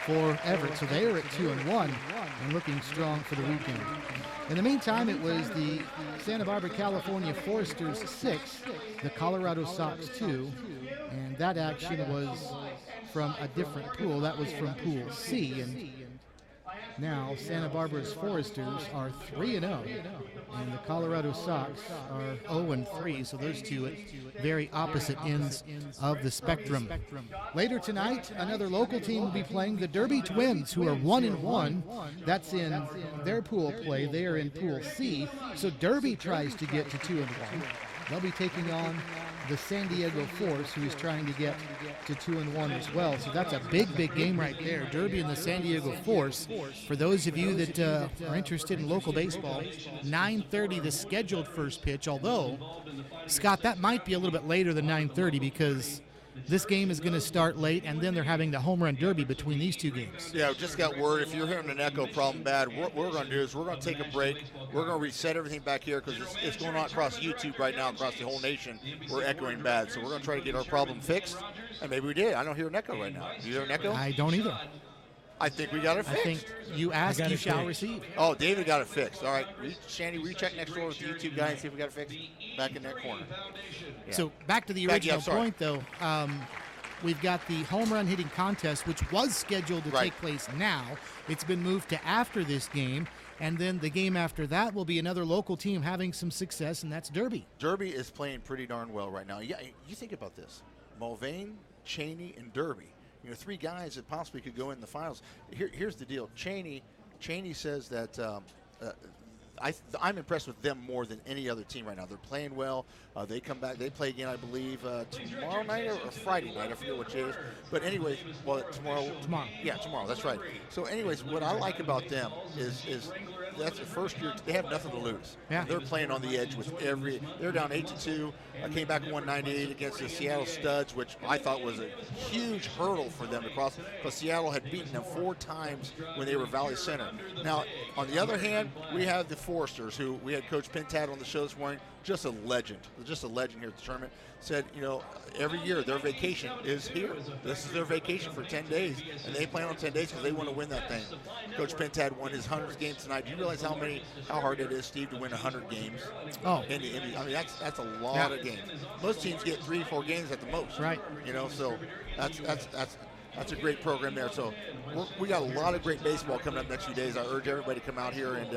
for Everett. So they are at 2-1 and looking strong for the weekend. In the meantime, it was the Santa Barbara, California Foresters 6, the Colorado Sox 2, and that action was from a different pool. That was from Pool C, and now Santa Barbara's Foresters are 3-0, and the Colorado Sox are 0-3, so those two at very opposite ends of the spectrum. Later tonight, another local team will be playing the Derby Twins, who are 1-1. That's in their pool play. They are in Pool C, so Derby tries to get to 2-1. They'll be taking on the San Diego Force, who is trying to get to 2-1 as well. So that's a big, big game right there. Derby and the San Diego Force. For those of you that are interested in local baseball, 9:30 the scheduled first pitch. Although, Scott, that might be a little bit later than 9:30 because this game is going to start late, and then they're having the home run derby between these two games. Yeah, just got word. If you're hearing an echo problem bad, what we're going to do is we're going to take a break. We're going to reset everything back here because it's going on across YouTube right now, across the whole nation. We're echoing bad. So we're going to try to get our problem fixed, and maybe we did. I don't hear an echo right now. Do you hear an echo? I don't either. I think we got it fixed. I think you ask, you shall receive. Oh, David got it fixed. All right. Shandy, recheck next door with the YouTube guy and see if we got it fixed back in that corner. Yeah. So back to the original point, though. We've got the home run hitting contest, which was scheduled to take place now. It's been moved to after this game, and then the game after that will be another local team having some success, and that's Derby. Derby is playing pretty darn well right now. Yeah, you think about this. Mulvane, Cheney, and Derby. You know, three guys that possibly could go in the finals. Here's the deal. Cheney says that I'm impressed with them more than any other team right now. They're playing well. They come back. They play again, I believe, tomorrow night or Friday night. I forget which it is. But anyways, well, tomorrow. Tomorrow. Yeah, tomorrow. That's right. So anyways, what I like about them is that's the first year. They have nothing to lose. Yeah. They're playing on the edge with every. They're down 8-2. Came back 198 against the Seattle Studs, which I thought was a huge hurdle for them to cross because Seattle had beaten them 4 times when they were Valley Center. Now, on the other hand, we have the Foresters, who we had Coach Pintad on the show this morning. Just a legend here at the tournament. Said, you know, every year their vacation is here. This is their vacation for 10 days, and they plan on 10 days because they want to win that thing. Coach Pintad won his 100th game tonight. Do you realize how hard it is, Steve, to win 100 games? Oh, I mean, that's a lot of games. Most teams get 3-4 games at the most. Right. You know, so that's a great program there. So we got a lot of great baseball coming up next few days. I urge everybody to come out here and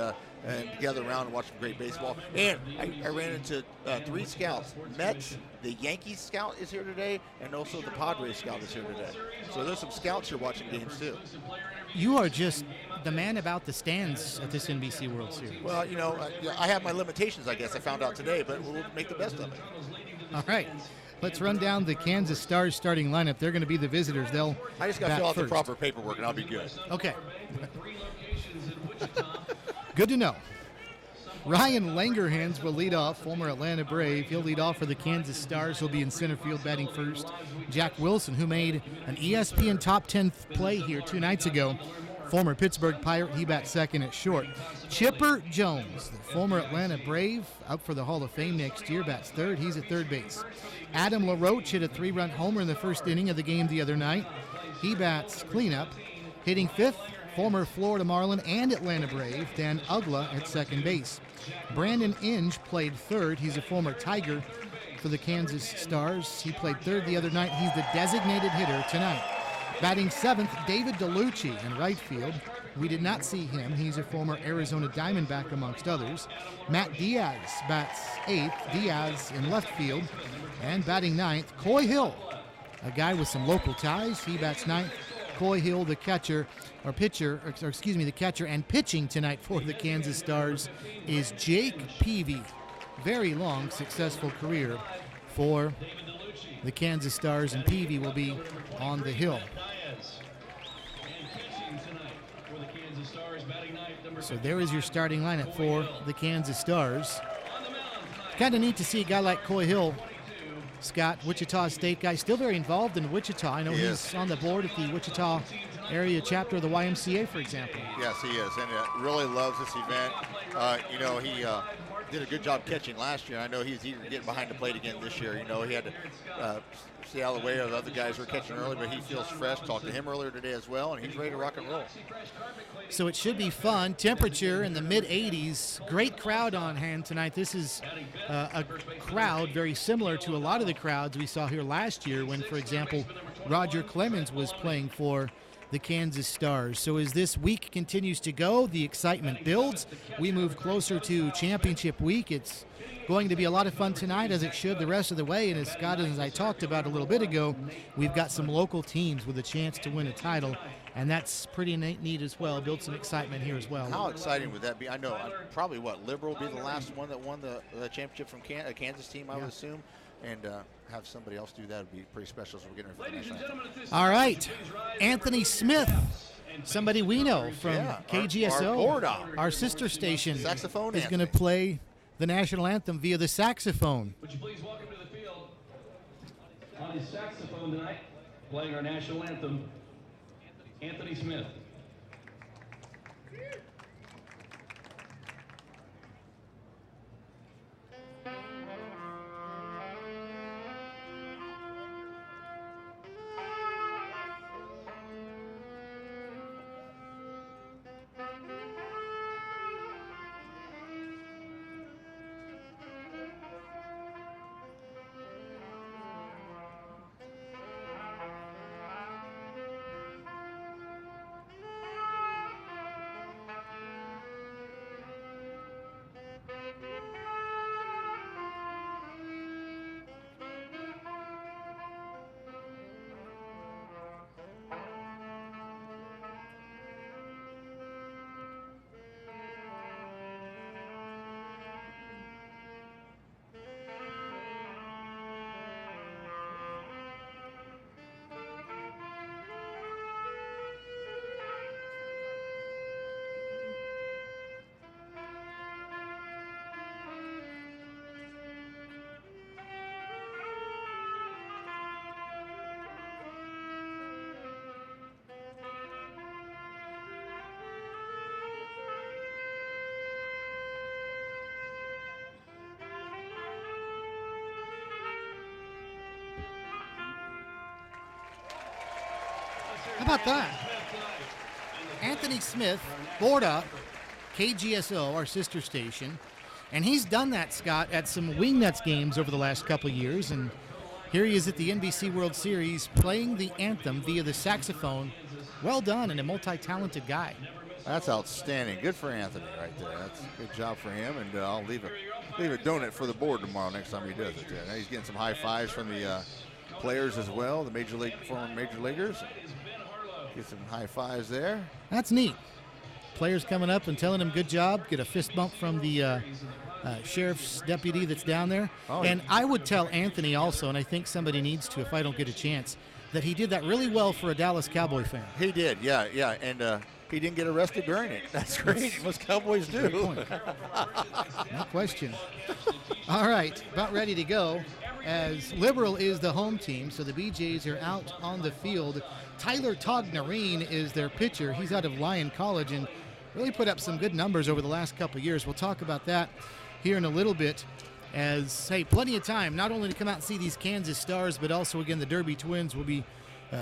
gather around and watch some great baseball. And I ran into 3 scouts. Mets, the Yankees scout is here today, and also the Padres scout is here today. So there's some scouts here watching games too. You are just the man about the stands at this NBC World Series. Well, you know, I have my limitations, I guess. I found out today, but we'll make the best of it. All right. Let's run down the Kansas Stars starting lineup. They're going to be the visitors. I just got to fill out the proper paperwork, and I'll be good. Okay. Good to know. Ryan Langerhans will lead off, former Atlanta Brave. He'll lead off for the Kansas Stars. He'll be in center field batting first. Jack Wilson, who made an ESPN top 10 play here 2 nights ago, former Pittsburgh Pirate, he bats second at short. Chipper Jones, the former Atlanta Brave, up for the Hall of Fame next year, bats third. He's at third base. Adam LaRoche hit a 3-run homer in the first inning of the game the other night. He bats cleanup. Hitting fifth, former Florida Marlin and Atlanta Brave, Dan Ugla at second base. Brandon Inge played third. He's a former Tiger for the Kansas Stars. He played third the other night. He's the designated hitter tonight. Batting seventh, David DeLucci in right field. We did not see him. He's a former Arizona Diamondback, amongst others. Matt Diaz bats eighth. Diaz in left field. And batting ninth, Coy Hill, a guy with some local ties. He bats ninth. Coy Hill, the catcher and pitching tonight for the Kansas Stars is Jake Peavy. Very long, successful career for the Kansas Stars, and Peavy will be on the hill. So there is your starting lineup for the Kansas Stars. Kind of neat to see a guy like Coy Hill, Scott, Wichita State guy, still very involved in Wichita. I know he's on the board at the Wichita area chapter of the YMCA, for example. Yes, he is, and really loves this event. did a good job catching last year. I know he's eager to get behind the plate again this year. You know, he had to stay out of the way of the other guys who were catching early, but he feels fresh. Talked to him earlier today as well, and he's ready to rock and roll. So it should be fun. Temperature in the mid-80s. Great crowd on hand tonight. This is a crowd very similar to a lot of the crowds we saw here last year when, for example, Roger Clemens was playing for the Kansas Stars. So as this week continues to go, the excitement builds. We move closer to championship week. It's going to be a lot of fun tonight, as it should the rest of the way. And as Scott, as I talked about a little bit ago, we've got some local teams with a chance to win a title, and that's pretty neat as well. Build some excitement here as well. How exciting would that be? I know probably Liberal will be the last one that won the championship from a Kansas team, I would assume. And have somebody else do that would be pretty special. So we're getting ready for the national anthem. All right, Anthony Smith, somebody we know from KGSO, our sister station, saxophone is going to play the national anthem via the saxophone. Would you please welcome to the field on his saxophone tonight, playing our national anthem, Anthony Smith. How about that? Anthony Smith, board up, KGSO, our sister station, and he's done that, Scott, at some Wingnuts games over the last couple of years, and here he is at the NBC World Series playing the anthem via the saxophone. Well done, and a multi-talented guy. That's outstanding. Good for Anthony right there. That's a good job for him, and I'll leave a donut for the board tomorrow next time he does it. Now he's getting some high fives from the players as well, the former major leaguers. Get some high fives there. That's neat. Players coming up and telling him good job. Get a fist bump from the sheriff's deputy that's down there. Oh, and I would tell Anthony also, and I think somebody needs to if I don't get a chance, that he did that really well for a Dallas Cowboy fan. He did, yeah. And he didn't get arrested during it. That's great. Most Cowboys do. Great point. No question. All right, about ready to go. As Liberal is the home team, so the BJs are out on the field. Tyler Tognarine is their pitcher. He's out of Lyon College and really put up some good numbers over the last couple of years. We'll talk about that here in a little bit. As, hey, plenty of time not only to come out and see these Kansas Stars, but also, again, the Derby Twins will be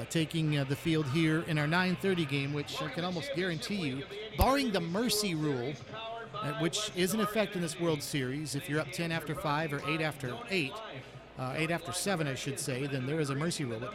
taking the field here in our 9:30 game, which I can almost guarantee you, barring the mercy rule, which is in effect in this World Series, if you're up 10 after 5 or 8 after 8, 8 after 7, I should say, then there is a mercy rule. But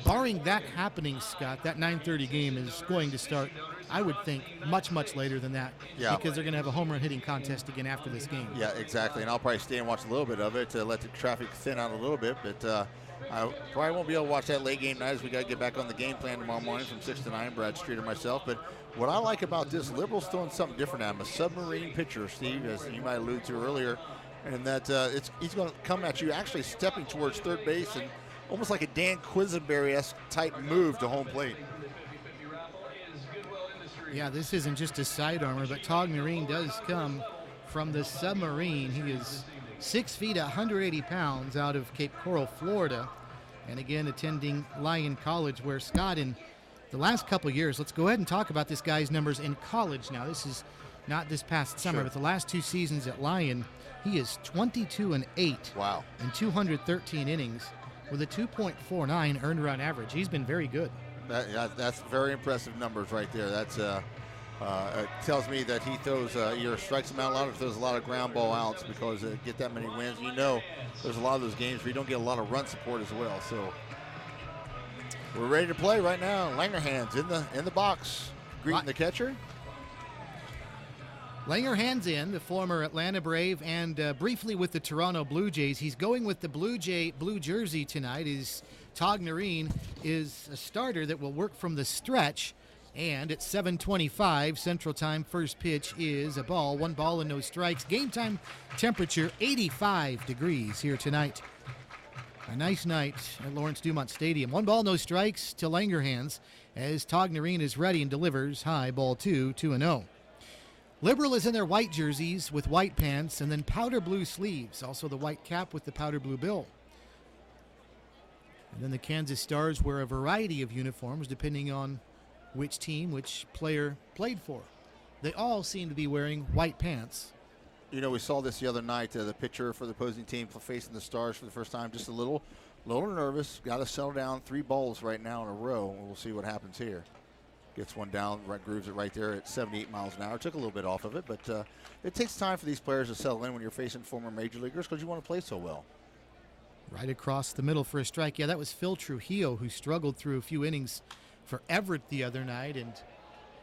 barring that happening, Scott, that 9:30 game is going to start, I would think, much, much later than that. Yeah. Because they're going to have a home run hitting contest again after this game. Yeah, exactly. And I'll probably stay and watch a little bit of it to let the traffic thin out a little bit. But I probably won't be able to watch that late game night as we got to get back on the game plan tomorrow morning from 6 to 9, Brad Street or myself. But what I like about this, Liberal's throwing something different at him. A submarine pitcher, Steve, as you might allude to earlier. And that he's going to come at you actually stepping towards third base and almost like a Dan Quisenberry-esque type move to home plate. Yeah, this isn't just a sidearmer, but Tognarine does come from the submarine. He is 6 feet, 180 pounds out of Cape Coral, Florida. And again, attending Lyon College, where Scott, in the last couple of years, let's go ahead and talk about this guy's numbers in college now. This is not this past summer, Sure. but the last 2 seasons at Lyon, he is 22-8 Wow. in 213 innings with a 2.49 earned run average. He's been very good. That's very impressive numbers right there. That's it tells me that he throws either strikes them out a lot or throws a lot of ground ball outs, because get that many wins. You know, there's a lot of those games where you don't get a lot of run support as well. So we're ready to play right now. Langerhans in the box, greeting the catcher. Langerhans in, the former Atlanta Brave, and briefly with the Toronto Blue Jays. He's going with the blue jersey tonight. Todd Narine is a starter that will work from the stretch. And at 7:25 Central Time, first pitch is a ball. 1 ball and no strikes. Game time temperature 85 degrees here tonight. A nice night at Lawrence Dumont Stadium. 1 ball, no strikes to Langerhans as Todd Narine is ready and delivers high, ball 2, 2-0. Liberal is in their white jerseys with white pants and then powder blue sleeves. Also the white cap with the powder blue bill. And then the Kansas Stars wear a variety of uniforms depending on which team, which player played for. They all seem to be wearing white pants. You know, we saw this the other night. The pitcher for the opposing team facing the Stars for the first time, just a little nervous. Got to settle down. 3 balls right now in a row. We'll see what happens here. Gets one down, grooves it right there at 78 miles an hour. Took a little bit off of it, but it takes time for these players to settle in when you're facing former major leaguers, because you want to play so well. Right across the middle for a strike. Yeah, that was Phil Trujillo, who struggled through a few innings for Everett the other night, and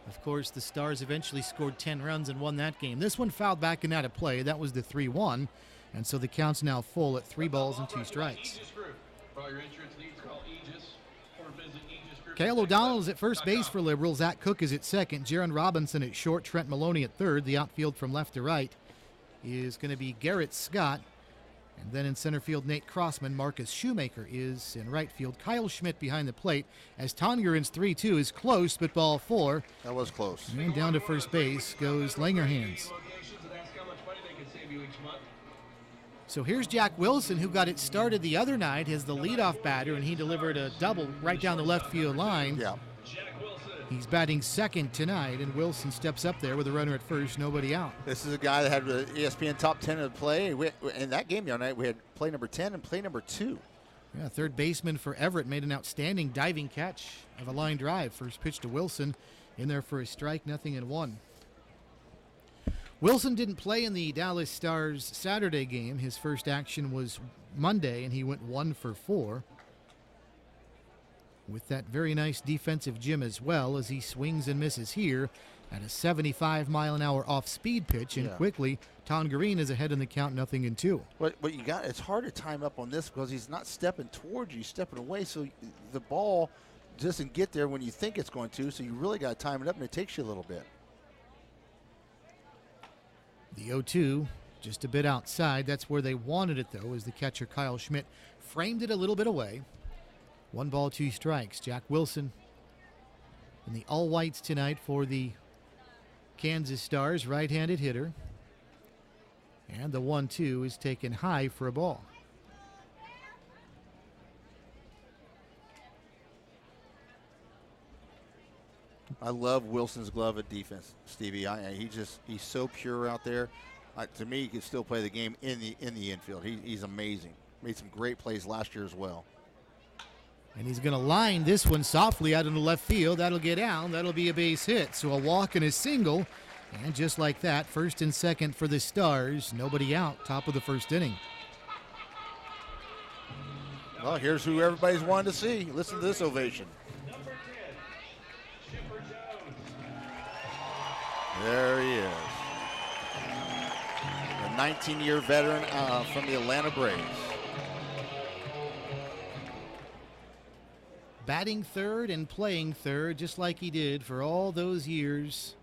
of course the Stars eventually scored 10 runs and won that game. This one fouled back and out of play. That was the 3-1, and so the count's now full at 3 balls and 2 strikes. Cale O'Donnell is at first base for Liberal. Zach Cook is at second. Jaron Robinson at short. Trent Maloney at third. The outfield from left to right is going to be Garrett Scott. And then in center field, Nate Crossman. Marcus Shoemaker is in right field. Kyle Schmidt behind the plate as Tongeren's 3-2 is close, but ball 4. That was close. And down to first base goes Langerhans. So here's Jack Wilson, who got it started the other night as the leadoff batter, and he delivered a double right down the left field line. Yeah. He's batting second tonight, and Wilson steps up there with a runner at first, nobody out. This is a guy that had the ESPN top 10 of the play. In that game the other night, we had play number 10 and play number 2. Yeah, third baseman for Everett made an outstanding diving catch of a line drive. First pitch to Wilson, in there for a strike, 0-1. Wilson didn't play in the Dallas Stars Saturday game. His first action was Monday, and he went 1 for 4. With that very nice defensive gym as well, as he swings and misses here at a 75-mile-an-hour off-speed pitch, and quickly Tongerine is ahead in the count, 0-2. But you got, it's hard to time up on this because he's not stepping towards you, he's stepping away, so the ball doesn't get there when you think it's going to, so you really got to time it up, and it takes you a little bit. The 0-2 just a bit outside. That's where they wanted it, though, as the catcher Kyle Schmidt framed it a little bit away. 1 ball, 2 strikes. Jack Wilson in the all-whites tonight for the Kansas Stars, right-handed hitter. And the 1-2 is taken high for a ball. I love Wilson's glove at defense, Stevie. He's so pure out there. To me, he can still play the game in the infield. He's amazing. Made some great plays last year as well. And he's going to line this one softly out into left field. That'll get down. That'll be a base hit. So a walk and a single. And just like that, first and second for the Stars. Nobody out. Top of the first inning. Well, here's who everybody's wanted to see. Listen to this ovation. There he is. A 19-year veteran from the Atlanta Braves. Batting third and playing third, just like he did for all those years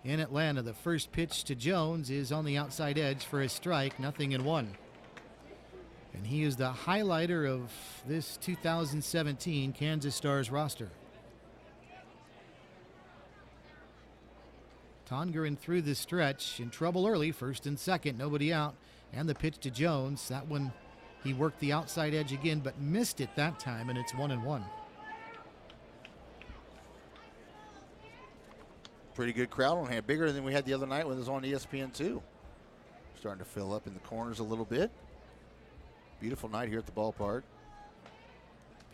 in Atlanta. The first pitch to Jones is on the outside edge for a strike, 0-1. And he is the highlighter of this 2017 Kansas Stars roster. Tongeren through the stretch, in trouble early, first and second, nobody out. And the pitch to Jones, that one he worked the outside edge again, but missed it that time, and it's 1-1. pretty good crowd on hand, bigger than we had the other night when it was on ESPN2. Starting to fill up in the corners a little bit. Beautiful night here at the ballpark.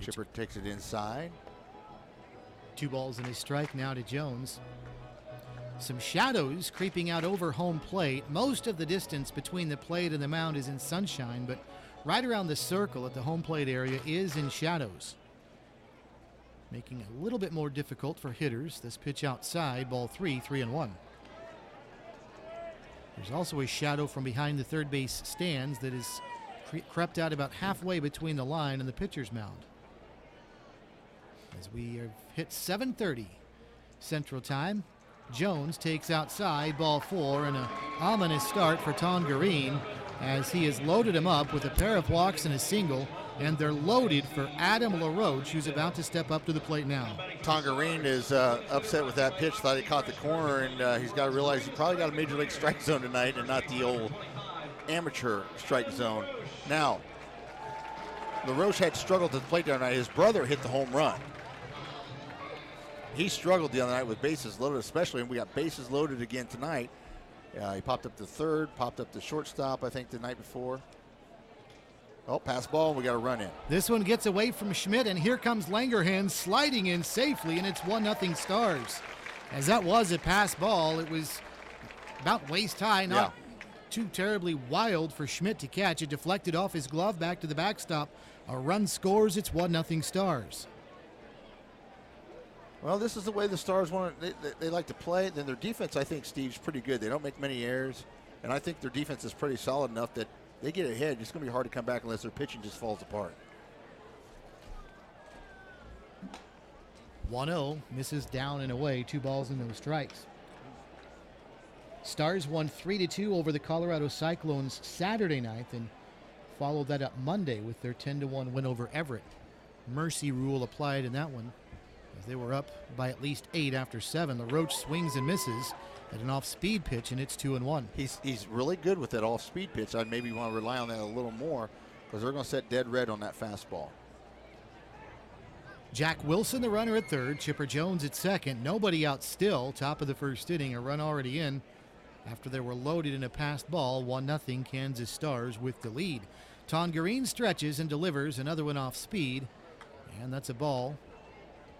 Chipper takes it inside. 2 balls and a strike now to Jones. Some shadows creeping out over home plate. Most of the distance between the plate and the mound is in sunshine, but right around the circle at the home plate area is in shadows, making it a little bit more difficult for hitters. This pitch outside, ball 3, 3-1. There's also a shadow from behind the third base stands that is crept out about halfway between the line and the pitcher's mound. As we have hit 7:30 Central Time, Jones takes outside, ball 4, and an ominous start for Tongarine as he has loaded him up with a pair of walks and a single, and they're loaded for Adam LaRoche, who's about to step up to the plate now. Tongarine is upset with that pitch, thought he caught the corner, and he's got to realize he probably got a major league strike zone tonight and not the old amateur strike zone. Now, LaRoche had struggled to the plate the other night. His brother hit the home run. He struggled the other night with bases loaded, especially, and we got bases loaded again tonight. He popped up to third, popped up to shortstop, I think, the night before. Oh, pass ball, we got a run in. This one gets away from Schmidt, and here comes Langerhans sliding in safely, and it's 1-0 Stars. As that was a pass ball, it was about waist high, not too terribly wild for Schmidt to catch. It deflected off his glove back to the backstop. A run scores, it's 1-0 Stars. Well, this is the way the Stars want to, they like to play. Then their defense, I think, Steve's pretty good. They don't make many errors, and I think their defense is pretty solid enough that they get ahead. It's going to be hard to come back unless their pitching just falls apart. 1-0, misses down and away, 2 balls and no strikes. Stars won 3-2 over the Colorado Cyclones Saturday night and followed that up Monday with their 10-1 win over Everett. Mercy rule applied in that one, as they were up by at least 8 after 7. LaRoche swings and misses at an off-speed pitch, and it's 2-1. He's really good with that off-speed pitch. I'd maybe want to rely on that a little more because they're going to set dead red on that fastball. Jack Wilson, the runner at third. Chipper Jones at second. Nobody out still. Top of the first inning. A run already in after they were loaded in a passed ball. 1-0 Kansas Stars with the lead. Tongarine stretches and delivers another one off speed, and that's a ball.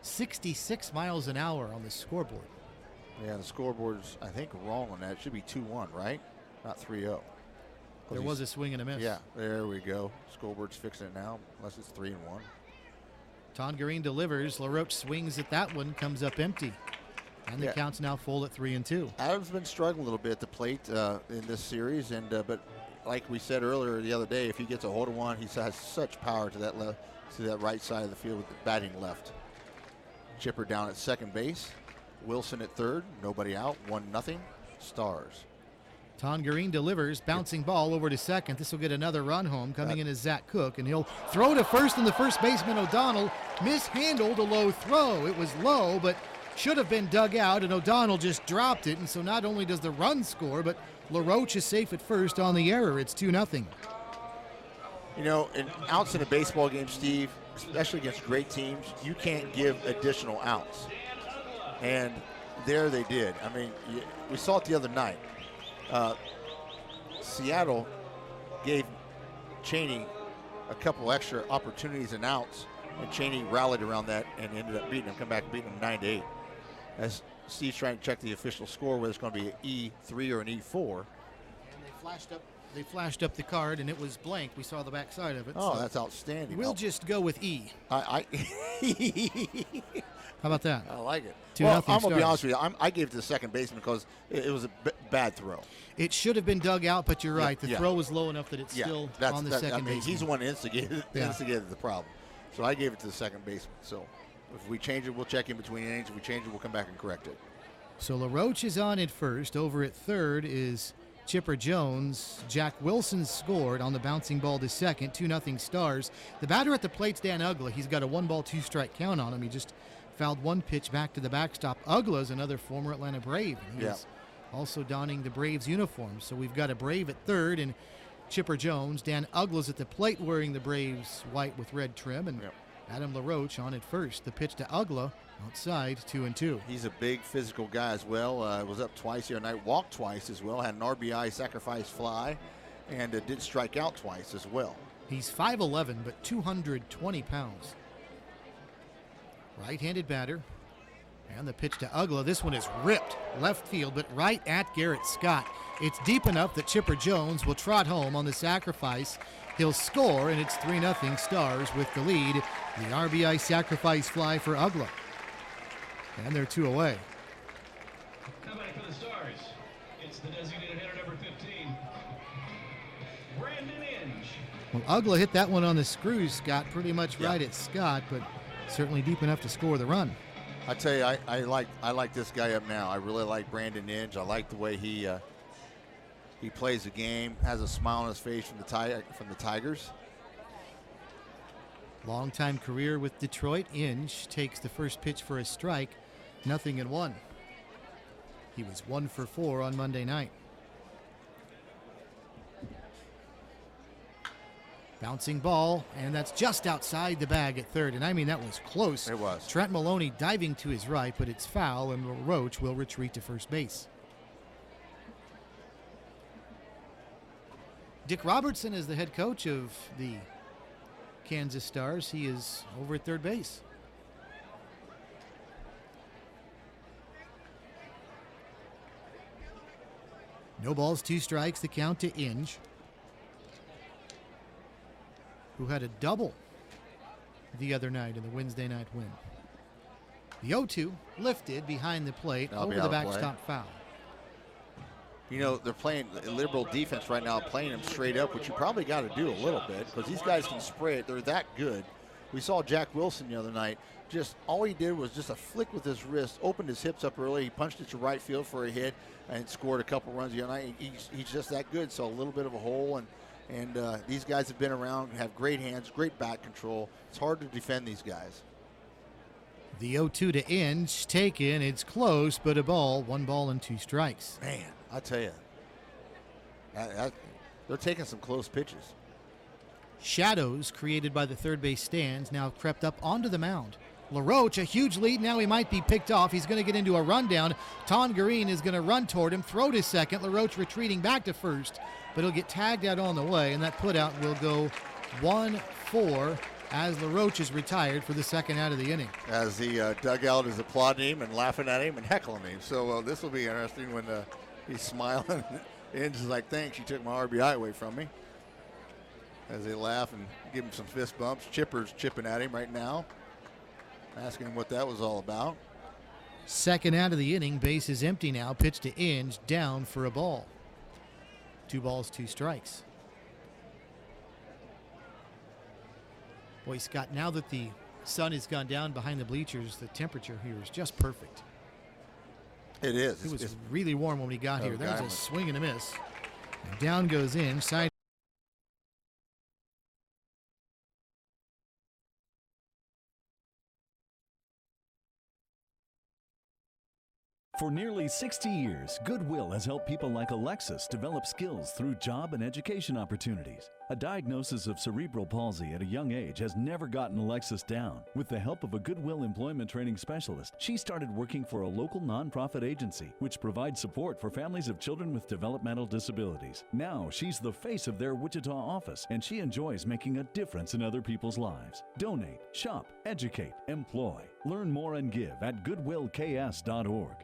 66 miles an hour on the scoreboard. Yeah, the scoreboard's, I think, wrong on that. It should be 2-1, right? Not 3-0. There was a swing and a miss. Yeah, there we go. Scoreboard's fixing it now, unless it's 3-1. Tongarine delivers. LaRoche swings at that one, comes up empty. And the count's now full at 3-2. Adams been struggling a little bit at the plate in this series, and but like we said earlier the other day, if he gets a hold of one, he has such power to that left, to that right side of the field with the batting left. Chipper down at second base. Wilson at third. Nobody out. 1-0 Stars. Tongarine delivers. Bouncing ball over to second. This will get another run home. Coming in is Zach Cook, and he'll throw to first, and the first baseman O'Donnell mishandled a low throw. It was low, but should have been dug out, and O'Donnell just dropped it. And so not only does the run score, but LaRoche is safe at first on the error. It's 2-0. You know, in outs in a baseball game, Steve, especially against great teams, you can't give additional outs. And there they did. I mean, we saw it the other night. Seattle gave Cheney a couple extra opportunities and outs, and Cheney rallied around that and ended up beating him, come back and beating him 9-8. As Steve's trying to check the official score, whether it's going to be an E3 or an E4. And they flashed up the card, and it was blank. We saw the backside of it. Oh, so that's outstanding. We'll just go with E. How about that? I like it. 2-0 Well, I'm going to be Stars. honest with you. I gave it to the second baseman because it was a bad throw. It should have been dug out, but you're right. The yeah. throw was low enough that it's still on the second baseman. He's the one that instigated Yeah. the problem. So I gave it to the second baseman. So if we change it, we'll check in between innings. If we change it, we'll come back and correct it. So LaRoche is on at first. Over at third is Chipper Jones. Jack Wilson scored on the bouncing ball to second. 2-0 Stars. The batter at the plate's Dan Ugla. He's got a 1-ball, 2-strike count on him. He just fouled one pitch back to the backstop. Ugla's another former Atlanta Brave. And he is also donning the Braves uniform. So we've got a Brave at third and Chipper Jones. Dan Ugla's at the plate wearing the Braves white with red trim. And Adam LaRoche on at first. The pitch to Ugla, outside, 2-2. He's a big physical guy as well. Was up twice the other night, walked twice as well, had an RBI sacrifice fly, and did strike out twice as well. He's 5'11", but 220 pounds. Right-handed batter. And the pitch to Ugla. This one is ripped left field, but right at Garrett Scott. It's deep enough that Chipper Jones will trot home on the sacrifice. He'll score, and it's 3-0 Stars with the lead. The RBI sacrifice fly for Ugla. And they're 2 away. Come back for the Stars. It's the designated hitter, number 15, Brandon Inge. Well, Ugla hit that one on the screws, Scott, pretty much right at Scott, but certainly deep enough to score the run. I tell you, I like this guy up now. I really like Brandon Inge. I like the way he plays the game, has a smile on his face from the Tigers. Long-time career with Detroit. Inge takes the first pitch for a strike, 0-1. He was 1 for 4 on Monday night. Bouncing ball, and that's just outside the bag at third. And I mean, that was close. It was. Trent Maloney diving to his right, but it's foul, and LaRoche will retreat to first base. Dick Robertson is the head coach of the Kansas Stars. He is over at third base. No balls, 2 strikes, the count to Inge, who had a double the other night in the Wednesday night win. The 0-2 lifted behind the plate, That'll over the backstop foul. You know, they're playing liberal defense right now, playing them straight up, which you probably got to do a little bit because these guys can spray it. They're that good. We saw Jack Wilson the other night. Just all he did was just a flick with his wrist, opened his hips up early. He punched it to right field for a hit and scored a couple runs the other night. He's just that good. So a little bit of a hole, and these guys have been around, have great hands, great bat control. It's hard to defend these guys. The 0-2 to Inge, taken. It's close, but a ball. 1 ball and 2 strikes. Man, I tell you, they're taking some close pitches. Shadows created by the third base stands now crept up onto the mound. LaRoche, a huge lead. Now he might be picked off. He's going to get into a rundown. Ton Green is going to run toward him, throw to second. LaRoche retreating back to first, but he'll get tagged out on the way, and that putout will go 1-4 as LaRoche is retired for the second out of the inning. As the dugout is applauding him and laughing at him and heckling him. So this will be interesting when he's smiling. Inge is like, thanks, you took my RBI away from me. As they laugh and give him some fist bumps. Chipper's chipping at him right now, asking him what that was all about. Second out of the inning, base is empty now. Pitch to Inge, down for a ball. 2 balls, 2 strikes. Boy, Scott, now that the sun has gone down behind the bleachers, the temperature here is just perfect. It is. It was really warm when we got here. That was a was. swing and a miss. And down goes Inge. Side. For nearly 60 years, Goodwill has helped people like Alexis develop skills through job and education opportunities. A diagnosis of cerebral palsy at a young age has never gotten Alexis down. With the help of a Goodwill employment training specialist, she started working for a local nonprofit agency, which provides support for families of children with developmental disabilities. Now, she's the face of their Wichita office, and she enjoys making a difference in other people's lives. Donate, shop, educate, employ. Learn more and give at goodwillks.org.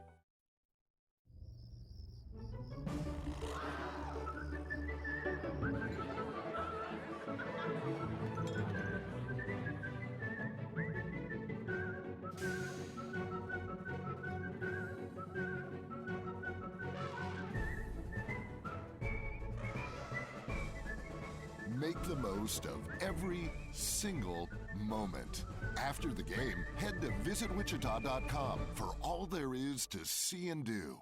Make the most of every single moment. After the game, head to visitwichita.com for all there is to see and do.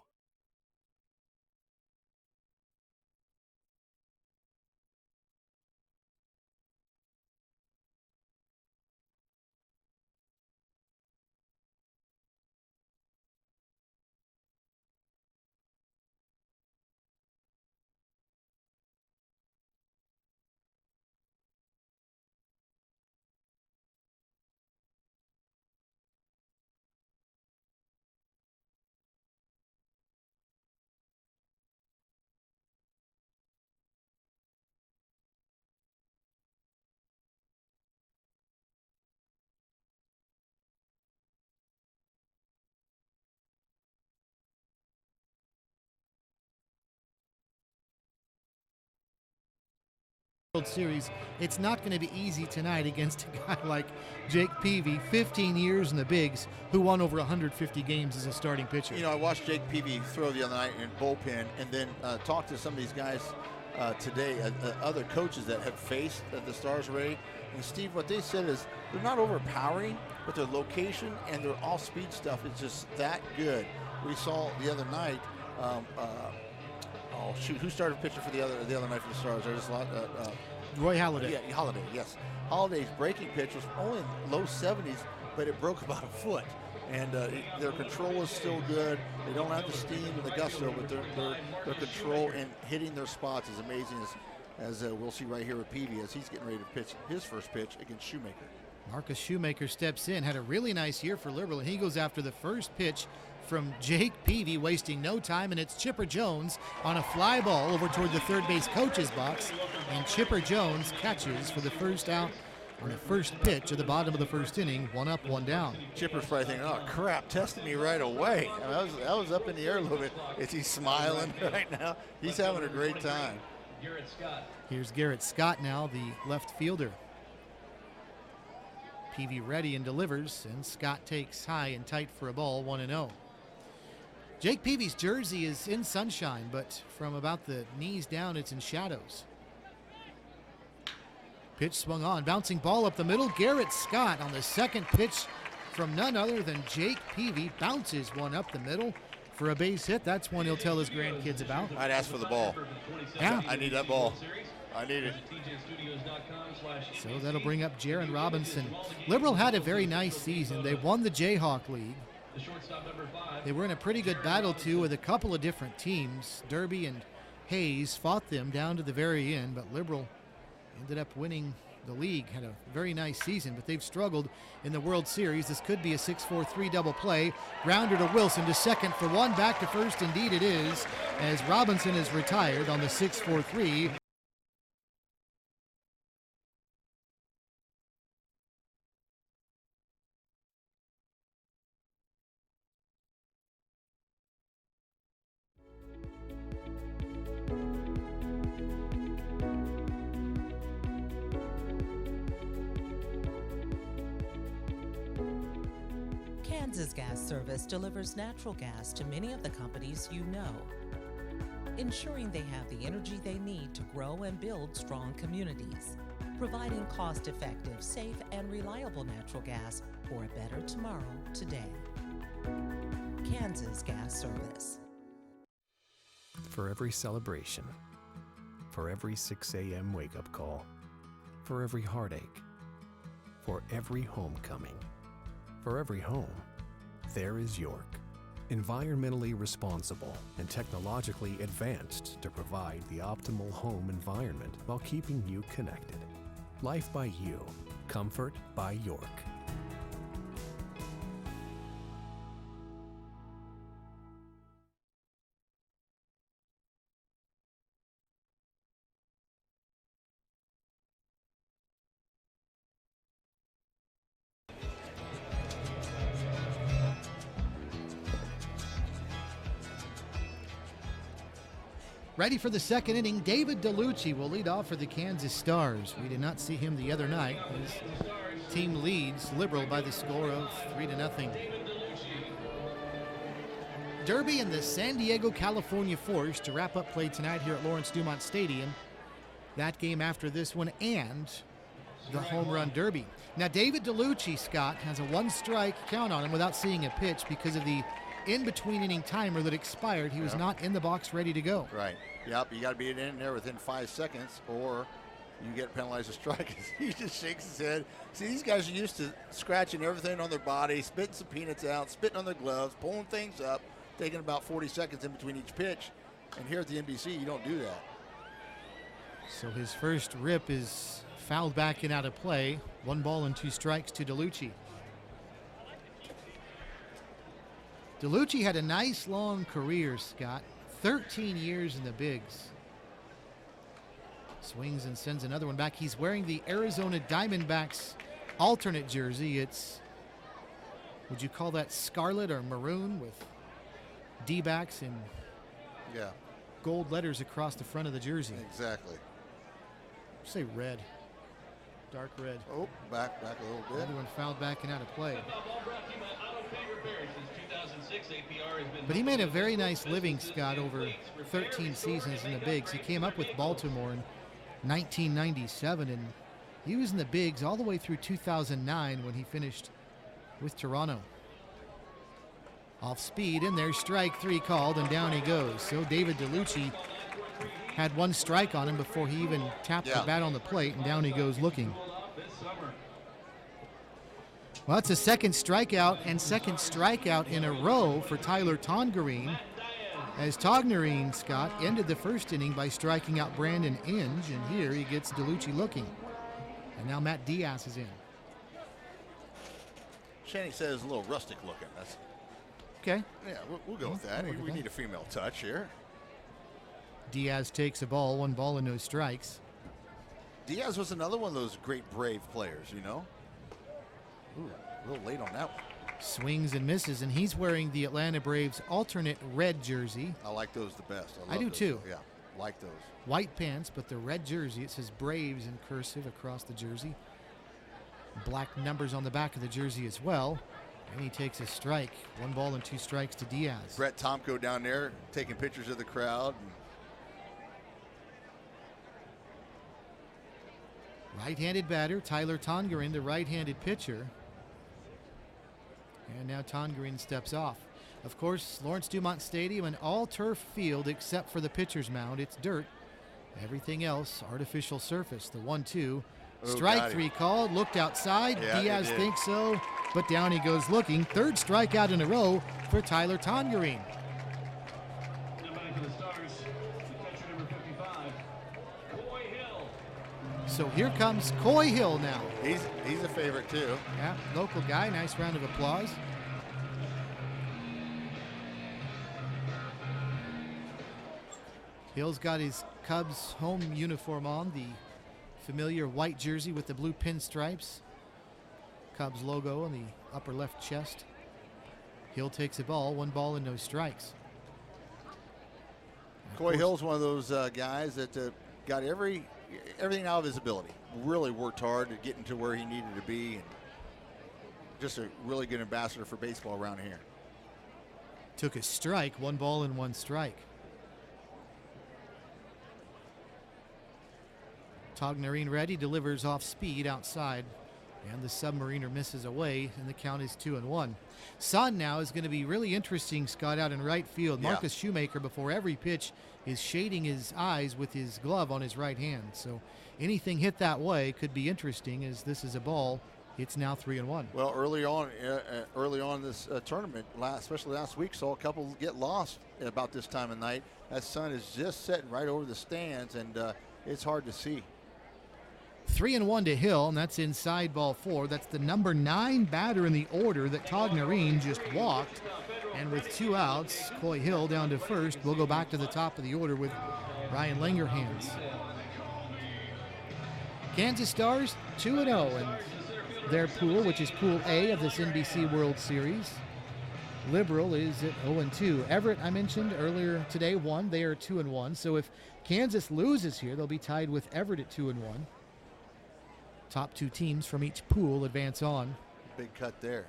World Series, it's not going to be easy tonight against a guy like Jake Peavy, 15 years in the bigs, who won over 150 games as a starting pitcher. You know, I watched Jake Peavy throw the other night in bullpen, and then talked to some of these guys today, other coaches that have faced the Stars already. And Steve, what they said is they're not overpowering, but their location and their off-speed stuff is just that good. We saw the other night. Oh shoot! Who started pitching for the other night for the Stars? I just lost. Roy Halladay. Yeah, Halladay. Yes, Halladay's breaking pitch was only in low 70s, but it broke about a foot. And their control is still good. They don't have the steam and the gusto, but their control and hitting their spots is amazing. As we'll see right here with Peavy as he's getting ready to pitch his first pitch against Shoemaker. Marcus Shoemaker steps in, had a really nice year for Liberal, and he goes after the first pitch from Jake Peavy, wasting no time, and it's Chipper Jones on a fly ball over toward the third base coach's box, and Chipper Jones catches for the first out on the first pitch at the bottom of the first inning, 1 up, 1 down. Chipper's probably thinking, oh crap, tested me right away. I mean, that was up in the air a little bit. Is he smiling right now? He's having a great time. Here's Garrett Scott now, the left fielder. Peavy ready and delivers, and Scott takes high and tight for a ball, 1-0. Jake Peavy's jersey is in sunshine, but from about the knees down, it's in shadows. Pitch swung on, bouncing ball up the middle. Garrett Scott on the second pitch from none other than Jake Peavy, bounces one up the middle for a base hit. That's one he'll tell his grandkids about. I'd ask for the ball. Yeah. I need that ball. I need it. So that'll bring up Jaron Robinson. Liberal had a very nice season. They won the Jayhawk League. They were in a pretty good battle, too, with a couple of different teams. Derby and Hayes fought them down to the very end, but Liberal ended up winning the league. Had a very nice season, but they've struggled in the World Series. This could be a 6-4-3 double play. Grounder to Wilson to second for one. Back to first, indeed it is, as Robinson is retired on the 6-4-3. Kansas Gas Service delivers natural gas to many of the companies you know, ensuring they have the energy they need to grow and build strong communities, providing cost-effective, safe, and reliable natural gas for a better tomorrow today. Kansas Gas Service. For every celebration, for every 6 a.m. wake-up call, for every heartache, for every homecoming, for every home, there is York. Environmentally responsible and technologically advanced to provide the optimal home environment while keeping you connected. Life by you. Comfort by York. Ready for the second inning, David DeLucci will lead off for the Kansas Stars. We did not see him the other night. His team leads Liberal by the score of 3-0. Derby and the San Diego, California Force to wrap up play tonight here at Lawrence Dumont Stadium. That game after this one and the home run derby. Now David DeLucci, Scott, has a one-strike count on him without seeing a pitch because of the in-between inning timer that expired. He was not in the box ready to go. Right. Yep, you got to be in there within 5 seconds or you get penalized a strike. He just shakes his head. See, these guys are used to scratching everything on their body, spitting some peanuts out, spitting on their gloves, pulling things up, taking about 40 seconds in between each pitch. And here at the NBC, you don't do that. So his first rip is fouled back and out of play. 1 ball and 2 strikes to DeLucci. DeLucci had a nice long career, Scott. 13 years in the bigs. Swings and sends another one back. He's wearing the Arizona Diamondbacks alternate jersey. It's, would you call that scarlet or maroon with D-backs and yeah, gold letters across the front of the jersey? Exactly. say red. Dark red. Oh, back a little bit. Everyone fouled back and out of play. Ball brought to you by Auto Pay Repair. Since 2006, APR has been. But he made a very nice living, Scott, over 13 seasons in the bigs. He came up with Baltimore in 1997, and he was in the bigs all the way through 2009 when he finished with Toronto. Off speed, and there's strike 3 called, and down he goes. So David DeLucci had 1 strike on him before he even tapped the bat on the plate, and down he goes looking. Well, it's a second strikeout in a row for Tyler Tongarine, as Tongarine, Scott, ended the first inning by striking out Brandon Inge, and here he gets DeLucci looking. And now Matt Diaz is in. Shanny says a little rustic looking. That's Okay. yeah. We'll go with that. We need a female touch here. Diaz takes a ball, 1 ball and no strikes. Diaz was another one of those great Brave players, you know. Ooh, a little late on that one. Swings and misses, and he's wearing the Atlanta Braves alternate red jersey. I like those the best. I do those. too. Yeah, like those. White pants, but the red jersey. It says Braves in cursive across the jersey. Black numbers on the back of the jersey as well. And he takes a strike. 1 ball and 2 strikes to Diaz. Brett Tomko down there taking pictures of the crowd. Right-handed batter, Tyler Tongarine, the right-handed pitcher. And now Tongarine steps off. Of course, Lawrence Dumont Stadium, an all-turf field except for the pitcher's mound. It's dirt. Everything else, artificial surface. The 1-2. Strike 3 called, looked outside. Yeah, Diaz thinks so, but down he goes looking. 3rd strikeout in a row for Tyler Tongarine. Now back to the Stars, the catcher number 55, Coy Hill. So here comes Coy Hill now. He's a favorite too. Yeah, local guy. Nice round of applause. Hill's got his Cubs home uniform on, the familiar white jersey with the blue pinstripes. Cubs logo on the upper left chest. Hill takes a ball, 1 ball and no strikes. Coy Hill's one of those guys that got everything out of his ability. Really worked hard at getting to where he needed to be, and just a really good ambassador for baseball around here. Took a strike, 1 ball and 1 strike. Tongarine ready, delivers off speed outside, and the Submariner misses away, and the count is 2-1. Son now is going to be really interesting, Scott, out in right field. Yeah. Marcus Shoemaker, before every pitch, is shading his eyes with his glove on his right hand. So anything hit that way could be interesting, as this is a ball. It's now 3-1. Well, early on in this tournament, especially last week, saw a couple get lost about this time of night. That sun is just setting right over the stands, and it's hard to see. 3-1 to Hill, and that's inside ball 4. That's the number 9 batter in the order that Tongarine just walked. And with 2 outs, Coy Hill down to first. We'll go back to the top of the order with Ryan Langerhans. Kansas Stars 2-0 in their pool, which is Pool A of this NBC World Series. Liberal is at 0-2. Everett, I mentioned earlier today, won. They are 2-1. So if Kansas loses here, they'll be tied with Everett at 2-1. Top 2 teams from each pool advance on. Big cut there.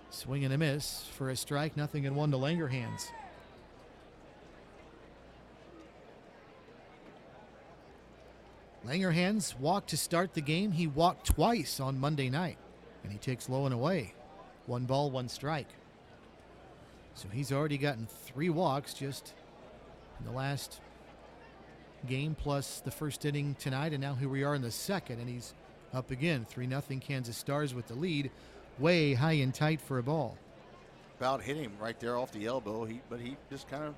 Swing and a miss for a strike, 0-1 to Langerhans. Langerhans walked to start the game. He walked twice on Monday night, and he takes low and away. 1 ball, 1 strike. So he's already gotten 3 walks just in the last game, plus the first inning tonight, and now here we are in the second, and he's up again. 3-0 Kansas Stars with the lead, way high and tight for a ball. About hit him right there off the elbow, but he just kind of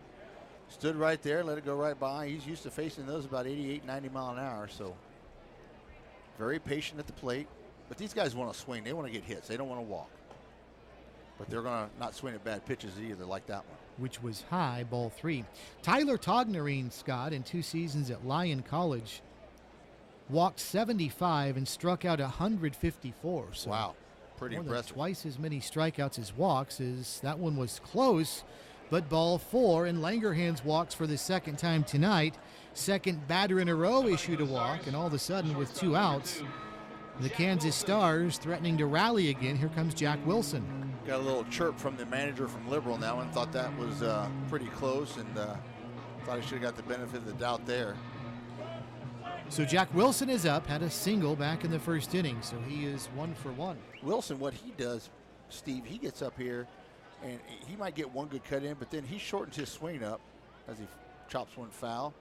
stood right there, let it go right by. He's used to facing those about 88, 90 mile an hour, so very patient at the plate. But these guys want to swing. They want to get hits. They don't want to walk. But they're going to not swing at bad pitches either, like that one. Which was high, ball 3. Tyler Tongarine, Scott, in 2 seasons at Lyon College, walked 75 and struck out 154. So wow, pretty more impressive. than twice as many strikeouts as walks. That one was close, but ball 4, and Langerhans walks for the second time tonight. Second batter in a row issued a walk, and all of a sudden with 2 outs, the Kansas Stars threatening to rally again. Here comes Jack Wilson. Got a little chirp from the manager from Liberal now and thought that was pretty close, and thought he should have got the benefit of the doubt there. So Jack Wilson is up, had a single back in the first inning, so he is 1 for 1. Wilson, what he does, Steve, he gets up here, and he might get one good cut in, but then he shortens his swing up as he chops one foul.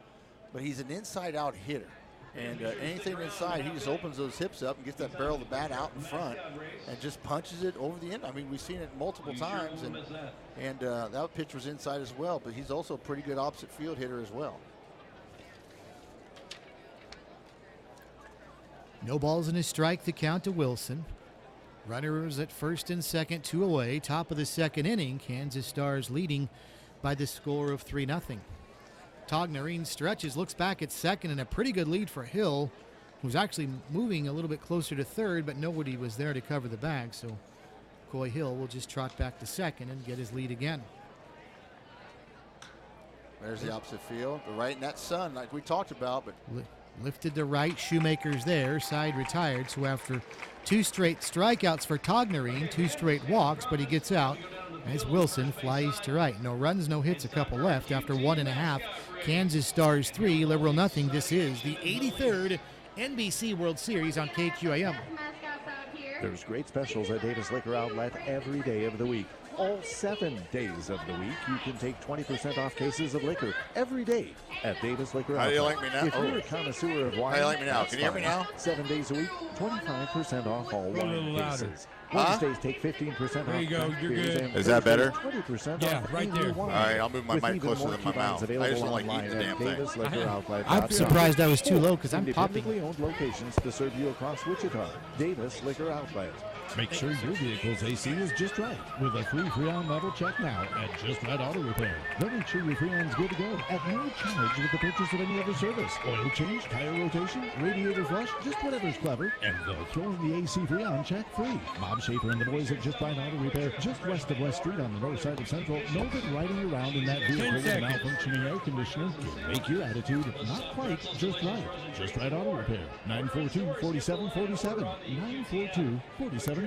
But he's an inside-out hitter, and anything inside, he just opens those hips up and gets that barrel of the bat out in front and just punches it over the end. I mean, we've seen it multiple times, and that pitch was inside as well, but he's also a pretty good opposite field hitter as well. No balls and a strike, the count to Wilson. Runners at first and second, 2 away. Top of the second inning, Kansas Stars leading by the score of 3-0. Tognerine stretches, looks back at second, and a pretty good lead for Hill, who's actually moving a little bit closer to third, but nobody was there to cover the bag, so Coy Hill will just trot back to second and get his lead again. There's the opposite field, but right in that sun, like we talked about, but Lifted to right, Shoemaker's there, side retired, so after 2 straight strikeouts for Tognerine, 2 straight walks, but he gets out as Wilson flies to right. No runs, no hits, a couple left after 1.5. Kansas Stars 3, Liberal nothing. This is the 83rd NBC World Series on KQAM. There's great specials at Davis Liquor Outlet every day of the week. All 7 days of the week, you can take 20% off cases of liquor every day at Davis Liquor Outlet. How do you like me now? If you're a connoisseur of wine, how do you like me now? Can you hear me now? 7 days a week, 25% off all wine cases. Wednesdays take 15% off. There you go. You're good. Is that better? 20% Yeah, off right there. All right, I'll move my mic closer to my mouth. I just don't like eating the damn thing. I'm surprised I was too low because I'm popping. Independently owned locations to serve you across Wichita. Davis Liquor Outlet. Make sure your vehicle's AC is just right with a free Freon level check now at Just Right Auto Repair. They'll make sure your Freon's good to go at no charge with the purchase of any other service. Oil change, tire rotation, radiator flush, just whatever's clever. And they'll throw in the AC Freon check free. Bob Schaefer and the boys at Just Right Auto Repair, just west of West Street on the north side of Central, know that riding around in that vehicle with a malfunctioning air conditioner can make your attitude not quite just right. Just Right Auto Repair, 942-4747, 942-4747.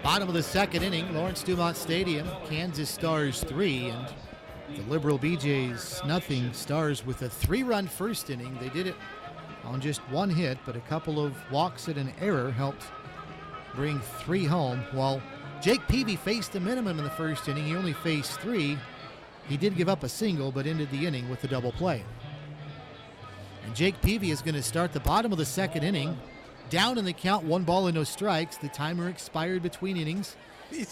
Bottom of the second inning, Lawrence Dumont Stadium, Kansas Stars 3, and the Liberal BJs nothing. Stars with a 3-run first inning. They did it on just 1 hit, but a couple of walks and an error helped bring 3 home. While Jake Peavy faced the minimum in the first inning, he only faced 3. He did give up a single, but ended the inning with a double play. And Jake Peavy is going to start the bottom of the second inning. Down in the count, 1 ball and no strikes. The timer expired between innings.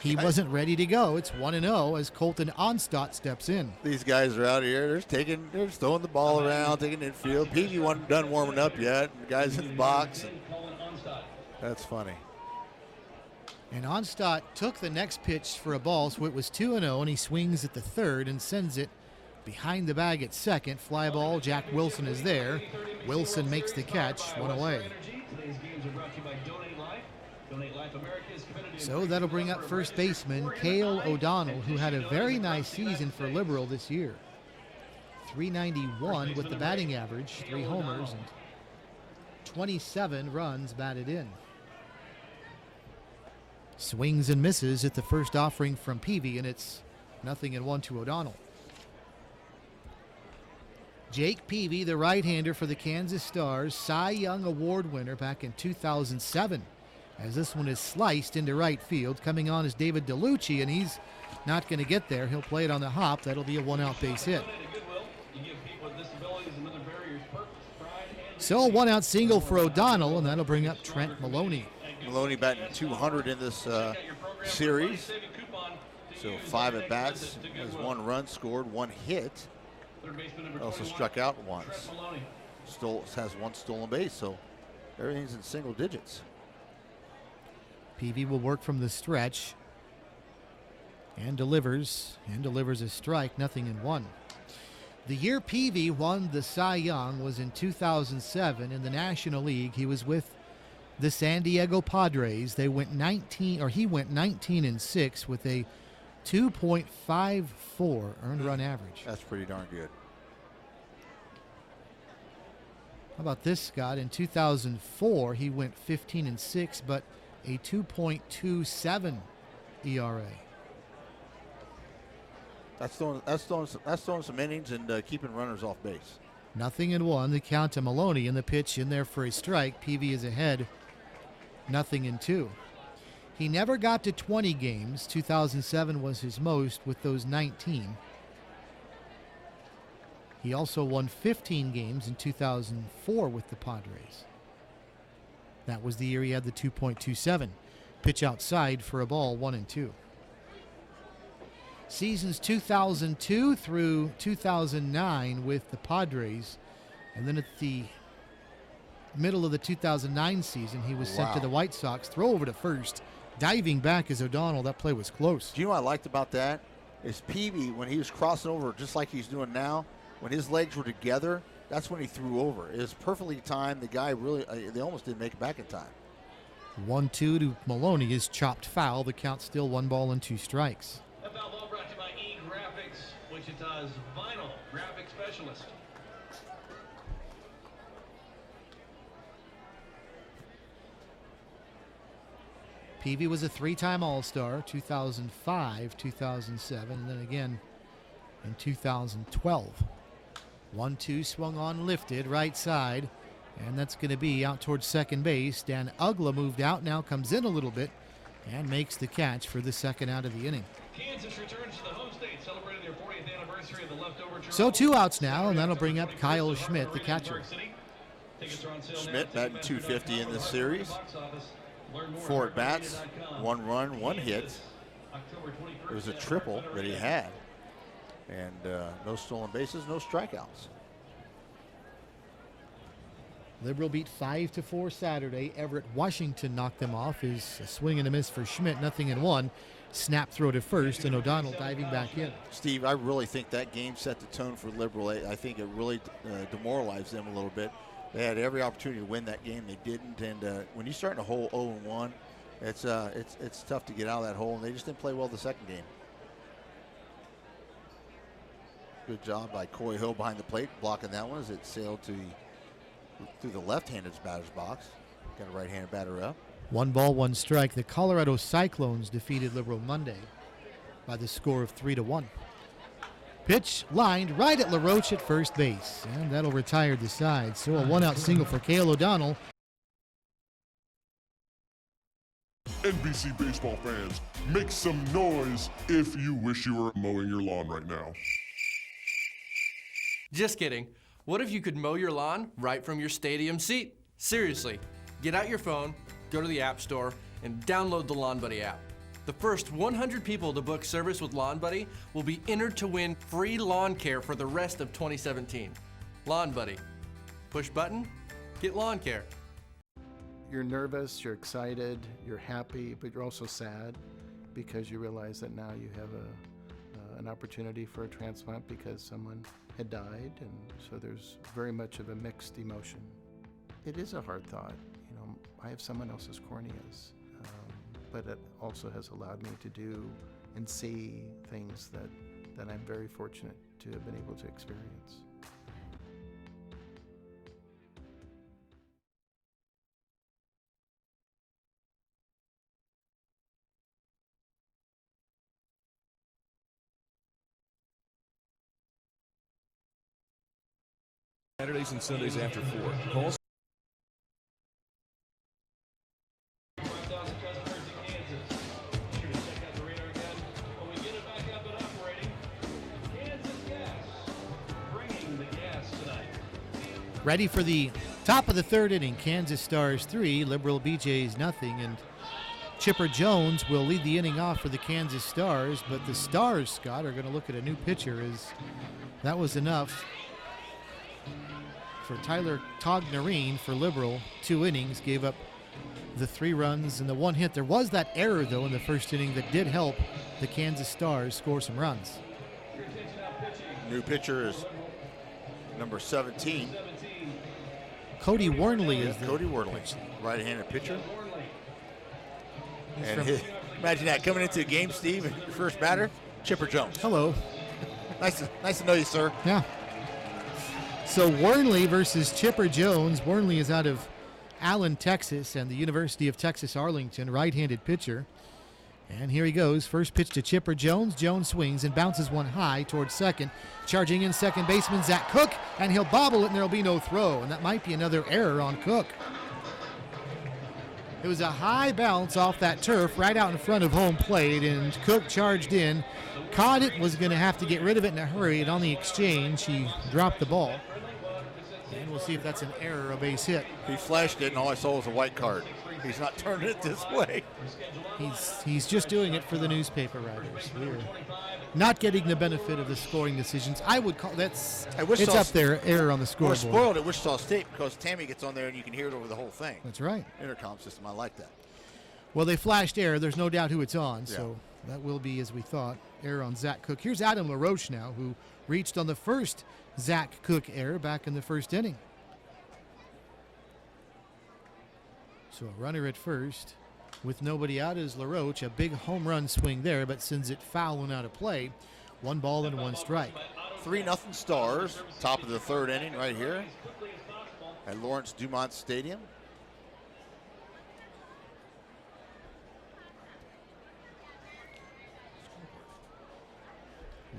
He wasn't ready to go. It's 1-0 as Colton Onstadt steps in. These guys are out here. They're just throwing the ball around, taking infield. Peavy wasn't done warming up yet. The guy's in the box. That's funny. And Onstadt took the next pitch for a ball, so it was 2-0, and he swings at the third and sends it behind the bag at second. Fly ball, Jack Wilson is there. Wilson makes the catch, 1 away. So that'll bring up first baseman Cale O'Donnell, who had a very nice season for Liberal this year. .391 with the batting average, 3 homers, and 27 runs batted in. Swings and misses at the first offering from Peavy, and it's 0-1 to O'Donnell. Jake Peavy, the right-hander for the Kansas Stars, Cy Young Award winner back in 2007. As this one is sliced into right field, coming on is David DeLucci, and he's not going to get there. He'll play it on the hop. That'll be a 1-out base hit. So a 1-out single for O'Donnell, and that'll bring up Trent Maloney. Maloney batting .200 in this series. So 5 at-bats, has 1 run scored, 1 hit. Also struck out once. Has 1 stolen base, so everything's in single digits. Peavy will work from the stretch and delivers a strike, 0-1. The year Peavy won the Cy Young was in 2007 in the National League. He was with the San Diego Padres. He went 19-6 with a 2.54 earned run average. That's pretty darn good. How about this, Scott? In 2004, he went 15-6, but a 2.27 ERA. That's throwing some innings and keeping runners off base. 0-1. The count to Maloney, and the pitch in there for a strike. Peavy is ahead. 0-2. He never got to 20 games. 2007 was his most with those 19. He also won 15 games in 2004 with the Padres. That was the year he had the 2.27. Pitch outside for a ball, 1-2. Seasons 2002 through 2009 with the Padres. And then at the middle of the 2009 season, he was sent to the White Sox. Throw over to first. Diving back as O'Donnell. That play was close. Do you know what I liked about that? Is Peavy, when he was crossing over, just like he's doing now, when his legs were together, that's when he threw over. It was perfectly timed. The guy really, they almost didn't make it back in time. 1-2 to Maloney is chopped foul. The count still 1-2 strikes. That foul ball brought to you by E-Graphics, Wichita's vinyl graphic specialist. Peavy was a 3-time All-Star, 2005, 2007, and then again in 2012. 1-2 swung on, lifted, right side, and that's going to be out towards second base. Dan Uggla moved out, now comes in a little bit, and makes the catch for the second out of the inning. Kansas returns to the home state, celebrating their 40th anniversary of the leftover. So 2 outs now, and that'll bring up Kyle Schmidt, the catcher. Schmidt batting .250 in this series. 4 at bats, 1 run, 1 hit. It was a triple that he had. And no stolen bases, no strikeouts. Liberal beat 5-4 Saturday. Everett Washington knocked them off. Is a swing and a miss for Schmidt, 0-1. Snap throw to first, and O'Donnell diving back in. Steve, I really think that game set the tone for Liberal. I think it really demoralized them a little bit. They had every opportunity to win that game. They didn't. And when you start in a hole 0-1, it's tough to get out of that hole. And they just didn't play well the second game. Good job by Corey Hill behind the plate, blocking that one as it sailed through the left-handed batter's box. Got a right-handed batter up. 1-1 strike. The Colorado Cyclones defeated Liberal Monday by the score of 3-1. Pitch lined right at LaRoche at first base, and that'll retire the side. So a 1-out single for Cale O'Donnell. NBC baseball fans, make some noise if you wish you were mowing your lawn right now. Just kidding. What if you could mow your lawn right from your stadium seat? Seriously, get out your phone, go to the App Store, and download the Lawn Buddy app. The first 100 people to book service with Lawn Buddy will be entered to win free lawn care for the rest of 2017. Lawn Buddy. Push button, get lawn care. You're nervous, you're excited, you're happy, but you're also sad because you realize that now you have an opportunity for a transplant because someone had died, and so there's very much of a mixed emotion. It is a hard thought. You know, I have someone else's corneas, but it also has allowed me to do and see things that I'm very fortunate to have been able to experience. Saturdays and Sundays after 4. Call Ready for the top of the third inning. Kansas Stars 3, Liberal BJ's nothing, and Chipper Jones will lead the inning off for the Kansas Stars, but the Stars, Scott, are going to look at a new pitcher, as that was enough for Tyler Tognerine for Liberal. 2 innings, gave up the 3 runs and the 1 hit. There was that error, though, in the first inning that did help the Kansas Stars score some runs. New pitcher is number 17. Cody Wornley is the Cody Wornley, right-handed pitcher. And imagine that coming into a game, Steve, and your first batter, Chipper Jones. Hello. Nice to know you, sir. Yeah. So Wornley versus Chipper Jones. Wornley is out of Allen, Texas, and the University of Texas Arlington, right-handed pitcher. And here he goes. First pitch to Chipper Jones. Jones swings and bounces one high towards second. Charging in second baseman Zach Cook, and he'll bobble it, and there'll be no throw. And that might be another error on Cook. It was a high bounce off that turf right out in front of home plate, and Cook charged in, caught it, was going to have to get rid of it in a hurry, and on the exchange, he dropped the ball. And we'll see if that's an error, a base hit. He flashed it, and all I saw was a white card. He's not turning it this way. He's just doing it for the newspaper writers. We're not getting the benefit of the scoring decisions. I would call it's up there, error on the scoreboard. We're spoiled at Wichita State because Tammy gets on there and you can hear it over the whole thing. That's right. Intercom system, I like that. Well, they flashed error. There's no doubt who it's on, so that will be, as we thought, error on Zach Cook. Here's Adam LaRoche now, who reached on the first Zach Cook error back in the first inning. So a runner at first with nobody out is LaRoche. A big home run swing there, but sends it foul and out of play. 1 ball and 1 strike. 3-0 Stars, top of the third inning right here at Lawrence Dumont Stadium.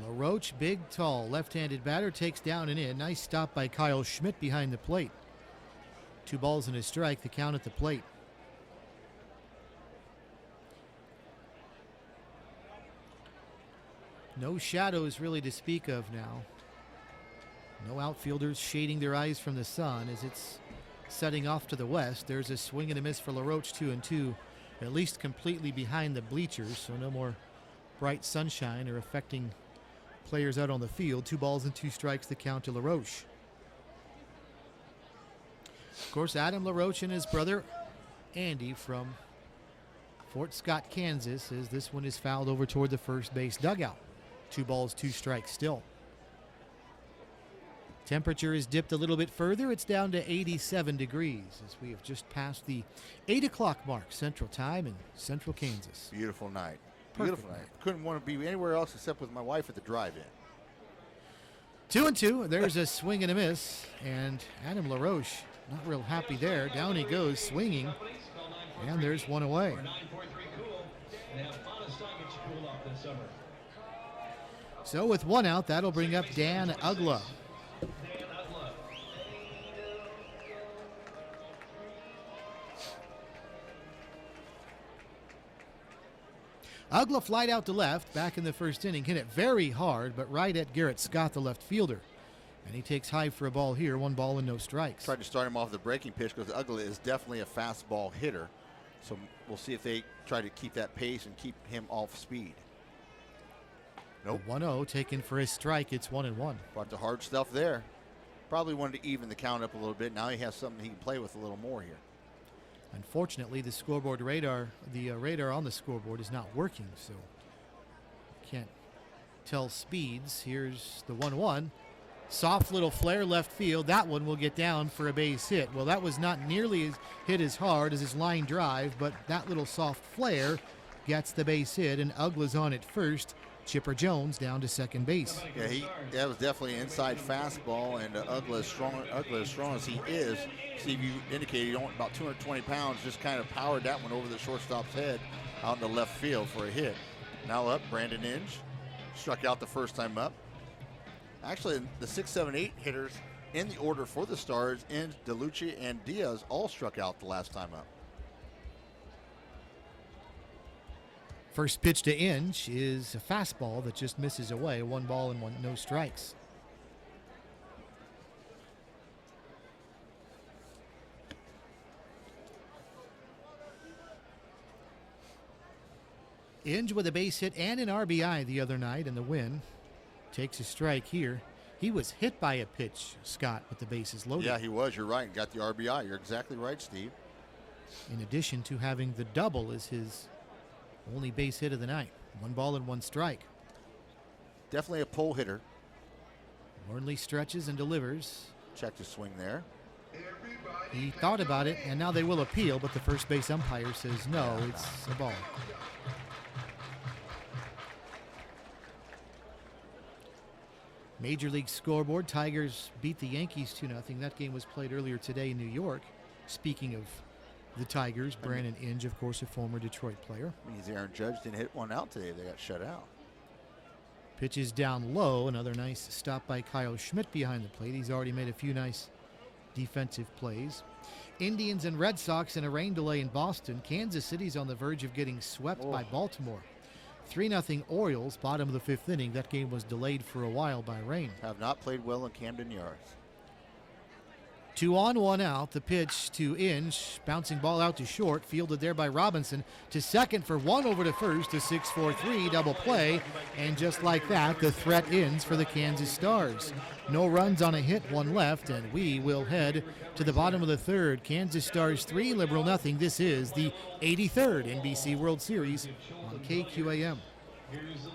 LaRoche, big, tall, left-handed batter, takes down and in. Nice stop by Kyle Schmidt behind the plate. 2 balls and a strike, the count at the plate. No shadows really to speak of now. No outfielders shading their eyes from the sun as it's setting off to the west. There's a swing and a miss for LaRoche, 2-2, at least completely behind the bleachers, so no more bright sunshine or affecting players out on the field. 2 balls and 2 strikes, the count to LaRoche. Of course, Adam LaRoche and his brother Andy from Fort Scott, Kansas, as this one is fouled over toward the first base dugout. 2 balls, 2 strikes still. Temperature is dipped a little bit further. It's down to 87 degrees as we have just passed the 8 o'clock mark Central Time in Central Kansas. Beautiful night. Perfect Beautiful night. Couldn't want to be anywhere else except with my wife at the drive-in. 2-2. There's a swing and a miss, and Adam LaRoche not real happy there. Down he goes, swinging, and there's one away. So with 1 out, that'll bring up Dan Ugla. Ugla flied out to left back in the first inning, hit it very hard, but right at Garrett Scott, the left fielder. And he takes high for a ball here, 1 ball and no strikes. Tried to start him off the breaking pitch because Ugla is definitely a fastball hitter. So we'll see if they try to keep that pace and keep him off speed. Nope. 1-0 taken for his strike. It's 1-1. Brought the hard stuff there. Probably wanted to even the count up a little bit. Now he has something he can play with a little more here. Unfortunately, the scoreboard radar, the radar on the scoreboard is not working, so can't tell speeds. Here's the 1-1. Soft little flare left field. That one will get down for a base hit. Well, that was not nearly hit as hard as his line drive, but that little soft flare gets the base hit, and Ugla's on at first. Chipper Jones down to second base. Yeah, that was definitely an inside fastball, and Ugla as strong as he is. Steve, you indicated you about 220 pounds, just kind of powered that one over the shortstop's head out in the left field for a hit. Now up, Brandon Inge. Struck out the first time up. Actually, the 6, 7, 8 hitters in the order for the Stars, Inge, DeLucci, and Diaz all struck out the last time up. First pitch to Inge is a fastball that just misses away. 1 ball and no strikes. Inge with a base hit and an RBI the other night in the win. Takes a strike here. He was hit by a pitch, Scott, with the bases loaded. Yeah, he was. You're right. Got the RBI. You're exactly right, Steve. In addition to having the double as his only base hit of the night. 1 ball and 1 strike. Definitely a pull hitter. Wornley stretches and delivers. Check the swing there. He thought about it, and now they will appeal, but the first base umpire says no, it's a ball. Major League scoreboard, Tigers beat the Yankees 2-0. That game was played earlier today in New York. Speaking of the Tigers, Brandon Inge, of course, a former Detroit player. Means Aaron Judge didn't hit one out today. They got shut out. Pitches down low. Another nice stop by Kyle Schmidt behind the plate. He's already made a few nice defensive plays. Indians and Red Sox in a rain delay in Boston. Kansas City's on the verge of getting swept by Baltimore. 3-0 Orioles, bottom of the fifth inning. That game was delayed for a while by rain. Have not played well in Camden Yards. 2 on, 1 out. The pitch to Inge. Bouncing ball out to short. Fielded there by Robinson. To second for 1 over to first. A 6-4-3 double play. And just like that, the threat ends for the Kansas Stars. No runs on a hit, 1 left. And we will head to the bottom of the third. Kansas Stars 3, Liberal nothing. This is the 83rd NBC World Series on KQAM.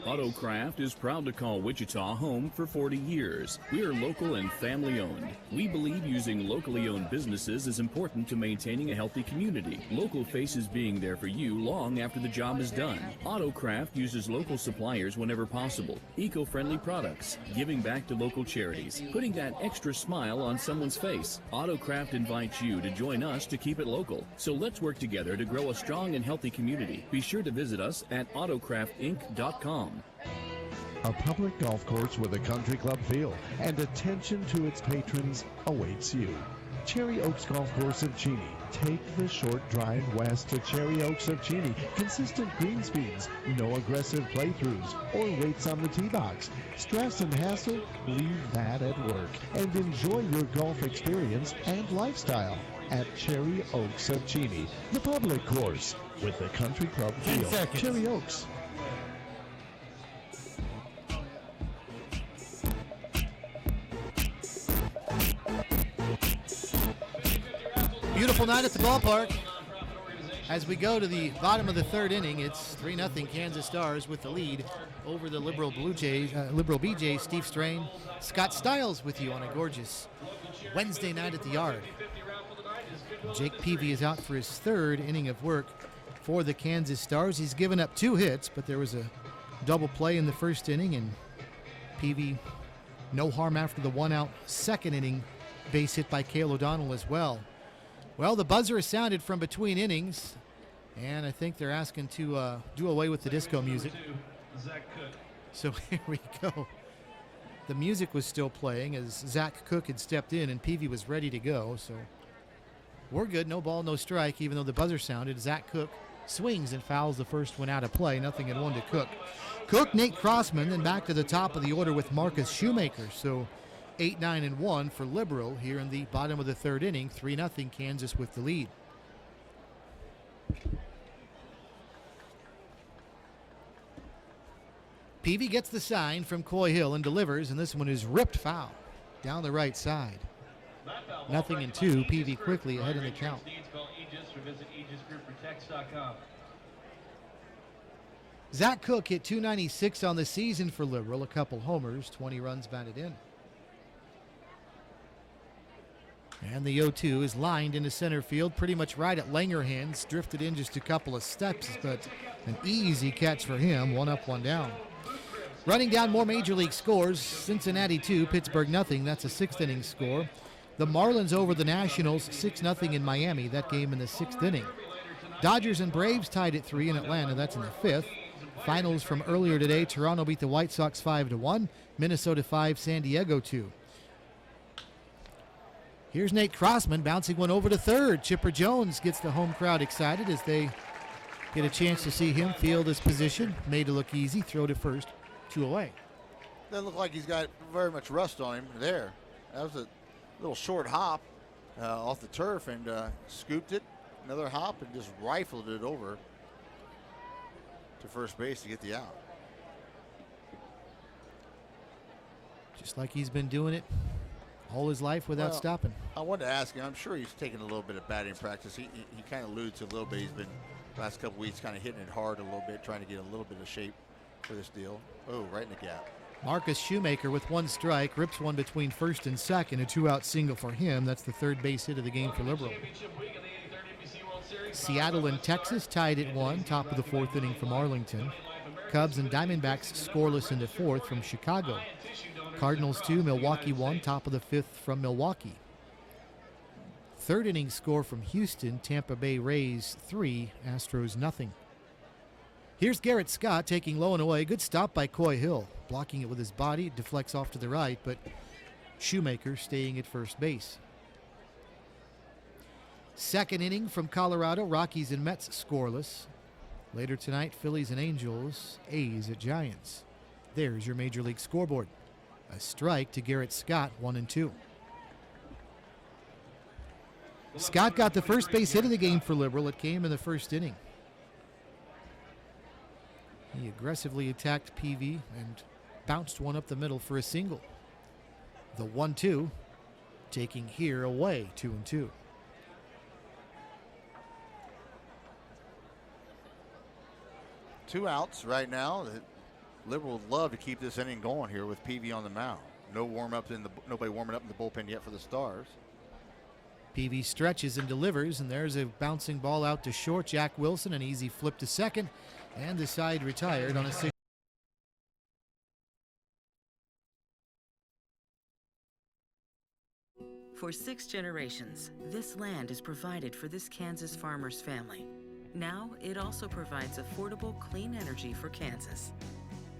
Autocraft is proud to call Wichita home for 40 years. We are local and family owned. We believe using locally owned businesses is important to maintaining a healthy community. Local faces being there for you long after the job is done. Autocraft uses local suppliers whenever possible. Eco-friendly products, giving back to local charities, putting that extra smile on someone's face. Autocraft invites you to join us to keep it local. So let's work together to grow a strong and healthy community. Be sure to visit us at autocraftinc.com. A public golf course with a country club feel and attention to its patrons awaits you. Cherry Oaks Golf Course of Cheney. Take the short drive west to Cherry Oaks of Cheney. Consistent green speeds, no aggressive playthroughs or weights on the tee box. Stress and hassle, leave that at work and enjoy your golf experience and lifestyle at Cherry Oaks of Cheney, the public course with the country club feel. Cherry Oaks. Beautiful night at the ballpark. As we go to the bottom of the third inning, it's 3-0 Kansas Stars with the lead over the Liberal BJ. Steve Strain, Scott Stiles with you on a gorgeous Wednesday night at the Yard. Jake Peavy is out for his third inning of work for the Kansas Stars. He's given up 2 hits, but there was a double play in the first inning, and Peavy no harm after the 1-out second inning base hit by Cale O'Donnell as well. Well, the buzzer is sounded from between innings, and I think they're asking to do away with the disco music. So here we go. The music was still playing as Zach Cook had stepped in and Peavy was ready to go. So we're good. No ball, no strike, even though the buzzer sounded. Zach Cook swings and fouls the first one out of play. 0-1 to Cook. Cook, Nate Crossman, then back to the top of the order with Marcus Shoemaker. So 8-9-1 for Liberal here in the bottom of the third inning. 3-0 Kansas with the lead. Peavy gets the sign from Coy Hill and delivers, and this one is ripped foul down the right side. 0-2. Peavy quickly ahead in the count. Zach Cook hit .296 on the season for Liberal, a couple homers, 20 runs batted in. And the 0-2 is lined into center field, pretty much right at Langerhans. Drifted in just a couple of steps, but an easy catch for him. 1 up, 1 down. Running down more Major League scores, Cincinnati 2, Pittsburgh nothing. That's a 6th inning score. The Marlins over the Nationals, 6-0 in Miami. That game in the 6th inning. Dodgers and Braves tied at 3 in Atlanta. That's in the 5th. Finals from earlier today, Toronto beat the White Sox 5-1. Minnesota 5, San Diego 2. Here's Nate Crossman bouncing one over to third. Chipper Jones gets the home crowd excited as they get a chance to see him field his position. Made it look easy. Throw to first. 2 away. Doesn't look like he's got very much rust on him there. That was a little short hop off the turf and scooped it. Another hop and just rifled it over to first base to get the out. Just like he's been doing it all his life without stopping. I wanted to ask him, I'm sure he's taking a little bit of batting practice. He kind of alluded to a little bit. He's been last couple weeks kind of hitting it hard a little bit, trying to get a little bit of shape for this deal. Oh, right in the gap. Marcus Shoemaker with one strike, rips one between first and second, a two-out single for him. That's the third base hit of the game for Liberal. Seattle and Texas tied at 1, top of the fourth inning from Arlington. Cubs and Diamondbacks scoreless in the fourth from Chicago. Cardinals 2, Milwaukee 1, top of the fifth from Milwaukee. Third inning score from Houston, Tampa Bay Rays 3, Astros nothing. Here's Garrett Scott taking low and away. Good stop by Coy Hill. Blocking it with his body, it deflects off to the right, but Shoemaker staying at first base. Second inning from Colorado, Rockies and Mets scoreless. Later tonight, Phillies and Angels, A's at Giants. There's your Major League scoreboard. A strike to Garrett Scott, 1-2. Scott got the first base hit of the game for Liberal. It came in the first inning. He aggressively attacked PV and bounced one up the middle for a single. The 1-2 taking here away, 2-2. Two outs right now. The Liberal would love to keep this inning going here with PV on the mound. Nobody warming up in the bullpen yet for the Stars. PV stretches and delivers, and there's a bouncing ball out to short. Jack Wilson, an easy flip to second, and the side retired on a 6. For 6 generations, this land is provided for this Kansas farmer's family. Now, it also provides affordable, clean energy for Kansas.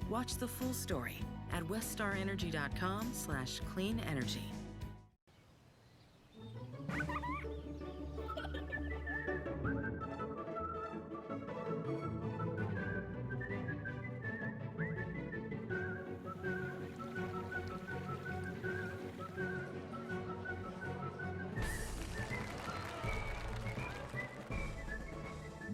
Watch the full story at weststarenergy.com/clean energy.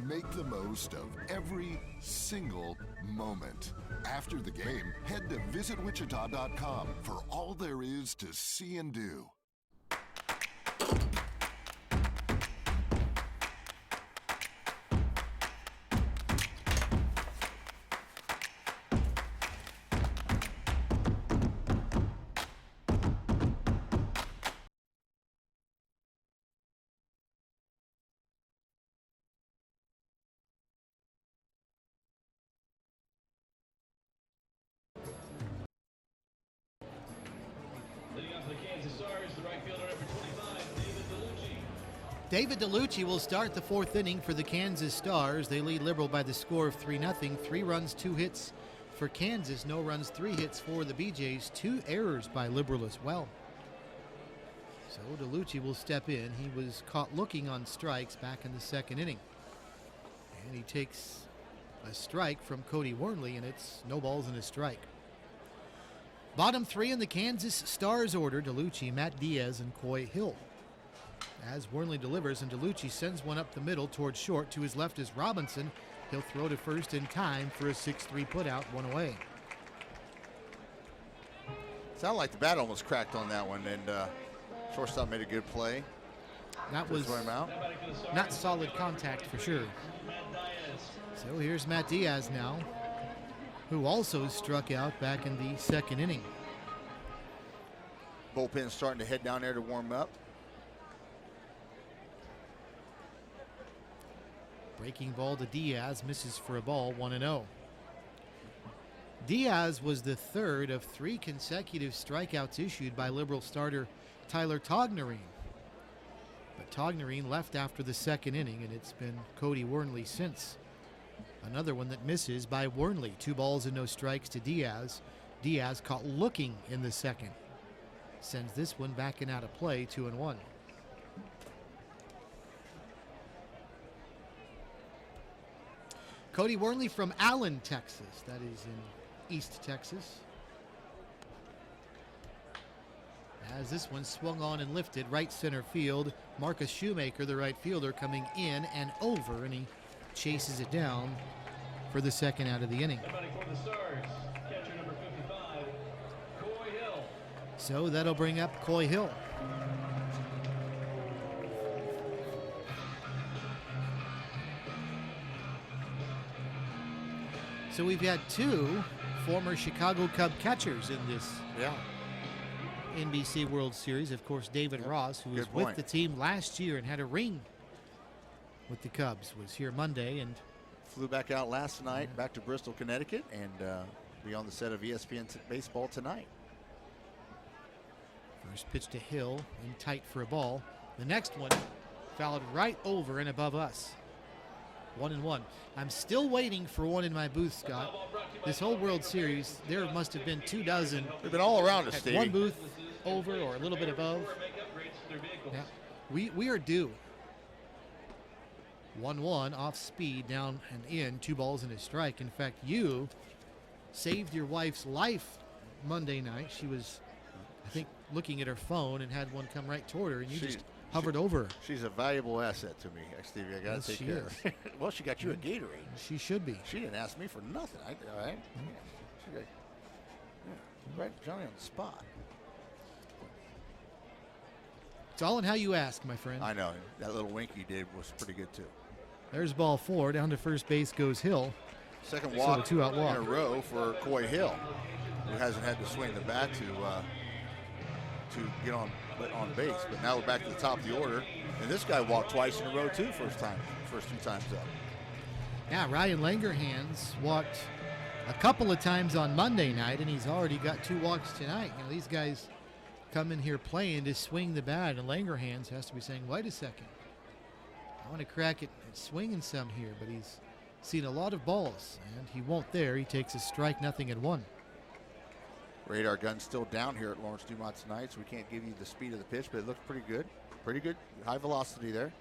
Make the most of every single moment. After the game, head to visitwichita.com for all there is to see and do. David DeLucci will start the fourth inning for the Kansas Stars. They lead Liberal by the score of 3-0. 3 runs, 2 hits for Kansas. No runs, 3 hits for the BJs. 2 errors by Liberal as well. So DeLucci will step in. He was caught looking on strikes back in the second inning. And he takes a strike from Cody Wernley, and it's no balls and a strike. Bottom 3 in the Kansas Stars order: DeLucci, Matt Diaz, and Coy Hill. As Wernley delivers, and DeLucci sends one up the middle towards short. To his left is Robinson. He'll throw to first in time for a 6-3 putout, 1 away. Sounded like the bat almost cracked on that one, and shortstop made a good play. That was not solid contact for sure. So here's Matt Diaz now, who also struck out back in the second inning. Bullpen starting to head down there to warm up. Breaking ball to Diaz, misses for a ball, 1-0. Diaz was the third of 3 consecutive strikeouts issued by Liberal starter Tyler Tognerine. But Tognerine left after the second inning, and it's been Cody Wernley since. Another one that misses by Wernley. 2 balls and no strikes to Diaz. Diaz caught looking in the second. Sends this one back and out of play, 2-1. Cody Wernley from Allen, Texas. That is in East Texas. As this one swung on and lifted right center field, Marcus Shoemaker, the right fielder, coming in and over, and he chases it down for the second out of the inning. So that'll bring up Coy Hill. So we've had 2 former Chicago Cub catchers in this NBC World Series. Of course, David Ross, who was with the team last year and had a ring with the Cubs, was here Monday and flew back out last night, back to Bristol, Connecticut, and be on the set of ESPN Baseball tonight. First pitch to Hill and tight for a ball. The next one fouled right over and above us. 1-1. I'm still waiting for one in my booth, Scott. This whole World Series, there must have been 2 dozen. They've been all around us, at Stevie. one booth over or a little bit above. Yeah, we are due. 1-1 off speed, down and in, 2 balls and a strike. In fact, you saved your wife's life Monday night. She was, I think, looking at her phone and had one come right toward her, and you just hovered over her. She's a valuable asset to me, Stevie. I got to take care of her. Well, she got you a Gatorade. She should be. She didn't ask me for nothing. All right? She got, right, Johnny on the spot. It's all in how you ask, my friend. I know. That little wink he did was pretty good, too. There's ball 4. Down to first base goes Hill. Second walk so 2-out walk in a row for Coy Hill, who hasn't had to swing the bat to get on base. But now we're back to the top of the order. And this guy walked twice in a row, too, first 2 times up. Yeah, Ryan Langerhans walked a couple of times on Monday night, and he's already got 2 walks tonight. You know, these guys come in here playing to swing the bat, and Langerhans has to be saying, wait a second. I want to crack it at swinging some here, but he's seen a lot of balls, and he won't there. He takes a strike, 0-1. Radar gun still down here at Lawrence Dumont tonight, so we can't give you the speed of the pitch, but it looks pretty good. Pretty good, high velocity there.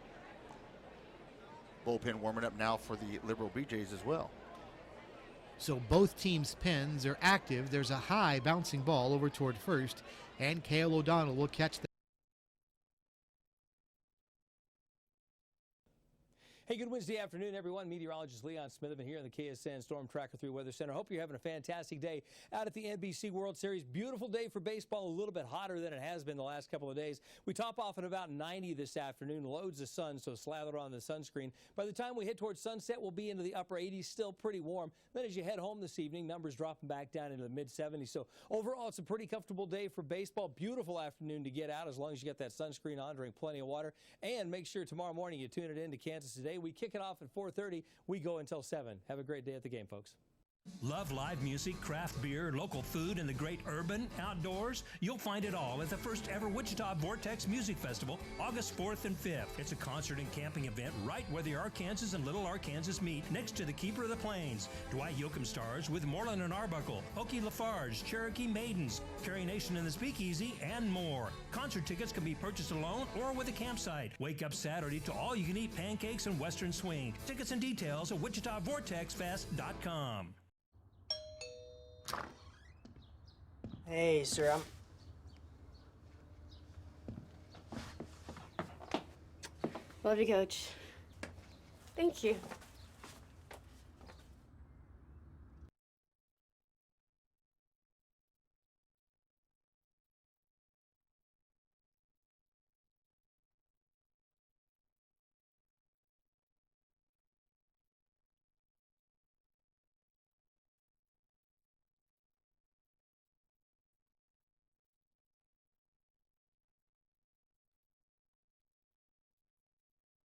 Bullpen warming up now for the Liberal BJs as well. So both teams' pens are active. There's a high bouncing ball over toward first, and Cale O'Donnell will catch that. Hey, good Wednesday afternoon, everyone. Meteorologist Leon Smith have been here in the KSN Storm Tracker 3 Weather Center. Hope you're having a fantastic day out at the NBC World Series. Beautiful day for baseball, a little bit hotter than it has been the last couple of days. We top off at about 90 this afternoon, loads of sun, so slather on the sunscreen. By the time we hit towards sunset, we'll be into the upper 80s, still pretty warm. Then as you head home this evening, numbers dropping back down into the mid-70s. So overall, it's a pretty comfortable day for baseball. Beautiful afternoon to get out as long as you get that sunscreen on, drink plenty of water. And make sure tomorrow morning you tune it in to Kansas Today. We kick it off at 4:30. We go until 7. Have a great day at the game, folks. Love live music, craft beer, local food, and the great urban outdoors? You'll find it all at the first ever Wichita Vortex Music Festival, August 4th and 5th. It's a concert and camping event right where the Arkansas and Little Arkansas meet, next to the Keeper of the Plains. Dwight Yoakam stars with Moreland and Arbuckle, Okie Lafarge, Cherokee Maidens, Carrie Nation and the Speakeasy, and more. Concert tickets can be purchased alone or with a campsite. Wake up Saturday to all-you-can-eat pancakes and Western swing. Tickets and details at WichitaVortexFest.com. Hey, sir, Love you, Coach. Thank you.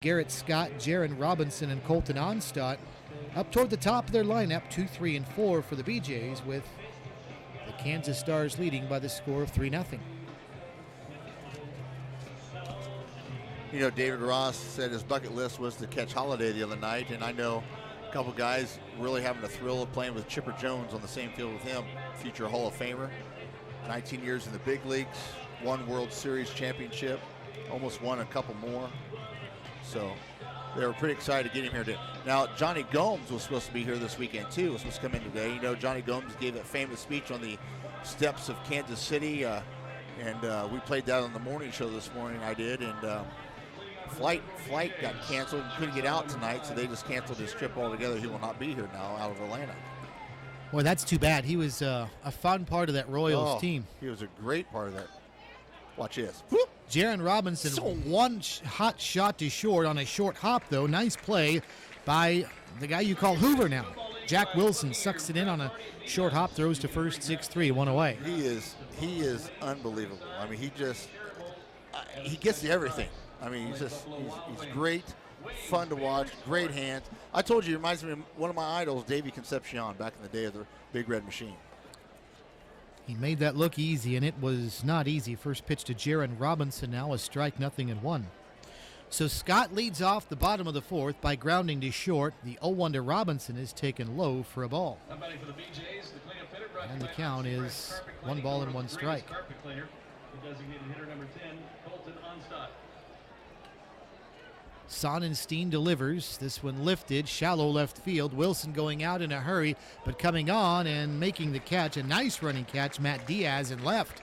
Garrett Scott, Jaron Robinson, and Colton Onstadt up toward the top of their lineup, 2, 3, and 4 for the BJs, with the Kansas Stars leading by the score of 3-0. You know, David Ross said his bucket list was to catch Holiday the other night, and I know a couple guys really having the thrill of playing with Chipper Jones on the same field with him, future Hall of Famer, 19 years in the big leagues, won World Series championship, almost won a couple more. So they were pretty excited to get him here today. Now, Johnny Gomes was supposed to be here this weekend, too. Was supposed to come in today. You know, Johnny Gomes gave that famous speech on the steps of Kansas City, and we played that on the morning show this morning. I did, and flight got canceled and couldn't get out tonight, so they just canceled his trip altogether. He will not be here now out of Atlanta. Boy, that's too bad. He was a fun part of that Royals team. He was a great part of that. Watch this. Jaron Robinson, one hot shot to short on a short hop, though. Nice play by the guy you call Hoover now. Jack Wilson sucks it in on a short hop, throws to first, 6-3, one away. He is unbelievable. I mean, he gets to everything. I mean, he's great, fun to watch, great hands. I told you, he reminds me of one of my idols, Davey Concepcion, back in the day of the Big Red Machine. He made that look easy, and it was not easy. First pitch to Jaron Robinson, now a strike, 0-1. So Scott leads off the bottom of the fourth by grounding to short. The 0-1 to Robinson is taken low for a ball. And the count is 1 ball and 1 strike. Sonnenstein delivers. This one lifted, shallow left field. Wilson going out in a hurry, but coming on and making the catch. A nice running catch, Matt Diaz in left.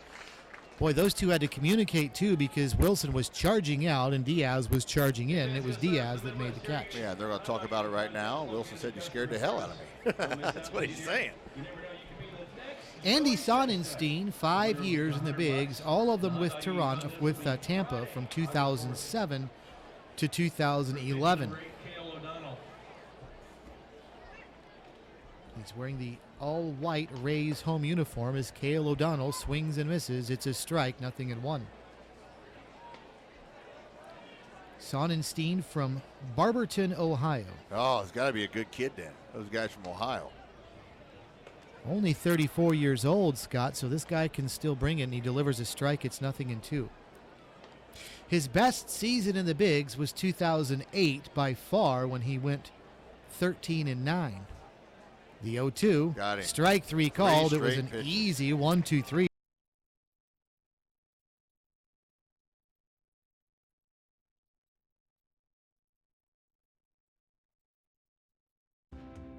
Boy, those two had to communicate too, because Wilson was charging out and Diaz was charging in, and it was Diaz that made the catch. Yeah, they're going to talk about it right now. Wilson said, "You scared the hell out of me." That's what he's saying. Andy Sonnenstein, 5 years in the bigs, all of them with Tampa from 2007 to 2011. He's wearing the all-white Rays home uniform as Cale O'Donnell swings and misses. It's a strike, 0-1. Sonnenstein from Barberton, Ohio. Oh, it's got to be a good kid then. Those guys from Ohio. Only 34 years old, Scott, so this guy can still bring it, and he delivers a strike. It's 0-2. His best season in the bigs was 2008 by far, when he went 13-9. The 0-2, strike 3 called. It was an easy 1-2-3.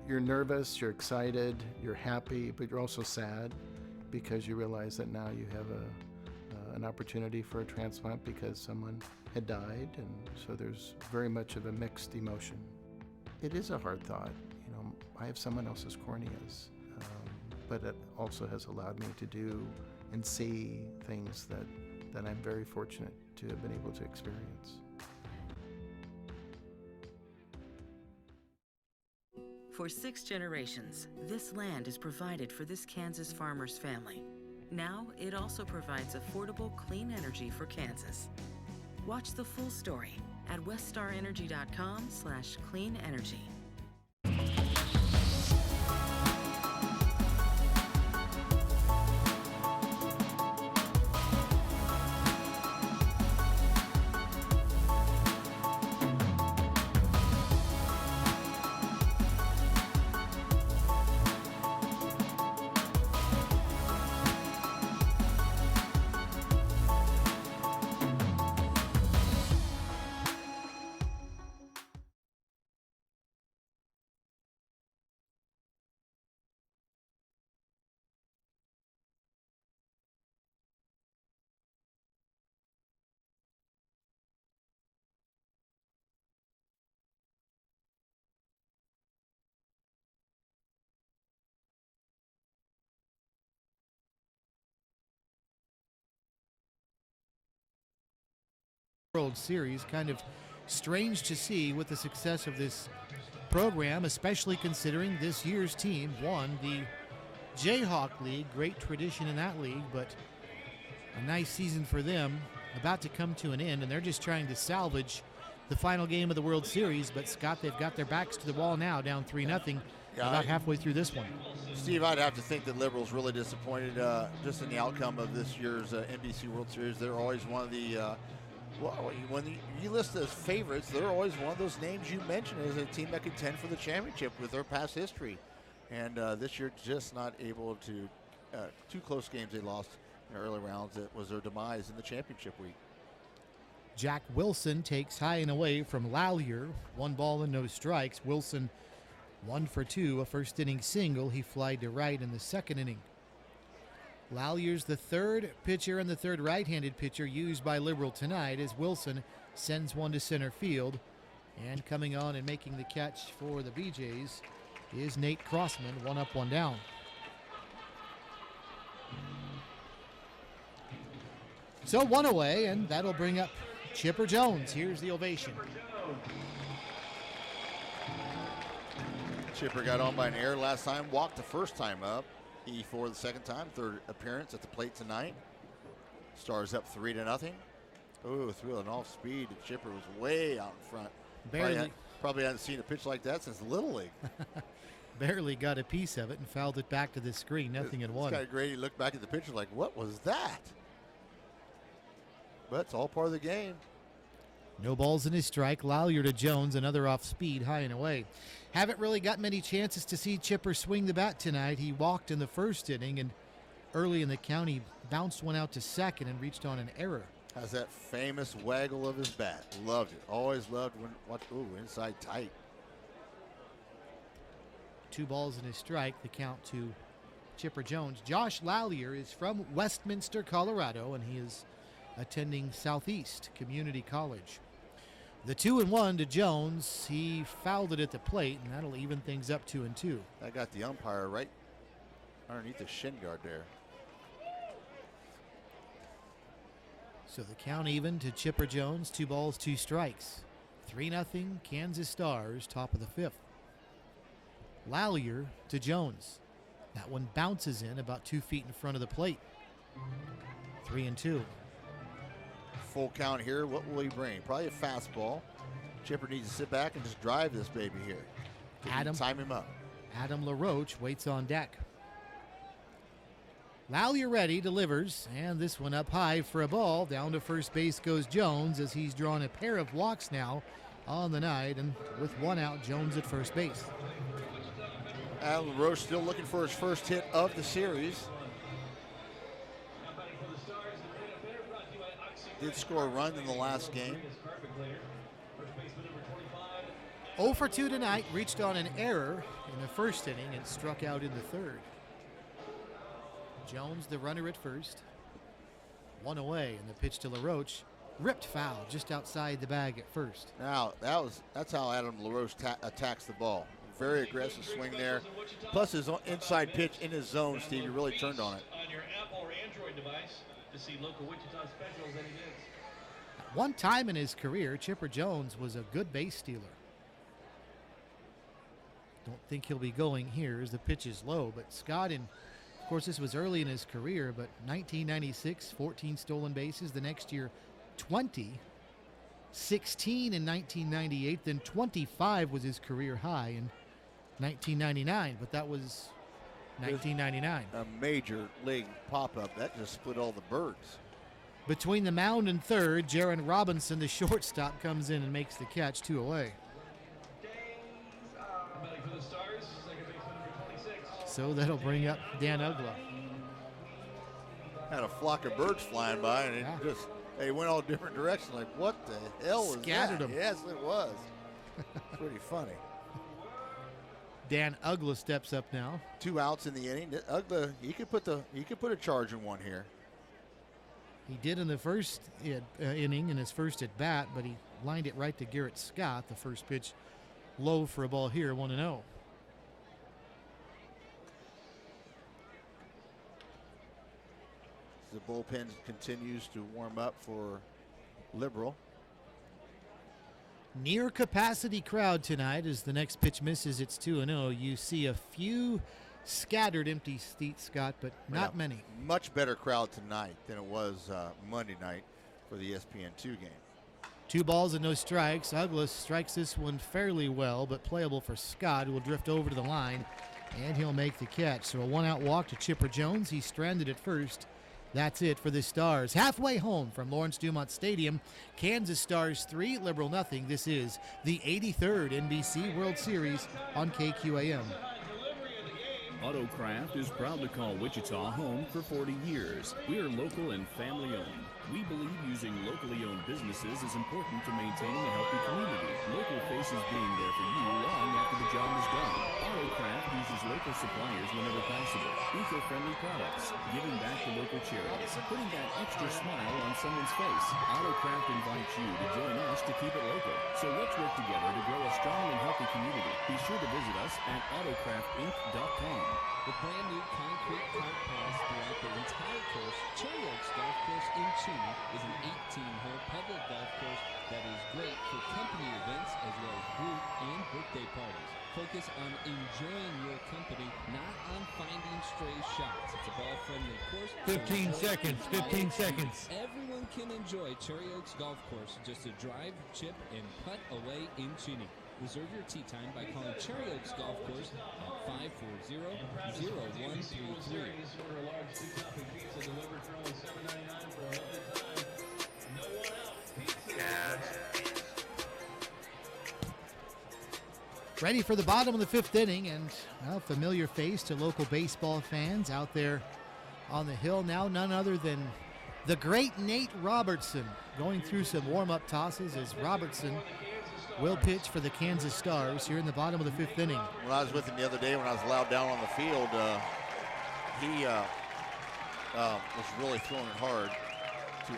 You're nervous, you're excited, you're happy, but you're also sad because you realize that now you have an opportunity for a transplant because someone had died, and so there's very much of a mixed emotion. It is a hard thought. You know, I have someone else's corneas, but it also has allowed me to do and see things that I'm very fortunate to have been able to experience. For 6 generations, this land is provided for this Kansas farmer's family. Now, it also provides affordable, clean energy for Kansas. Watch the full story at weststarenergy.com/clean energy. World Series. Kind of strange to see with the success of this program, especially considering this year's team won the Jayhawk League. Great tradition in that league, but a nice season for them about to come to an end, and they're just trying to salvage the final game of the World Series. But Scott, they've got their backs to the wall now, down 3-0, about halfway through this one. Steve, I'd have to think that Liberals really disappointed just in the outcome of this year's NBC World Series. They're always one of the well, when you list as favorites, they're always one of those names you mention as a team that contend for the championship with their past history. And this year, just not able to. 2 close games they lost in the early rounds. That was their demise in the championship week. Jack Wilson takes high and away from Lallier. 1 ball and no strikes. Wilson 1 for 2, a first inning single. He flied to right in the second inning. Lallier's the third pitcher and the third right-handed pitcher used by Liberal tonight, as Wilson sends one to center field. And coming on and making the catch for the BJs is Nate Crossman, 1 up, 1 down. So 1 away, and that'll bring up Chipper Jones. Here's the ovation. Chipper got on by an error last time, walked the first time up. E4 the second time, third appearance at the plate tonight. Stars up 3-0. Oh, through an off speed. Chipper was way out in front. Probably hadn't seen a pitch like that since Little League. Barely got a piece of it and fouled it back to the screen. Nothing in one. It's kind of great. He looked back at the pitcher like, what was that? But it's all part of the game. No balls in his strike. Lallier to Jones, another off speed, high and away. Haven't really got many chances to see Chipper swing the bat tonight. He walked in the first inning, and early in the count, he bounced one out to second and reached on an error. Has that famous waggle of his bat. Loved it. Always loved when, inside tight. 2 balls in his strike, the count to Chipper Jones. Josh Lallier is from Westminster, Colorado, and he is attending Southeast Community College. The 2-1 to Jones. He fouled it at the plate, and that'll even things up 2-2. That got the umpire right underneath the shin guard there. So the count even to Chipper Jones. 2 balls, 2 strikes. 3-0 Kansas Stars, top of the 5th. Lallier to Jones. That one bounces in about 2 feet in front of the plate. 3-2. Full count here. What will he bring? Probably a fastball. Chipper needs to sit back and just drive this baby here. Time him up. Adam LaRoche waits on deck. Lallier ready, delivers, and this one up high for a ball. Down to first base goes Jones as he's drawn a pair of walks now on the night, and with 1 out, Jones at first base. Adam LaRoche still looking for his first hit of the series. Did score a run in the last game. 0 for 2 tonight, reached on an error in the first inning and struck out in the third. Jones, the runner at first. 1 away, and the pitch to LaRoche. Ripped foul just outside the bag at first. Now, that's how Adam LaRoche attacks the ball. Very aggressive swing there. Plus his inside pitch in his zone, Steve, he really turned on it. On your Apple or Android device to see local Wichita specials, and he is. One time in his career, Chipper Jones was a good base stealer. Don't think he'll be going here as the pitch is low, but Scott, of course this was early in his career, but 1996, 14 stolen bases. The next year, 20. 16 in 1998, then 25 was his career high in 1999, but that was 1999. A major league pop-up. That just split all the birds. Between the mound and third, Jaron Robinson, the shortstop, comes in and makes the catch, 2 away. So that'll bring up Dan Ugla. Had a flock of birds flying by, and they went all different directions. Like, what the hell was Scattered that? them. Yes, it was. Pretty funny. Dan Ugla steps up now. 2 outs in the inning. Ugla, he could put a charge in one here. He did in the first inning in his first at bat, but he lined it right to Garrett Scott. The first pitch low for a ball here, 1-0. The bullpen continues to warm up for Liberal. Near capacity crowd tonight as the next pitch misses. It's 2-0. You see a few scattered empty seats, Scott, but not many. Much better crowd tonight than it was Monday night for the ESPN2 game. 2 balls and no strikes. Ugla strikes this one fairly well, but playable for Scott, who will drift over to the line, and he'll make the catch. So a 1-out walk to Chipper Jones. He's stranded at first. That's it for the Stars. Halfway home from Lawrence Dumont Stadium, Kansas Stars 3, Liberal nothing. This is the 83rd NBC World Series on KQAM. Autocraft is proud to call Wichita home for 40 years. We are local and family owned. We believe using locally owned businesses is important to maintaining a healthy community. Local faces being there for you long after the job is done. Autocraft uses local local suppliers whenever possible, eco-friendly products, giving back to local charities, putting that extra smile on someone's face. AutoCraft invites you to join us to keep it local. So let's work together to grow a strong and healthy community. Be sure to visit us at autocraftinc.com. With brand new concrete cart paths throughout the entire course, Cherry Oaks Golf Course in Cheney is an 18-hole public golf course that is great for company events as well as group and birthday parties. Focus on enjoying your company, not on finding stray shots. It's a ball-friendly course. 15 seconds, 15 seconds. Everyone can enjoy Cherry Oaks Golf Course. Just a drive, chip, and putt away in Cheney. Reserve your tee time by calling Cherry Oaks Golf Course at 540-0133. Ready for the bottom of the fifth inning, and a familiar face to local baseball fans out there on the hill now, none other than the great Nate Robertson, going through some warm-up tosses as Robertson will pitch for the Kansas Stars here in the bottom of the fifth inning. When I was with him the other day when I was allowed down on the field, he was really throwing it hard to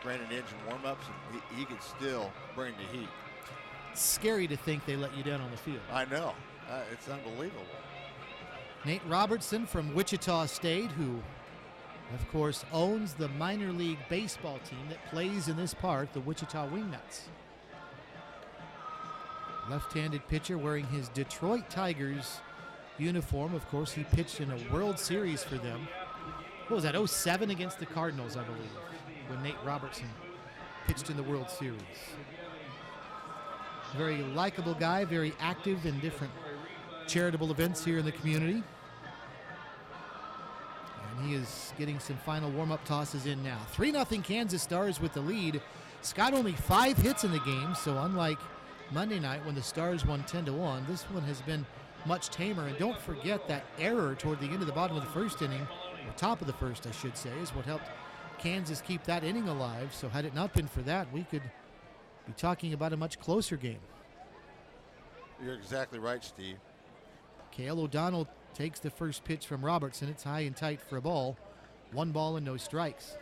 Brandon Inge in warm-ups, and he could still bring the heat. Scary to think they let you down on the field. I know. It's unbelievable. Nate Robertson from Wichita State, who, of course, owns the minor league baseball team that plays in this park, the Wichita Wingnuts. Left-handed pitcher wearing his Detroit Tigers uniform. Of course, he pitched in a World Series for them. What was that, 07 against the Cardinals, I believe, when Nate Robertson pitched in the World Series. Very likable guy, very active in different charitable events here in the community. And he is getting some final warm-up tosses in now. 3-0 Kansas Stars with the lead. Scott only 5 hits in the game, so unlike Monday night when the Stars won 10-1, this one has been much tamer. And don't forget that error toward the end of the bottom of the first inning, or top of the first, I should say, is what helped Kansas keep that inning alive. So had it not been for that, we could be talking about a much closer game. You're exactly right, Steve. Cale O'Donnell takes the first pitch from Robertson. It's high and tight for a ball. 1 ball and no strikes.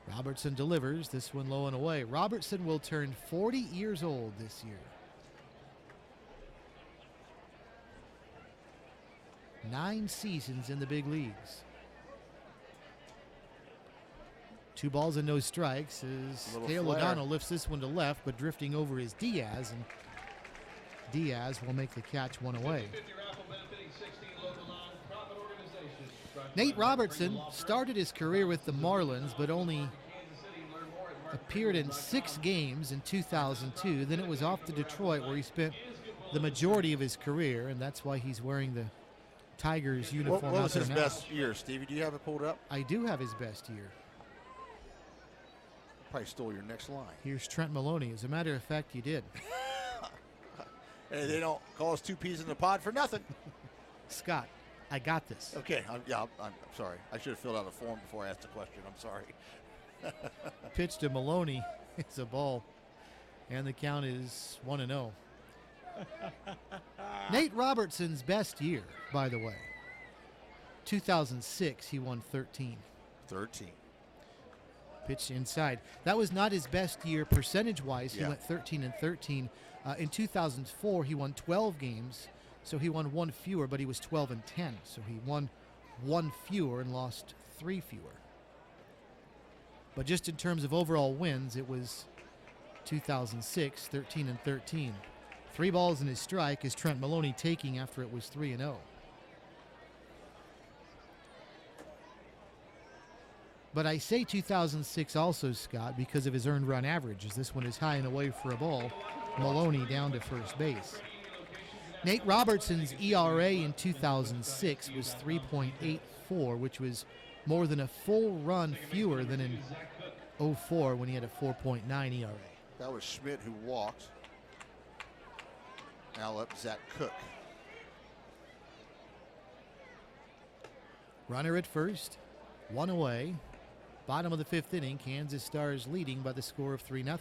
Robertson delivers, this one low and away. Robertson will turn 40 years old this year. 9 seasons in the big leagues. 2 balls and no strikes as Cale O'Donnell lifts this one to left, but drifting over is Diaz, and Diaz will make the catch 1 away. Nate Robertson started his career with the Marlins, but only appeared in 6 games in 2002. Then it was off to Detroit, where he spent the majority of his career, and that's why he's wearing the Tigers uniform. What was his best year, Stevie? Do you have it pulled up? I do have his best year. Probably stole your next line. Here's Trent Maloney. As a matter of fact, you did. Hey, they don't call us 2 peas in the pod for nothing. Scott, I got this. Okay, I'm sorry. I should have filled out a form before I asked the question. I'm sorry. Pitch to Maloney. It's a ball. And the count is 1-0. Nate Robertson's best year, by the way. 2006, he won 13. 13. Pitched inside. That was not his best year percentage-wise. He went 13-13. In 2004, he won 12 games, so he won 1 fewer, but he was 12-10. So he won 1 fewer and lost 3 fewer. But just in terms of overall wins, it was 2006, 13-13. 3 balls and his strike is Trent Maloney taking after it was 3-0. But I say 2006 also, Scott, because of his earned run average, as this one is high and away for a ball. Maloney down to first base. Nate Robertson's ERA in 2006 was 3.84, which was more than a full run fewer than in 04 when he had a 4.9 ERA. That was Schmidt who walked. Now up Zach Cook. Runner at first, 1 away. Bottom of the 5th inning, Kansas Stars leading by the score of 3-0.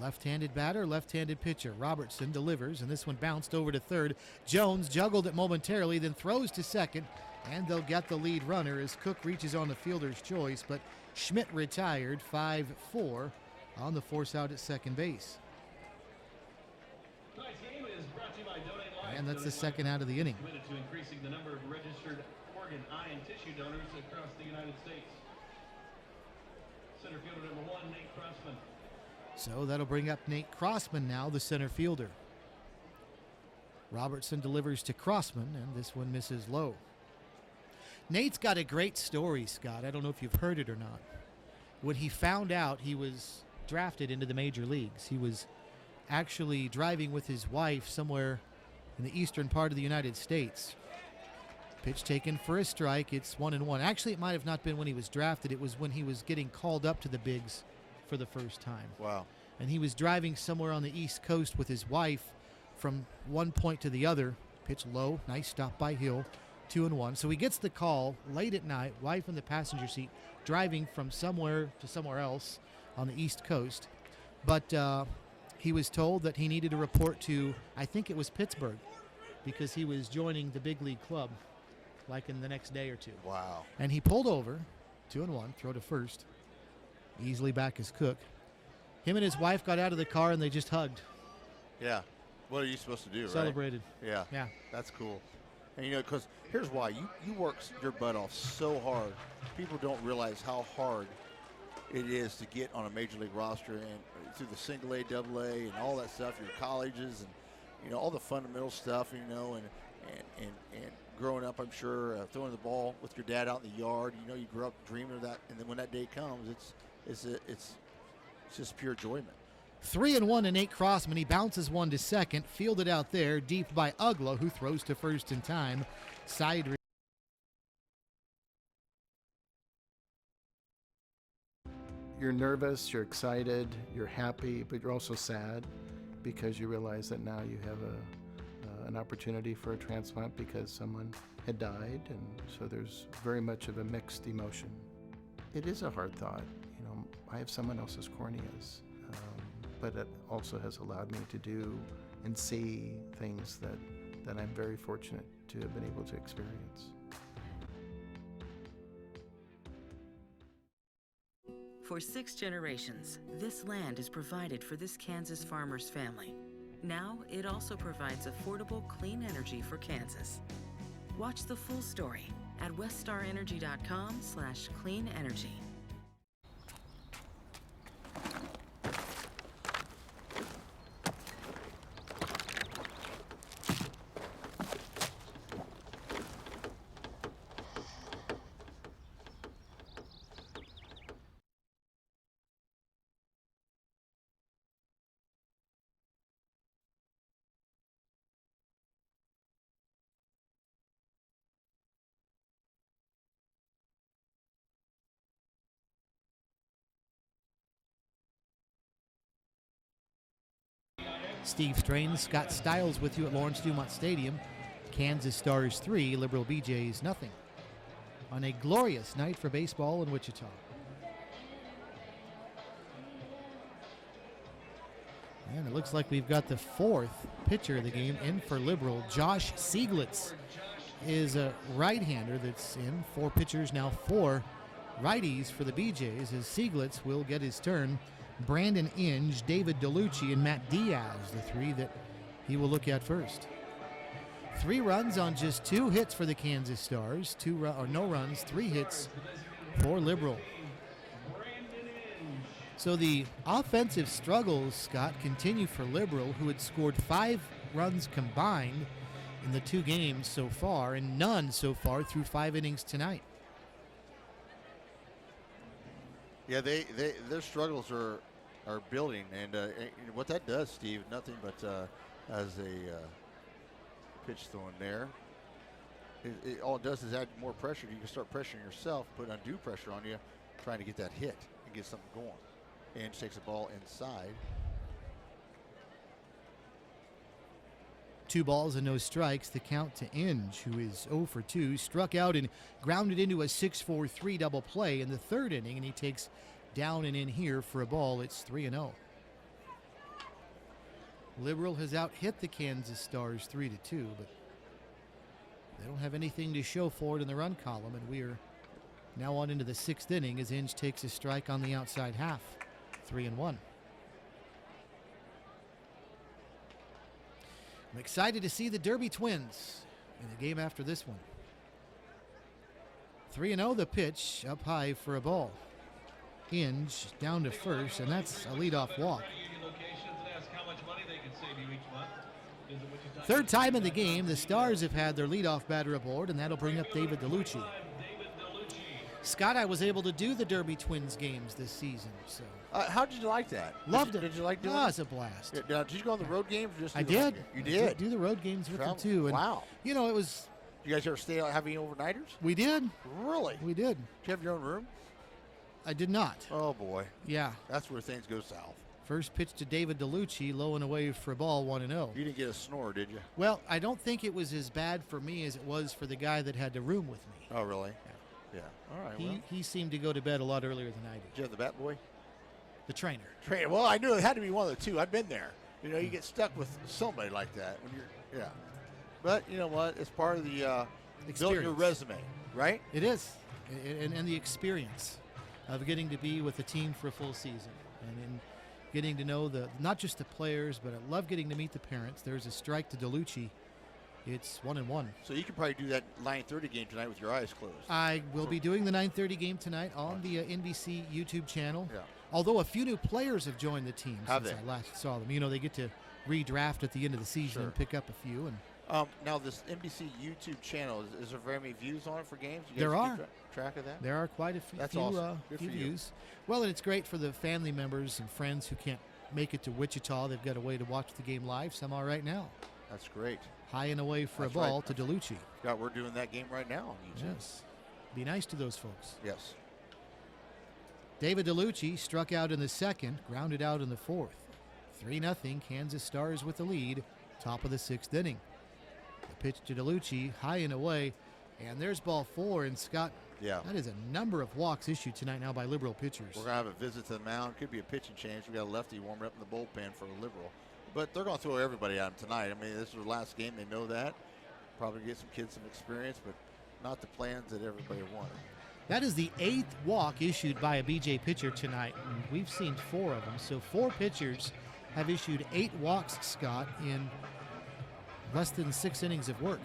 Left-handed batter, left-handed pitcher. Robertson delivers, and this one bounced over to third. Jones juggled it momentarily, then throws to second, and they'll get the lead runner as Cook reaches on the fielder's choice, but Schmidt retired 5-4 on the force out at second base. And that's the second out of the inning. Committed to increasing the number of registered organ, eye, and tissue donors across the United States. Center fielder number 1, Nate Crossman. So that'll bring up Nate Crossman now, the center fielder. Robertson delivers to Crossman, and this one misses low. Nate's got a great story, Scott. I don't know if you've heard it or not. When he found out he was drafted into the major leagues, he was actually driving with his wife somewhere in the eastern part of the United States. Pitch taken for a strike. It's 1-1. Actually, it might have not been when he was drafted. It was when he was getting called up to the bigs for the first time. Wow. And he was driving somewhere on the East Coast with his wife from one point to the other. Pitch low. Nice stop by Hill. 2-1. So he gets the call late at night, wife in the passenger seat, driving from somewhere to somewhere else on the East Coast. But he was told that he needed to report to, I think it was Pittsburgh, because he was joining the big league club like in the next day or two. Wow. And he pulled over, 2-1, throw to first. Easily back as Cook. Him and his wife got out of the car and they just hugged. Yeah. What are you supposed to do, right? Celebrated. Yeah. Yeah. That's cool. And, you know, because here's why. You work your butt off so hard. People don't realize how hard it is to get on a major league roster and through the single A, double A, and all that stuff, your colleges and, you know, all the fundamental stuff, you know, and growing up, I'm sure, throwing the ball with your dad out in the yard, you know, you grew up dreaming of that. And then when that day comes, it's just pure enjoyment. 3-1 to Nate Crossman. He bounces one to second, fielded out there deep by Ugla, who throws to first in time. Side. You're nervous, you're excited, you're happy, but you're also sad because you realize that now you have an opportunity for a transplant because someone had died, and so there's very much of a mixed emotion. It is a hard thought. You know, I have someone else's corneas, but it also has allowed me to do and see things that I'm very fortunate to have been able to experience. For 6 generations, this land is provided for this Kansas farmer's family. Now, it also provides affordable, clean energy for Kansas. Watch the full story at weststarenergy.com/cleanenergy. Steve Strain, Scott Stiles with you at Lawrence Dumont Stadium. Kansas Stars 3, Liberal BJs nothing. On a glorious night for baseball in Wichita. And it looks like we've got the 4th pitcher of the game in for Liberal. Josh Sieglitz is a right-hander that's in. 4 pitchers, now 4 righties for the BJs as Sieglitz will get his turn. Brandon Inge, David DeLucci, and Matt Diaz, the 3 that he will look at first. 3 runs on just 2 hits for the Kansas Stars. No runs, 3 hits for Liberal. So the offensive struggles, Scott, continue for Liberal, who had scored 5 runs combined in the 2 games so far, and none so far through 5 innings tonight. Yeah, their struggles are building, and what that does, Steve, nothing but as a pitch thrown there. All it does is add more pressure. You can start pressuring yourself, put undue pressure on you, trying to get that hit and get something going. And takes the ball inside. 2 balls and no strikes. The count to Inge, who is 0 for 2, struck out and grounded into a 6-4-3 double play in the 3rd inning, and he takes down and in here for a ball. It's 3-0. Liberal has out-hit the Kansas Stars 3-2, but they don't have anything to show for it in the run column, and we are now on into the 6th inning as Inge takes a strike on the outside half. 3-1. I'm excited to see the Derby Twins in the game after this one. 3-0 the pitch, up high for a ball. Inge down to first, and that's a leadoff walk. 3rd time in the game, the Stars have had their leadoff batter aboard, and that'll bring up David DeLucci. Scott, I was able to do the Derby Twins games this season. So how did you like that? Loved it. Did you like doing it? it? It's a blast. Yeah, did you go on the road games? Or just I do the did. road games? You did? Do the road games with them, Travel? too. And, wow. You know, it was... You guys ever stay out having overnighters? We did. Really? We did. Did you have your own room? I did not. Oh, boy. Yeah. That's where things go south. First pitch to David DeLucci, low and away for a ball, 1-0. You didn't get a snore, did you? Well, I don't think it was as bad for me as it was for the guy that had to room with me. Oh, really? Yeah. All right. He seemed to go to bed a lot earlier than I did. Did you have the bat boy? The trainer. Well, I knew it had to be one of the two. I've been there. You know, you get stuck with somebody like that when you're, yeah. But you know what? It's part of the building your resume, right? It is, and the experience of getting to be with the team for a full season, and getting to know not just the players, but I love getting to meet the parents. There's a strike to DeLucci. It's 1-1. So you can probably do that 9:30 game tonight with your eyes closed. I will be doing the 9:30 game tonight on the NBC YouTube channel. Yeah. Although a few new players have joined the team Have since they? I last saw them. You know, they get to redraft at the end of the season and pick up a few. And now this NBC YouTube channel, is there very many views on it for games? You guys there are. keep track of that? There are quite a few, That's awesome. Good few for you. views. Well, and it's great for the family members and friends who can't make it to Wichita. They've got a way to watch the game live. Some are right now. That's great. High and away for That's a ball right. to DeLucci. Yeah, we're doing that game right now on YouTube. Yes. Be nice to those folks. Yes. David DeLucci struck out in the 2nd, grounded out in the 4th. 3-0, Kansas Stars with the lead, top of the 6th inning. The pitch to DeLucci, high and away, and there's ball 4, and Scott, Yeah. that is a number of walks issued tonight now by Liberal pitchers. We're going to have a visit to the mound. Could be a pitching change. We got a lefty warming up in the bullpen for a Liberal. But they're going to throw everybody at him tonight. I mean, this is their last game. They know that. Probably get some kids some experience, but not the plans that everybody wanted. That is the 8th walk issued by a BJ pitcher tonight, and we've seen 4 of them. So 4 pitchers have issued 8 walks, Scott, in less than 6 innings of work.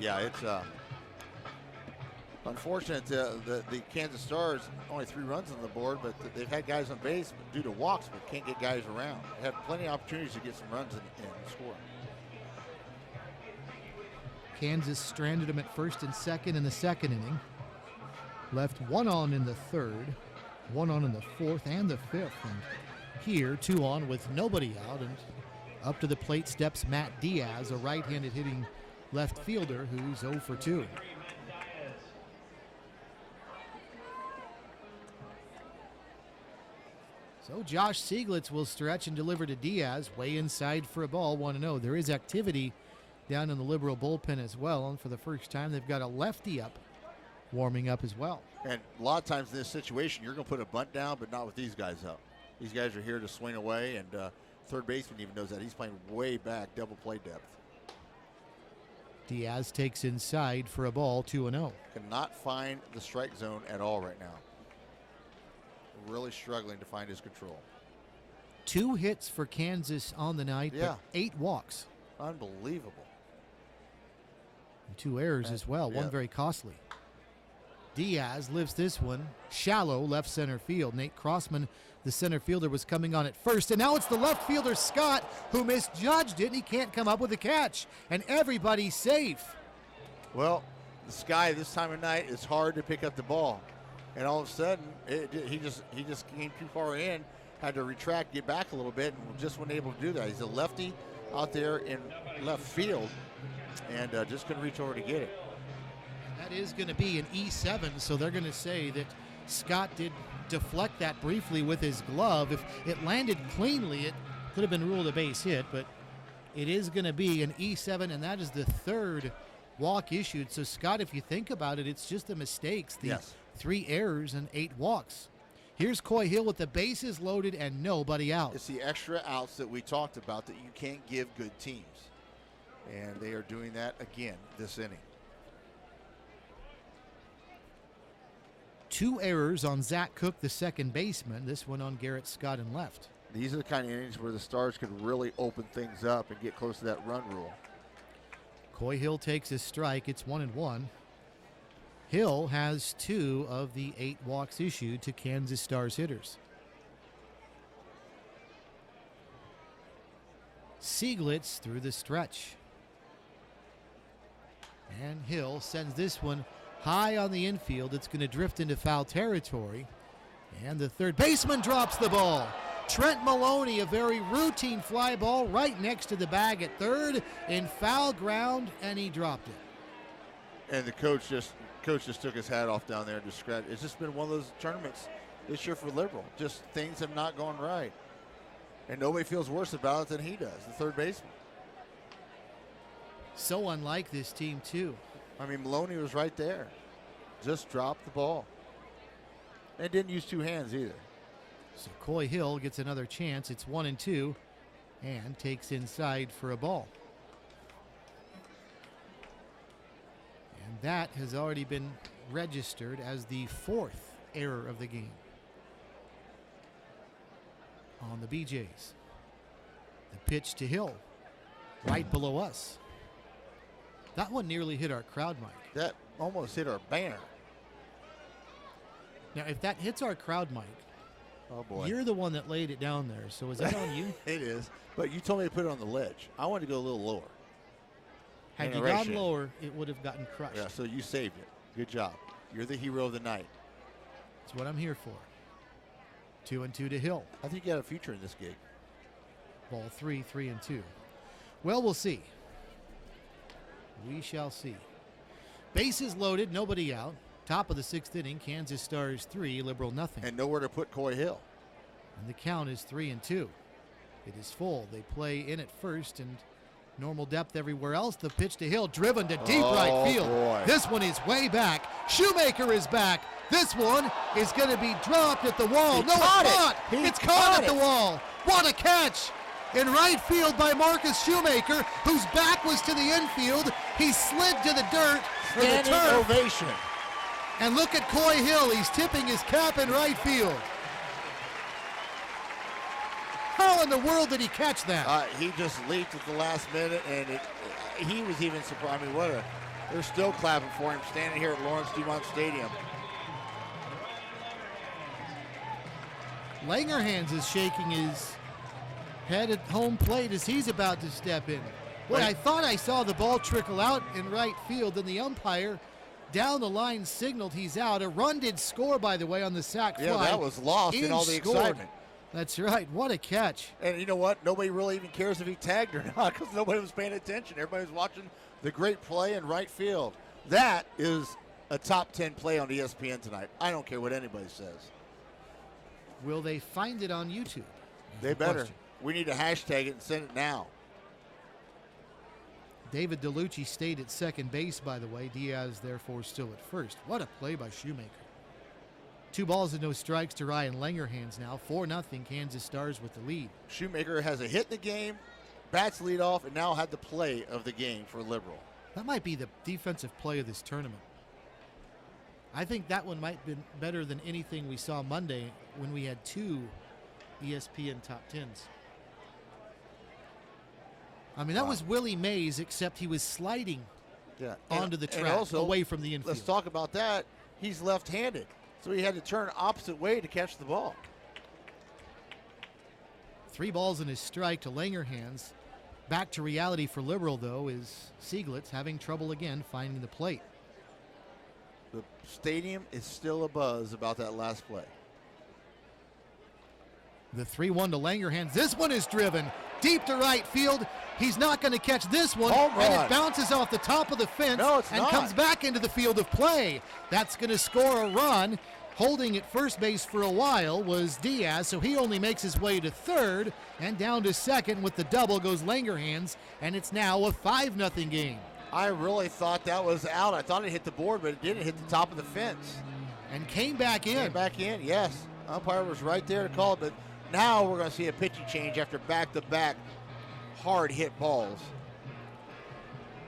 Yeah, it's unfortunate. The Kansas Stars, only 3 runs on the board, but they've had guys on base due to walks, but can't get guys around. They have plenty of opportunities to get some runs in and score. Kansas stranded him at 1st and 2nd in the 2nd inning. Left 1 on in the 3rd, 1 on in the 4th and the 5th. And here, 2 on with nobody out. And up to the plate steps Matt Diaz, a right-handed hitting left fielder who's 0 for 2. So Josh Sieglitz will stretch and deliver to Diaz, way inside for a ball, 1-0. There is activity down in the Liberal bullpen as well, and for the first time they've got a lefty up, warming up as well. And a lot of times in this situation, you're going to put a bunt down, but not with these guys up. These guys are here to swing away, and third baseman even knows that. He's playing way back, double play depth. Diaz takes inside for a ball, 2-0. Cannot find the strike zone at all right now. Really struggling to find his control. 2 hits for Kansas on the night, Yeah. but 8 walks. Unbelievable. And 2 errors as well, Yeah. one very costly. Diaz lifts this one shallow left center field. Nate Crossman, the center fielder, was coming on at first, and now it's the left fielder Scott who misjudged it, and he can't come up with a catch, and everybody's safe. Well, the sky this time of night is hard to pick up the ball, and all of a sudden he just came too far in, had to retract, get back a little bit, and just wasn't able to do that. He's a lefty out there in left field, and just couldn't reach over to get it. That is going to be an E7, so they're going to say that Scott did deflect that briefly with his glove. If it landed cleanly, it could have been ruled a base hit, but it is going to be an E7, and that is the third walk issued. So, Scott, if you think about it, it's just the mistakes. The 3 errors and 8 walks. Here's Coy Hill with the bases loaded and nobody out. It's the extra outs that we talked about that you can't give good teams. And they are doing that again this inning. 2 errors on Zach Cook, the second baseman. This one on Garrett Scott in left. These are the kind of innings where the Stars could really open things up and get close to that run rule. Coy Hill takes his strike. It's 1-1. Hill has 2 of the 8 walks issued to Kansas Stars hitters. Sieglitz through the stretch. And Hill sends this one high on the infield. It's going to drift into foul territory. And the third baseman drops the ball. Trent Maloney, a very routine fly ball right next to the bag at third in foul ground, and he dropped it. And the coach just took his hat off down there and described it. It's just been one of those tournaments this year for Liberal. Just things have not gone right. And nobody feels worse about it than he does, the third baseman. So unlike this team, too. I mean, Maloney was right there. Just dropped the ball. And didn't use 2 hands either. So Coy Hill gets another chance. It's 1-2 and takes inside for a ball. And that has already been registered as the 4th error of the game on the BJs. The pitch to Hill, right below us. That one nearly hit our crowd mic. That almost hit our banner. Now, if that hits our crowd mic, oh boy, you're the one that laid it down there. So is that on you? It is. But you told me to put it on the ledge. I wanted to go a little lower. Had you gone lower, it would have gotten crushed. Yeah, so you saved it. Good job. You're the hero of the night. That's what I'm here for. 2-2 to Hill. I think you got a future in this gig. Ball 3, 3-2. Well, we'll see. We shall see. Bases loaded, nobody out. Top of the 6th inning, Kansas Stars 3, Liberal nothing. And nowhere to put Coy Hill. And the count is 3-2. It is full. They play in at first and normal depth everywhere else. The pitch to Hill, driven to deep right field. Boy. This one is way back. Shoemaker is back. This one is going to be dropped at the wall. It's not. It's caught at the wall. What a catch. In right field by Marcus Shoemaker, whose back was to the infield. He slid to the dirt. Standing ovation. And look at Coy Hill. He's tipping his cap in right field. How in the world did he catch that? He just leaped at the last minute, and he was even surprised. I mean, they're still clapping for him standing here at Lawrence Dumont Stadium. Langerhans is shaking his head at home plate as he's about to step in. Boy, I thought I saw the ball trickle out in right field, and the umpire down the line signaled he's out. A run did score, by the way, on the sac fly. Yeah, that was lost in all the excitement. That's right. What a catch. And you know what? Nobody really even cares if he tagged or not because nobody was paying attention. Everybody was watching the great play in right field. That is a top 10 play on ESPN tonight. I don't care what anybody says. Will they find it on YouTube? They better. We need to hashtag it and send it now. David DeLucci stayed at second base, by the way. Diaz, therefore, still at first. What a play by Shoemaker. 2 balls and no strikes to Ryan Langerhans now. 4-0 Kansas Stars with the lead. Shoemaker has a hit in the game, bats lead off, and now had the play of the game for Liberal. That might be the defensive play of this tournament. I think that one might have been better than anything we saw Monday when we had 2 ESPN top 10s. I mean, that was Willie Mays, except he was sliding onto the track, also, away from the infield. Let's talk about that. He's left-handed, so he had to turn opposite way to catch the ball. 3 balls and his strike to Langerhans. Back to reality for Liberal, though, is Sieglitz having trouble again finding the plate. The stadium is still abuzz about that last play. The 3-1 to Langerhans. This one is driven deep to right field. He's not going to catch this one, and it bounces off the top of the fence and comes back into the field of play. That's going to score a run, Holding at first base for a while was Diaz, so he only makes his way to third, and down to second with the double goes Langerhans, and it's now a 5-0 game. I really thought that was out. I thought it hit the board, but it didn't hit the top of the fence. And came back in. Came back in, yes. Umpire was right there to call it, but now we're going to see a pitching change after back-to-back hard hit balls.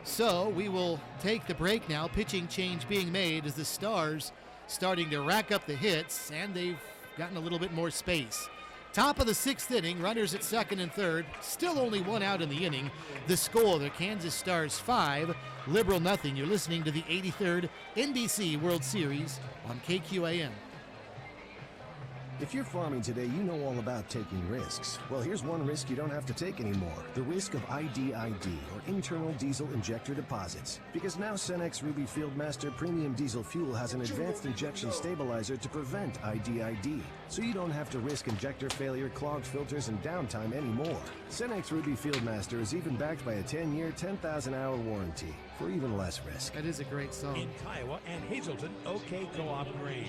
So we will take the break now. Pitching change being made as the Stars starting to rack up the hits, and they've gotten a little bit more space. Top of the 6th inning, runners at second and third, still only one out in the inning. The score, the Kansas Stars 5, Liberal nothing. You're listening to the 83rd NBC World Series on KQAM. If you're farming today, you know all about taking risks. Well, here's one risk you don't have to take anymore. The risk of IDID, or internal diesel injector deposits. Because now Cenex Ruby Fieldmaster Premium Diesel Fuel has an advanced injection stabilizer to prevent IDID. So you don't have to risk injector failure, clogged filters, and downtime anymore. Cenex Ruby Fieldmaster is even backed by a 10-year, 10,000-hour warranty for even less risk. That is a great song. In Kiowa and Hazelton, OK Co-op Grain.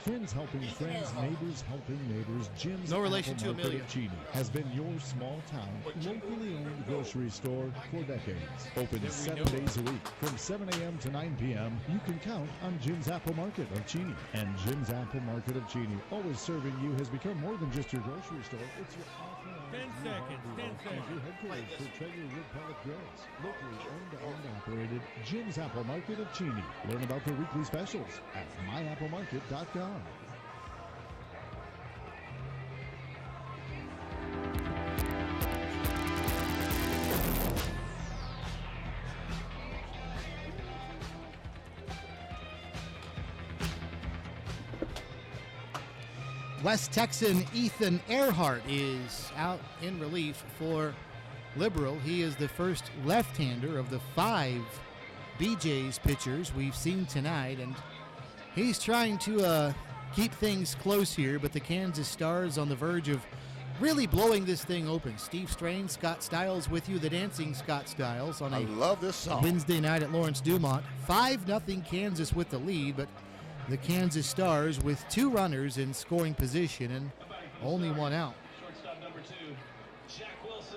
Friends helping friends, neighbors helping neighbors. Jim's No relation Apple to Market Amelia. of Cheney has been your small town, locally owned grocery store for decades. Open 7 days a week from 7 a.m. to 9 p.m. You can count on Jim's Apple Market of Cheney. And Jim's Apple Market of Cheney, always serving you, has become more than just your grocery store. It's your 10 seconds, 10 seconds. Your headquarters for Traeger Wood Pellet Grills. Locally owned and operated, Jim's Apple Market of Cheney. Learn about their weekly specials at myapplemarket.com. West Texan Ethan Earhart is out in relief for Liberal. He is the first left-hander of the 5 BJ's pitchers we've seen tonight, and he's trying to keep things close here, but the Kansas Stars on the verge of really blowing this thing open. Steve Strain, Scott Stiles with you, the dancing Scott Stiles on I love this song. Wednesday night at Lawrence Dumont. 5-0 Kansas with the lead, but the Kansas Stars with 2 runners in scoring position and only 1 out.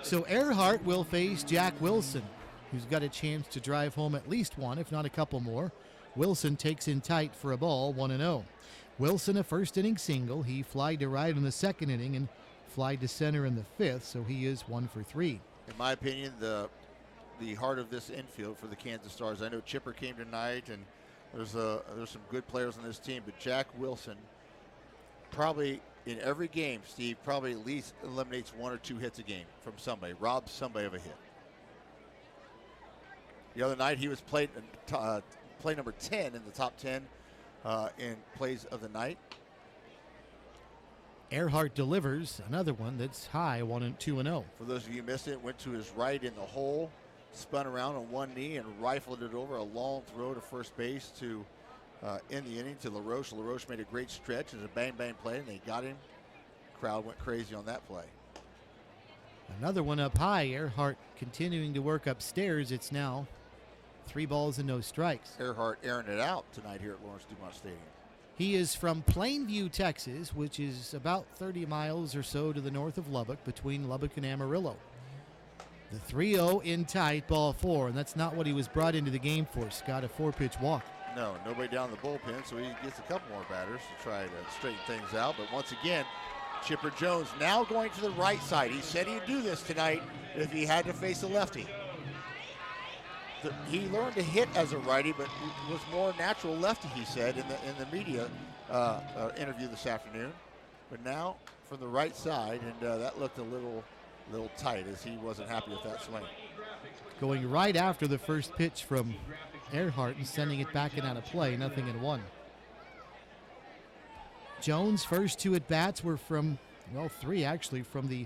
So Earhart will face Jack Wilson, who's got a chance to drive home at least 1, if not a couple more. Wilson takes in tight for a ball, 1-0. Wilson, a first inning single. He flied to right in the 2nd inning and flied to center in the 5th, so he is 1 for 3. In my opinion, the heart of this infield for the Kansas Stars. I know Chipper came tonight, and there's some good players on this team, but Jack Wilson probably in every game, Steve, probably at least eliminates 1 or 2 hits a game from somebody, robs somebody of a hit. The other night he was play number 10 in the top 10 in plays of the night. Earhart delivers another one that's high, 1-2-0. For those of you who missed it, went to his right in the hole, spun around on one knee and rifled it over, a long throw to first base to in the inning to LaRoche. LaRoche made a great stretch. It was a bang-bang play, and they got him. Crowd went crazy on that play. Another one up high. Earhart continuing to work upstairs. It's now 3 balls and no strikes. Earhart airing it out tonight here at Lawrence Dumont Stadium. He is from Plainview, Texas, which is about 30 miles or so to the north of Lubbock, between Lubbock and Amarillo. The 3-0 in tight, ball 4, and that's not what he was brought into the game for. Scott, a 4-pitch walk. No, nobody down the bullpen, so he gets a couple more batters to try to straighten things out. But once again, Chipper Jones now going to the right side. He said he'd do this tonight if he had to face a lefty. He learned to hit as a righty, but was more natural lefty, he said in the media interview this afternoon. But now from the right side, and that looked a little tight as he wasn't happy with that swing. Going right after the first pitch from Earhart and sending it back and out of play, 0-1. Jones' first 2 at-bats were from, well, 3 actually, from the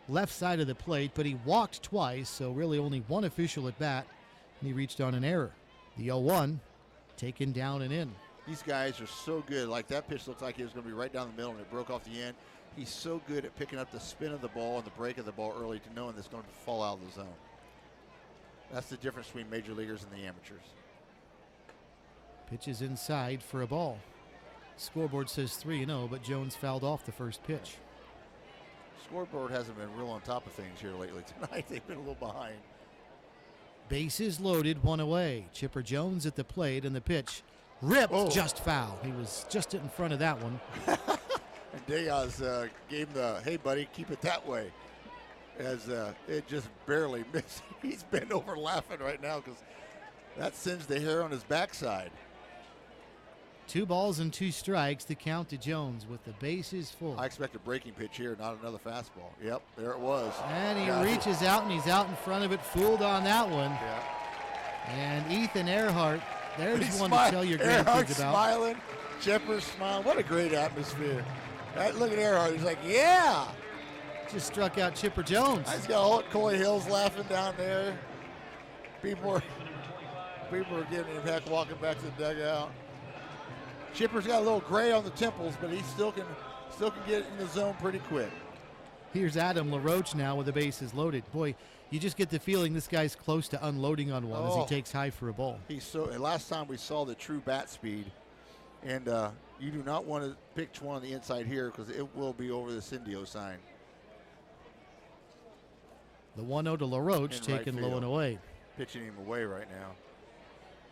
left side of the plate, but he walked twice, so really only 1 official at-bat, and he reached on an error. The 0-1 taken down and in. These guys are so good. Like that pitch looked like it was going to be right down the middle, and it broke off the end. He's so good at picking up the spin of the ball and the break of the ball early to knowing it's going to fall out of the zone. That's the difference between major leaguers and the amateurs. Pitches inside for a ball. Scoreboard says 3-0, but Jones fouled off the first pitch. Scoreboard hasn't been real on top of things here lately. Tonight they've been a little behind. Bases loaded, one away. Chipper Jones at the plate, and the pitch ripped, just foul. He was just in front of that one. And Diaz gave him the, hey, buddy, keep it that way. As it just barely missed. He's bent over laughing right now because that singed the hair on his backside. 2 balls and 2 strikes to count to Jones with the bases full. I expect a breaking pitch here, not another fastball. Yep, there it was. And he reaches out, and he's out in front of it, fooled on that one. Yeah. And Ethan Earhart, there's one to tell your grandkids about. Smiling, Chipper's smiling. What a great atmosphere. Look at Earhart. He's like, yeah. Just struck out Chipper Jones. He's got all Coy Hills laughing down there. People are giving him heck walking back to the dugout. Chipper's got a little gray on the temples, but he still can get in the zone pretty quick. Here's Adam LaRoche now with the bases loaded. Boy, you just get the feeling this guy's close to unloading on one as he takes high for a ball. Last time we saw the true bat speed, and you do not want to pitch one on the inside here because it will be over the Cindio sign. The 1-0 to LaRoche, taken low and away. Pitching him away right now.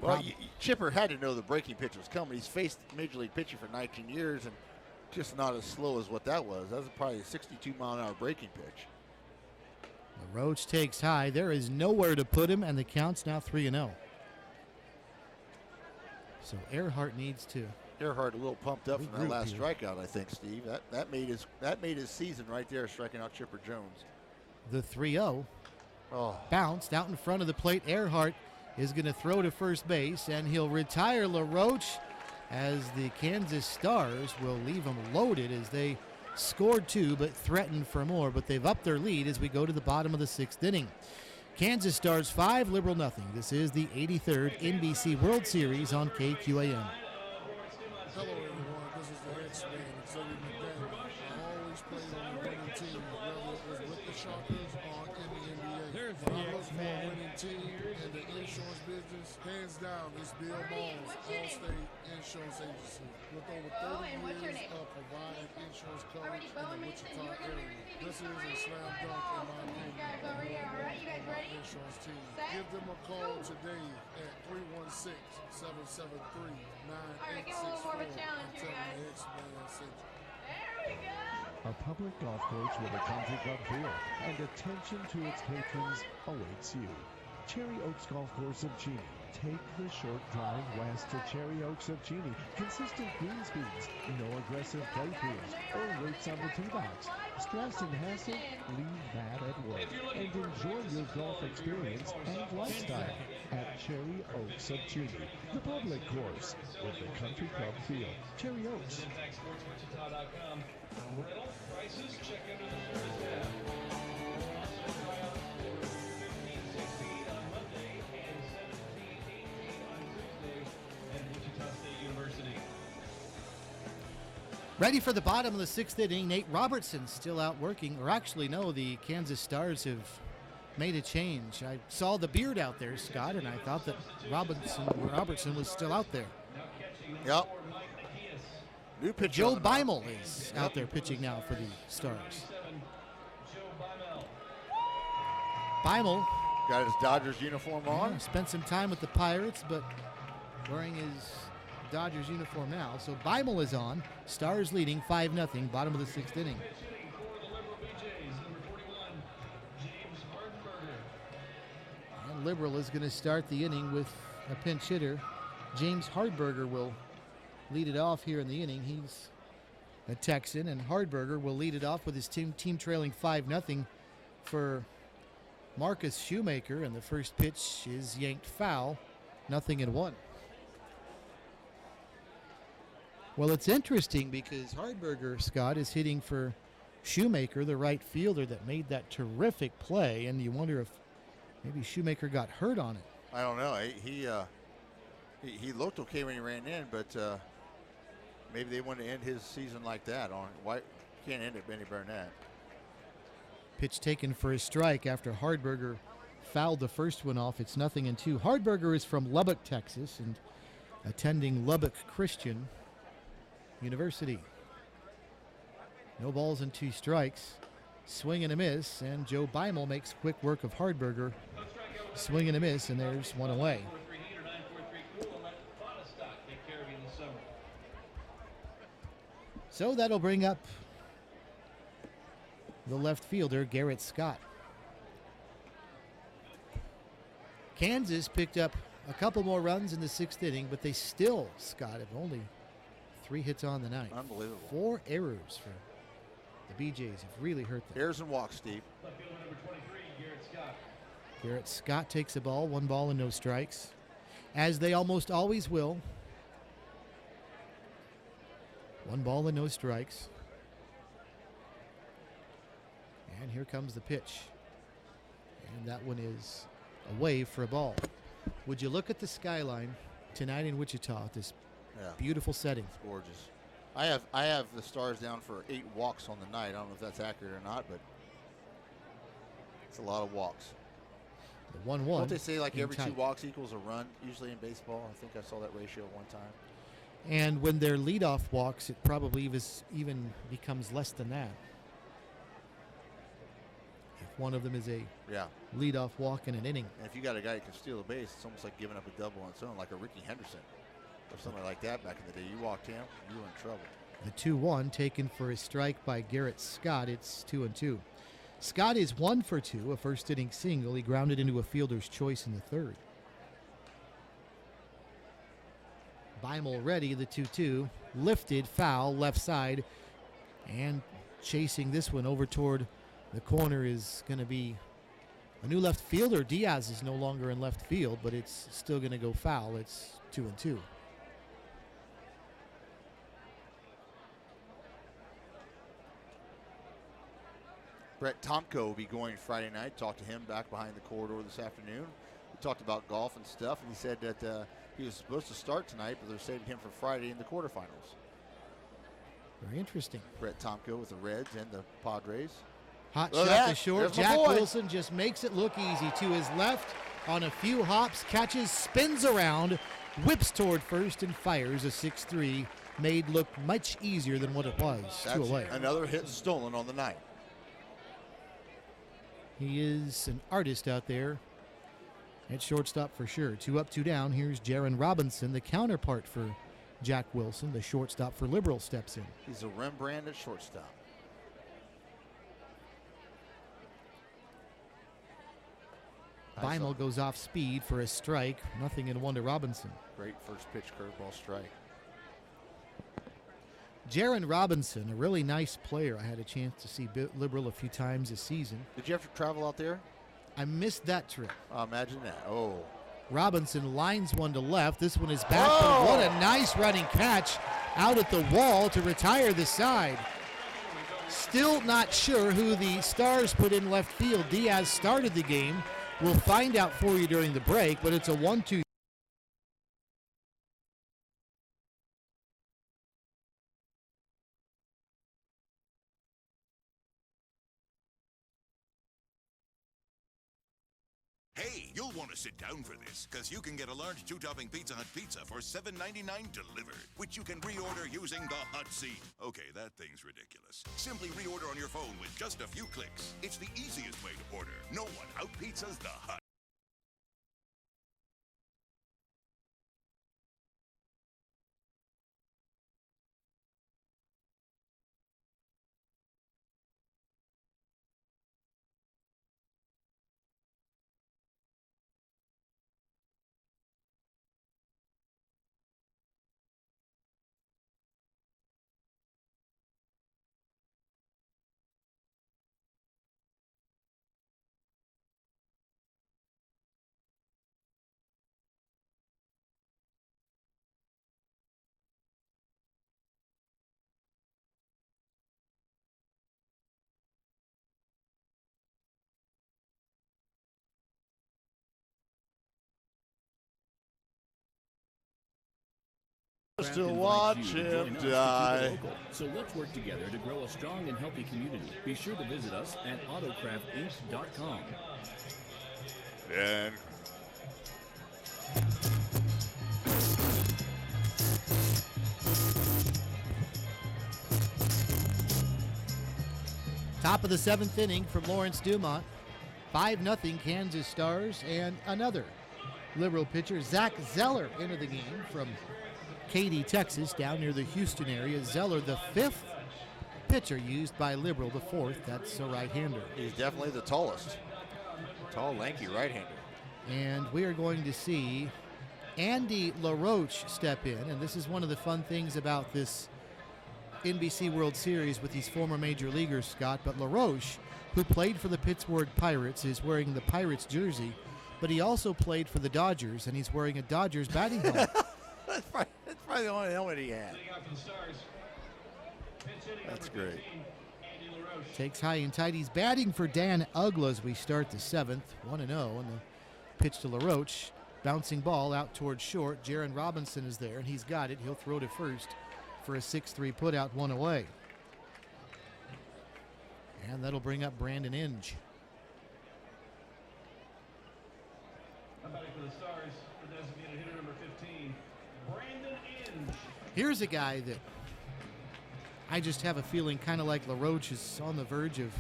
Well, Chipper had to know the breaking pitch was coming. He's faced Major League pitching for 19 years and just not as slow as what that was. That was probably a 62-mile-an-hour breaking pitch. LaRoche takes high. There is nowhere to put him, and the count's now 3-0. So Earhart needs to. Earhart a little pumped up from that last strikeout, I think, Steve. That made his season right there, striking out Chipper Jones. The 3-0 bounced out in front of the plate. Earhart is going to throw to first base, and he'll retire LaRoche as the Kansas Stars will leave him loaded as they scored 2 but threatened for more. But they've upped their lead as we go to the bottom of the 6th inning. Kansas Stars 5, Liberal nothing. This is the 83rd NBC World Series on KQAM. Hello everyone, this is the X-Man, Xavier McDaniel. I always played on the winning team, whether it was with the Shockers or in the NBA. When I look for a winning team in the insurance business, hands down, it's Bill Malls, Allstate Insurance Agency. With over 30 years of providing insurance coverage in the Wichita area. This is a slam dunk in my opinion for my insurance team. Give them a call today at 316-773-9864 and tell them the X-Man sent you. A public golf course with a country club feel and attention to its patrons awaits you. Cherry Oaks Golf Course of Cheney. Take the short drive west to Cherry Oaks of Cheney. Consistent green speeds, no aggressive playfields or rates on the tee box. Stress and hassle, leave that at work and enjoy your golf experience and lifestyle at Cherry Oaks of Cheney. The public course with the country club feel. Cherry Oaks. Rental prices, check under the service tab. Ready for the bottom of the 6th inning. Nate Robertson still out working. Or actually, no, the Kansas Stars have made a change. I saw the beard out there, Scott, and I thought that Robertson was still out there. Yep. New pitcher. Joe Beimel is out there pitching now for the Stars. Beimel got his Dodgers uniform on. Spent some time with the Pirates, but wearing his Dodgers uniform now. So Beimel is on. Stars leading 5-0, bottom of the 6th inning. And Liberal is going to start the inning with a pinch hitter. James Hardberger will lead it off here in the inning. He's a Texan, and Hardberger will lead it off with his team trailing 5-0 for Marcus Shoemaker, and the first pitch is yanked foul, 0-1. Well, it's interesting because Hardberger, Scott, is hitting for Shoemaker, the right fielder that made that terrific play, and you wonder if maybe Shoemaker got hurt on it. I don't know. He looked okay when he ran in, but maybe they want to end his season like that. Why can't end it any better than that? Pitch taken for a strike after Hardberger fouled the first one off. It's 0-2. Hardberger is from Lubbock, Texas, and attending Lubbock Christian. University. No balls and 2 strikes. Swing and a miss, and Joe Beimel makes quick work of Hardberger. Swing and a miss, and there's one away. So that'll bring up the left fielder, Garrett Scott. Kansas picked up a couple more runs in the 6th inning, but they still, Scott, have only 3 hits on the night. Unbelievable. 4 errors for the BJs have really hurt them. Errors and walks, Steve. Garrett Scott takes a ball, 1 ball and no strikes, as they almost always will. 1 ball and no strikes. And here comes the pitch. And that one is away for a ball. Would you look at the skyline tonight in Wichita, this beautiful setting? It's gorgeous. I have the Stars down for 8 walks on the night. I don't know if that's accurate or not, but it's a lot of walks. The 1-1. Don't they say like every tight. 2 walks equals a run, usually in baseball? I think I saw that ratio one time. And when they're leadoff walks, it probably even becomes less than that. If one of them is a leadoff walk in an inning. And if you got a guy who can steal a base, it's almost like giving up a double on its own, like a Ricky Henderson or something like that back in the day. You walked him, you were in trouble. The 2-1 taken for a strike by Garrett Scott. It's 2-2. Scott is 1 for 2, a first inning single. He grounded into a fielder's choice in the 3rd. Beimel ready, the 2-2. Lifted, foul, left side. And chasing this one over toward the corner is going to be a new left fielder. Diaz is no longer in left field, but it's still going to go foul. It's 2-2. Brett Tomko will be going Friday night. Talked to him back behind the corridor this afternoon. We talked about golf and stuff, and he said that he was supposed to start tonight, but they're saving him for Friday in the quarterfinals. Very interesting. Brett Tomko with the Reds and the Padres. Hot shot to short. Jack Wilson just makes it look easy. To his left on a few hops, catches, spins around, whips toward first, and fires a 6-3. Made look much easier than what it was. That's 2 away. Another hit stolen on the night. He is an artist out there at shortstop for sure. 2 up, 2 down. Here's Jaron Robinson, the counterpart for Jack Wilson. The shortstop for Liberal steps in. He's a Rembrandt at shortstop. Beimel goes off speed for a strike. 0-1 to Robinson. Great first pitch curveball strike. Jaron Robinson, a really nice player. I had a chance to see Liberal a few times this season. Did you have to travel out there? I missed that trip. Imagine that. Oh. Robinson lines one to left. This one is back. But what a nice running catch out at the wall to retire the side. Still not sure who the Stars put in left field. Diaz started the game. We'll find out for you during the break, but it's a 1-2. Hey, you'll want to sit down for this, because you can get a large 2-topping Pizza Hut pizza for $7.99 delivered, which you can reorder using the Hut Seat. Okay, that thing's ridiculous. Simply reorder on your phone with just a few clicks. It's the easiest way to order. No one out-pizzas the Hut. To watch him die. So let's work together to grow a strong and healthy community. Be sure to visit us at autocraftinc.com. And Top of the 7th inning from Lawrence Dumont. 5-0 Kansas Stars, and another Liberal pitcher, Zach Zeller, into the game from Katy, Texas, down near the Houston area. Zeller, the 5th pitcher used by Liberal, the 4th. That's a right-hander. He's definitely the tallest. Tall, lanky right-hander. And we are going to see Andy LaRoche step in, and this is one of the fun things about this NBC World Series with these former major leaguers, Scott. But LaRoche, who played for the Pittsburgh Pirates, is wearing the Pirates jersey, but he also played for the Dodgers, and he's wearing a Dodgers batting helmet. That's probably the only helmet he had. That's great. Takes high and tight. He's batting for Dan Ugla as we start the 7th, 1-0, and the pitch to LaRoche. Bouncing ball out towards short. Jaron Robinson is there, and he's got it. He'll throw to first for a 6-3 putout, 1 away. And that'll bring up Brandon Inge. Batting for the Stars, the designated hitter number 15, Brandon Inge. Here's a guy that I just have a feeling, kind of like LaRoche, is on the verge of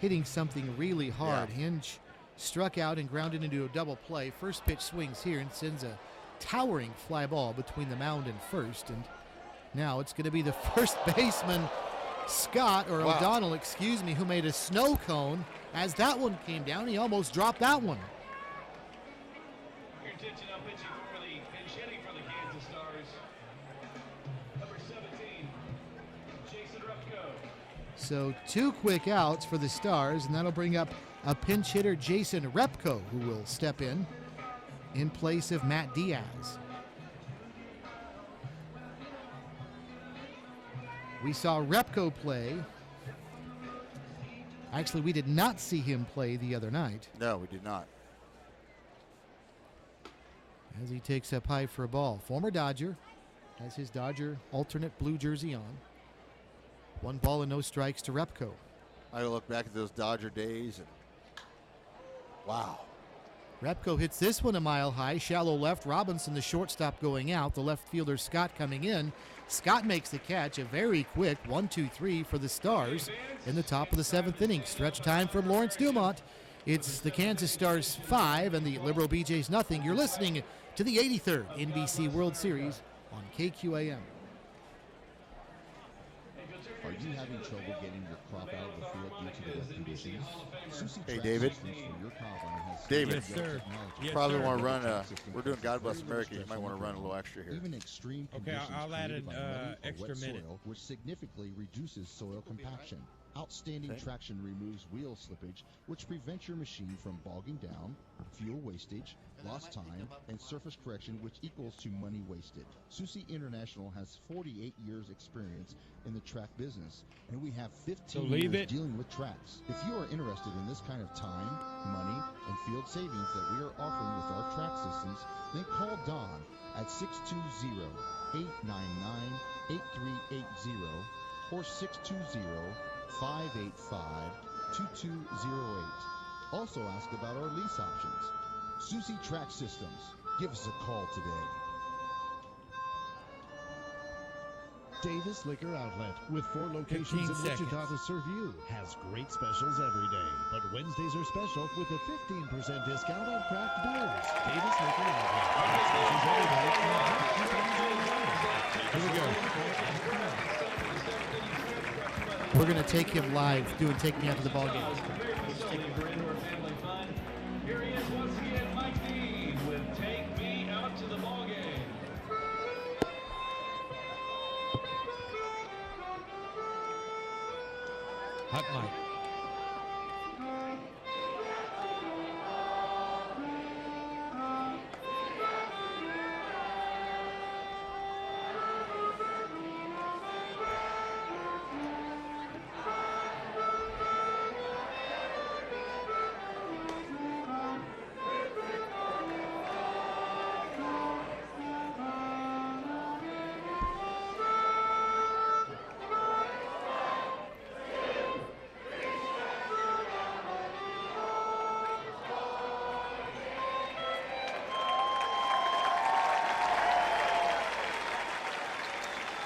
hitting something really hard. Yeah. Hinge struck out and grounded into a double play. First pitch swings here and sends a towering fly ball between the mound and first. And now it's going to be the first baseman, Scott, or Wow. O'Donnell, excuse me, who made a snow cone. As that one came down, he almost dropped that one. Your attention now pitching for the pinch hitting for the Kansas Stars. Number 17, Jason Repko. So 2 quick outs for the Stars, and that'll bring up a pinch hitter, Jason Repko, who will step in place of Matt Diaz. We saw Repko play. Actually, we did not see him play the other night. No, we did not. As he takes up high for a ball. Former Dodger has his Dodger alternate blue jersey on. 1 ball and no strikes to Repko. I look back at those Dodger days and wow. Repko hits this one a mile high, shallow left. Robinson, the shortstop, going out. The left fielder, Scott, coming in. Scott makes the catch. A very quick 1-2-3 for the Stars in the top of the 7th inning. Stretch time from Lawrence Dumont. It's the Kansas Stars 5 and the Liberal BJs nothing. You're listening to the 83rd NBC World Series on KQAM. Are you having trouble getting your crop out of the field due to the wet conditions? Hey, David. David, Yes, sir. you probably want to run we're doing God Bless America. You might want to run a little extra here. Even extreme Okay, conditions I'll add created an by muddy or extra wet minute. soil, which significantly reduces soil compaction. Outstanding Okay. traction removes wheel slippage, which prevents your machine from bogging down, fuel wastage, lost time, and surface correction, which equals to money wasted. Susi International has 48 years experience in the track business, and we have 15 leave years it. dealing with tracks. If you are interested in this kind of time, money, and field savings that we are offering with our track systems, then call Don at 620-899-8380 or 620-585-2208. Also ask about our lease options. Susi Track Systems. Give us a call today. Davis Liquor Outlet, with 4 locations in 15 Wichita to serve you, has great specials every day. But Wednesdays are special with a 15% discount on craft beers. Davis Liquor Outlet. Specials every day. Here we go. We're going to take him live, doing Take Me Out to the Ball Game. Here he is once again, Mike Dean with Take Me Out to the Ball Game. Hot Mike.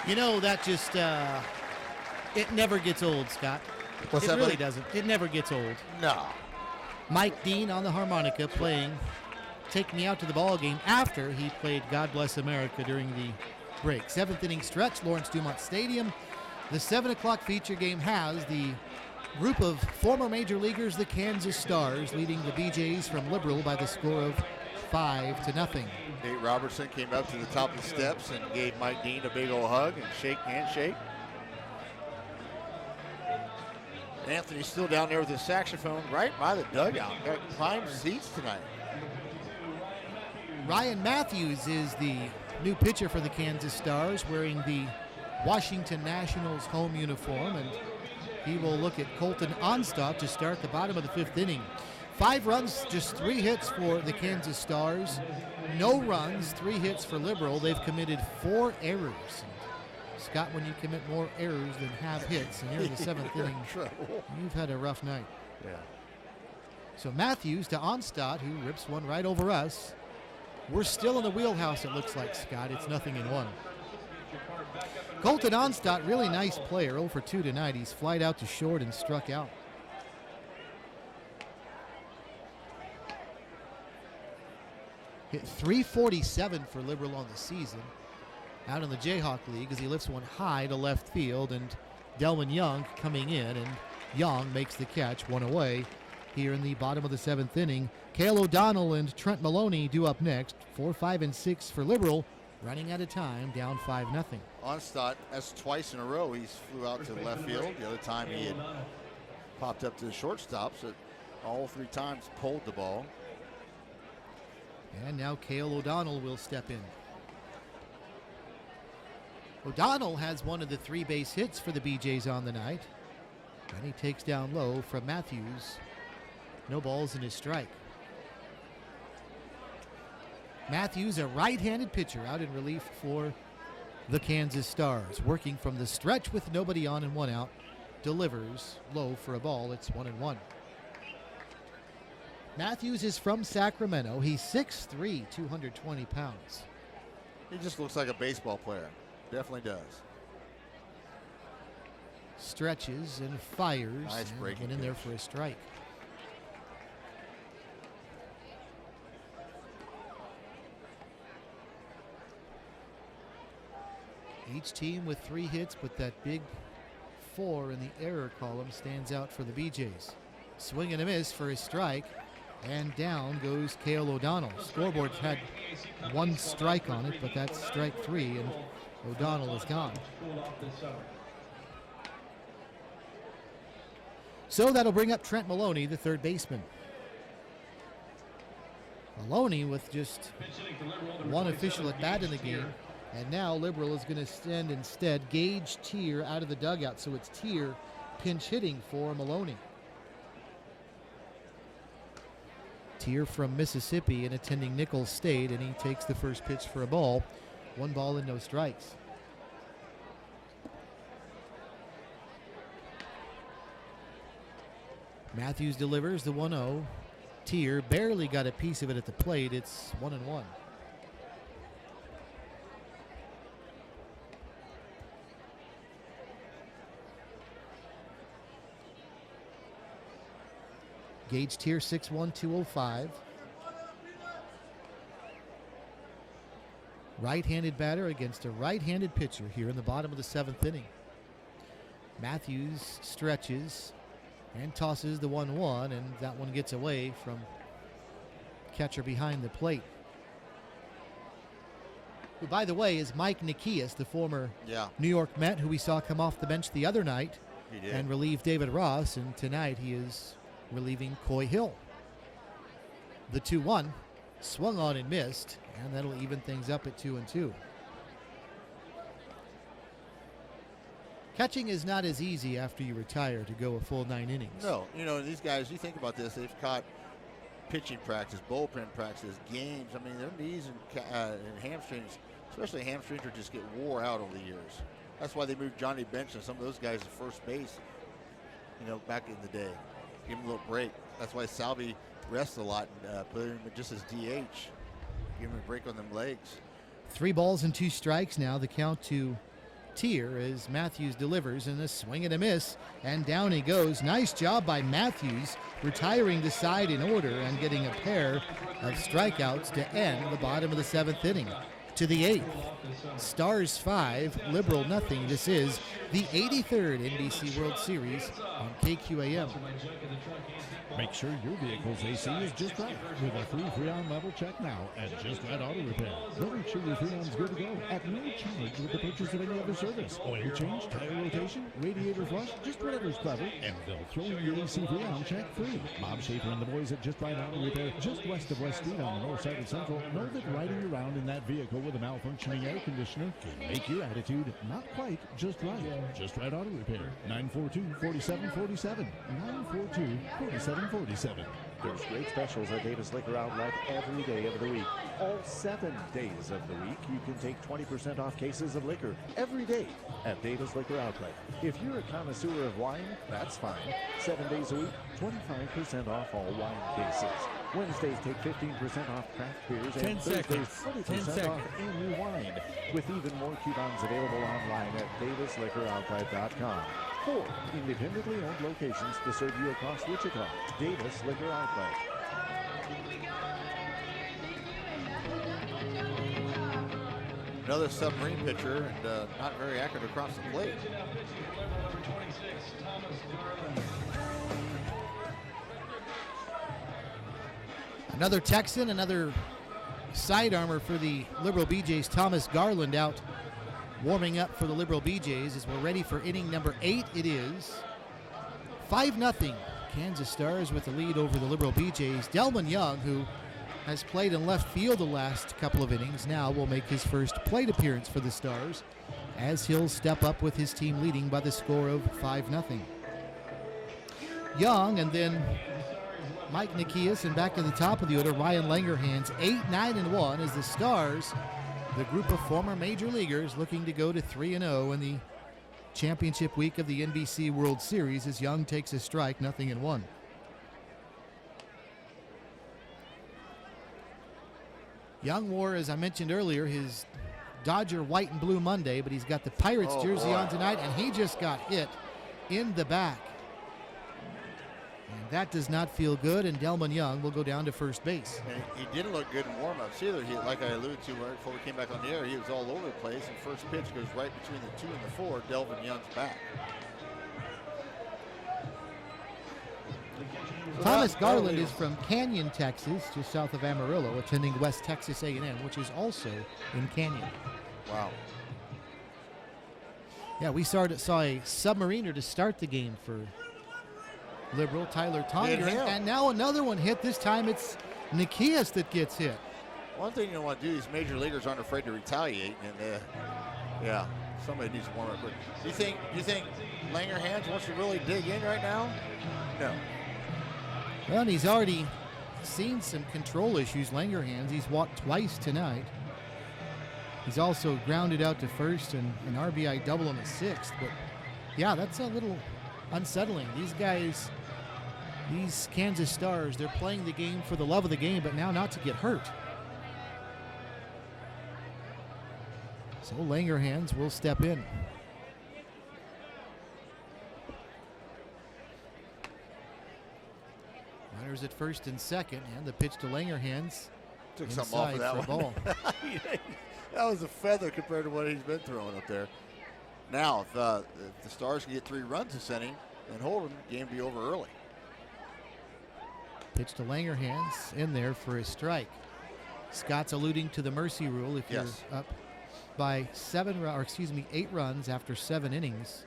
You know, that just, it never gets old, Scott. What's it that, really buddy? doesn't. It never gets old. No. Mike Dean on the harmonica playing Take Me Out to the Ball Game after he played God Bless America during the break. 7th inning stretch, Lawrence Dumont Stadium. The 7 o'clock feature game has the group of former major leaguers, the Kansas Stars, leading the BJs from Liberal by the score of 5-0. Nate Robertson came up to the top of the steps and gave Mike Dean a big old hug and handshake. Anthony's still down there with his saxophone right by the dugout. Got prime seats tonight. Ryan Matthews is the new pitcher for the Kansas Stars, wearing the Washington Nationals home uniform, and he will look at Colton Onstadt to start the bottom of the 5th inning. 5 runs, just 3 hits for the Kansas Stars. No runs, 3 hits for Liberal. They've committed 4 errors. Scott, when you commit more errors than have hits, and you're in the 7th inning, you've had a rough night. Yeah. So Matthews to Onstadt, who rips one right over us. We're still in the wheelhouse, it looks like, Scott. It's 0-1. Colton Onstadt, really nice player, 0 for 2 tonight. He's flied out to short and struck out. Hit .347 for Liberal on the season. Out in the Jayhawk League as he lifts one high to left field, and Delvin Young coming in, and Young makes the catch, 1 away. Here in the bottom of the 7th inning, Cale O'Donnell and Trent Maloney due up next. 4, 5, and 6 for Liberal, running out of time, down 5-0. Onstadt, that's twice in a row he's flew out to the left field. The other time he had popped up to the shortstop, so all 3 times pulled the ball. And now Cale O'Donnell will step in. O'Donnell has one of the 3 base hits for the BJs on the night. And he takes down low from Matthews. No balls in his strike. Matthews, a right-handed pitcher, out in relief for the Kansas Stars. Working from the stretch with nobody on and 1 out. Delivers low for a ball. It's 1-1. Matthews is from Sacramento. He's 6'3", 220 pounds. He just looks like a baseball player. Definitely does. Stretches and fires. Nice and breaking went in there pitch. for a strike. Each team with 3 hits, but that big 4 in the error column stands out for the BJs. Swing and a miss for his strike, and down goes Cale O'Donnell. Scoreboard had 1 strike on it, but that's strike 3, and O'Donnell is gone. So that'll bring up Trent Maloney, the 3rd baseman. Maloney with just 1 official at bat in the game. And now Liberal is going to send instead Gage Tier out of the dugout. So it's Tier pinch hitting for Maloney. Tier from Mississippi and attending Nicholls State, and he takes the first pitch for a ball. 1 ball and no strikes. Matthews delivers the 1-0. Tier barely got a piece of it at the plate. It's 1-1. Gage Tier 6'1", 205. Right-handed batter against a right-handed pitcher here in the bottom of the 7th inning. Matthews stretches and tosses the 1-1, and that one gets away from catcher behind the plate. Who, by the way, is Mike Nikias, the former New York Met, who we saw come off the bench the other night and relieve David Ross, and tonight he is relieving Coy Hill. The 2-1 swung on and missed, and that'll even things up at 2-2. Catching is not as easy after you retire to go a full 9 innings. No, you know, these guys, you think about this, they've caught pitching practice, bullpen practice, games. I mean, their knees and hamstrings, especially hamstrings, just get wore out over the years. That's why they moved Johnny Bench and some of those guys to first base, you know, back in the day. Give him a little break. That's why Salvi rests a lot and put him just as DH. Give him a break on them legs. 3 balls and 2 strikes now. The count to tier as Matthews delivers in a swing and a miss, and down he goes. Nice job by Matthews, retiring the side in order and getting a pair of strikeouts to end the bottom of the 7th inning. To the 8th, Stars 5, Liberal nothing. This is the 83rd NBC World Series on KQAM. Make sure your vehicle's AC is just right with a free Freon level check now at Just Right Auto Repair. They'll make sure your Freon's good to go at no charge with the purchase of any other service. Oil change, tire rotation, radiator flush, just whatever's clever, and they'll throw in your AC Freon check free. Bob Schaefer and the boys at Just Right Auto Repair, just west of West Street on the north side of Central, know that riding around in that vehicle with a malfunctioning air conditioner can make your attitude not quite just right. Just Right Auto Repair, 942-4747, 942-4747. There's great specials at Davis Liquor Outlet every day of the week. All 7 days of the week, you can take 20% off cases of liquor every day at Davis Liquor Outlet. If you're a connoisseur of wine, that's fine. 7 days a week, 25% off all wine cases. Wednesdays take 15% off craft beers, 10 and Thursdays seconds. 20% off any wine, with even more coupons available online at davisliquoroutlet.com. 4 independently owned locations to serve you across Wichita. Davis Liquor Outlet. Another submarine pitcher, and not very accurate across the plate. Another Texan, another side armor for the Liberal BJs. Thomas Garland out warming up for the Liberal BJs as we're ready for inning number 8. It is 5-0 Kansas Stars with the lead over the Liberal BJs. Delman Young, who has played in left field the last couple of innings, now will make his first plate appearance for the Stars as he'll step up with his team leading by the score of 5-0. Young, and then Mike Nikias, and back to the top of the order, Ryan Langerhans. 8-9-1 as the Stars, the group of former major leaguers, looking to go to 3-0 in the championship week of the NBC World Series as Young takes a strike, 0-1. Young wore, as I mentioned earlier, his Dodger white and blue Monday, but he's got the Pirates jersey on tonight, and he just got hit in the back. And that does not feel good, and Delman Young will go down to first base. And he didn't look good in warm-ups either. Like I alluded to right before we came back on the air, he was all over the place, and first pitch goes right between the 2 and the 4, Delvin Young's back. Thomas Garland is from Canyon, Texas, just south of Amarillo, attending West Texas A&M, which is also in Canyon. Wow. Yeah, we saw a submariner to start the game for Liberal, Tyler Tonder, and now another one hit. This time it's Nikias that gets hit. One thing you don't want to do, these major leaguers aren't afraid to retaliate, and yeah, somebody needs to warm up. Do you think Langerhans wants to really dig in right now? No. Well, and he's already seen some control issues, Langerhans. He's walked twice tonight. He's also grounded out to first and an RBI double in the 6th. But, yeah, that's a little unsettling. These guys, these Kansas Stars, they're playing the game for the love of the game, but now not to get hurt. So Langerhans will step in. Runners at first and second, and the pitch to Langerhans. Took something off of that one. Ball. That was a feather compared to what he's been throwing up there. Now, if the Stars can get 3 runs this inning and hold them, the game will be over early. Pitch to Langerhans in there for a strike. Scott's alluding to the mercy rule. If you're up by 8 runs after 7 innings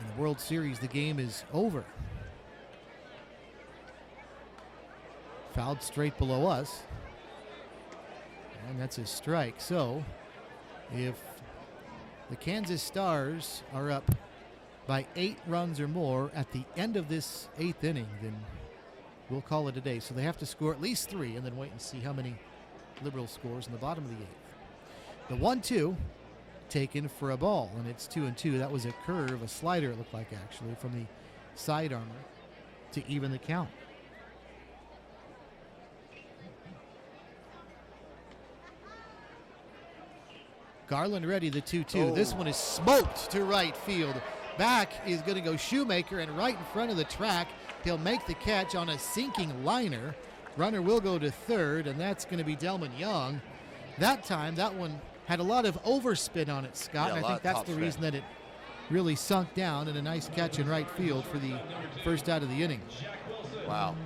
in the World Series, the game is over. Fouled straight below us. And that's a strike. So if the Kansas Stars are up by 8 runs or more at the end of this 8th inning, then we'll call it a day. So they have to score at least 3 and then wait and see how many Liberal scores in the bottom of the 8th. The 1-2 taken for a ball, and it's 2-2. That was a curve, a slider it looked like actually, from the side armor to even the count. Garland ready, the 2-2. This one is smoked to right field. Back is going to go Shoemaker, and right in front of the track, he'll make the catch on a sinking liner. Runner will go to third, and that's going to be Delman Young. That time, that one had a lot of overspin on it, Scott, Yeah, and I think that's the reason that it really sunk down, and a nice catch in right field for the first out of the inning. Wow.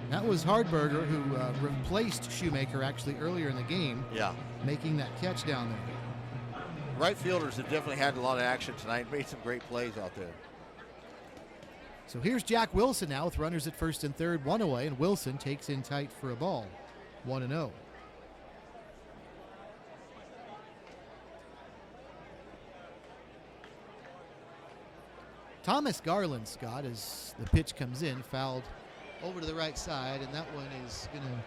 That was Hardberger, who replaced Shoemaker actually earlier in the game. Yeah. Making that catch down there. Right fielders have definitely had a lot of action tonight, made some great plays out there. So here's Jack Wilson now with runners at first and third, one away, and Wilson takes in tight for a ball. 1-0. Thomas Garland, Scott, as the pitch comes in, fouled over to the right side, and that one is going to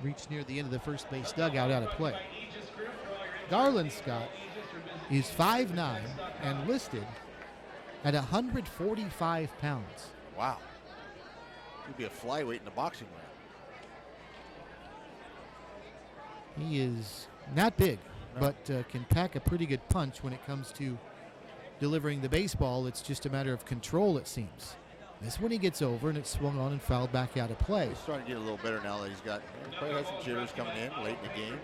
reach near the end of the first base dugout out of play. Garland, Scott, is 5'9" and listed at 145 pounds. Wow. He'd be a flyweight in the boxing ring. He is not big, but can pack a pretty good punch when it comes to delivering the baseball. It's just a matter of control, it seems. This one he gets over, and it's swung on and fouled back out of play. He's starting to get a little better now that he's got probably has some jitters coming in late in the game.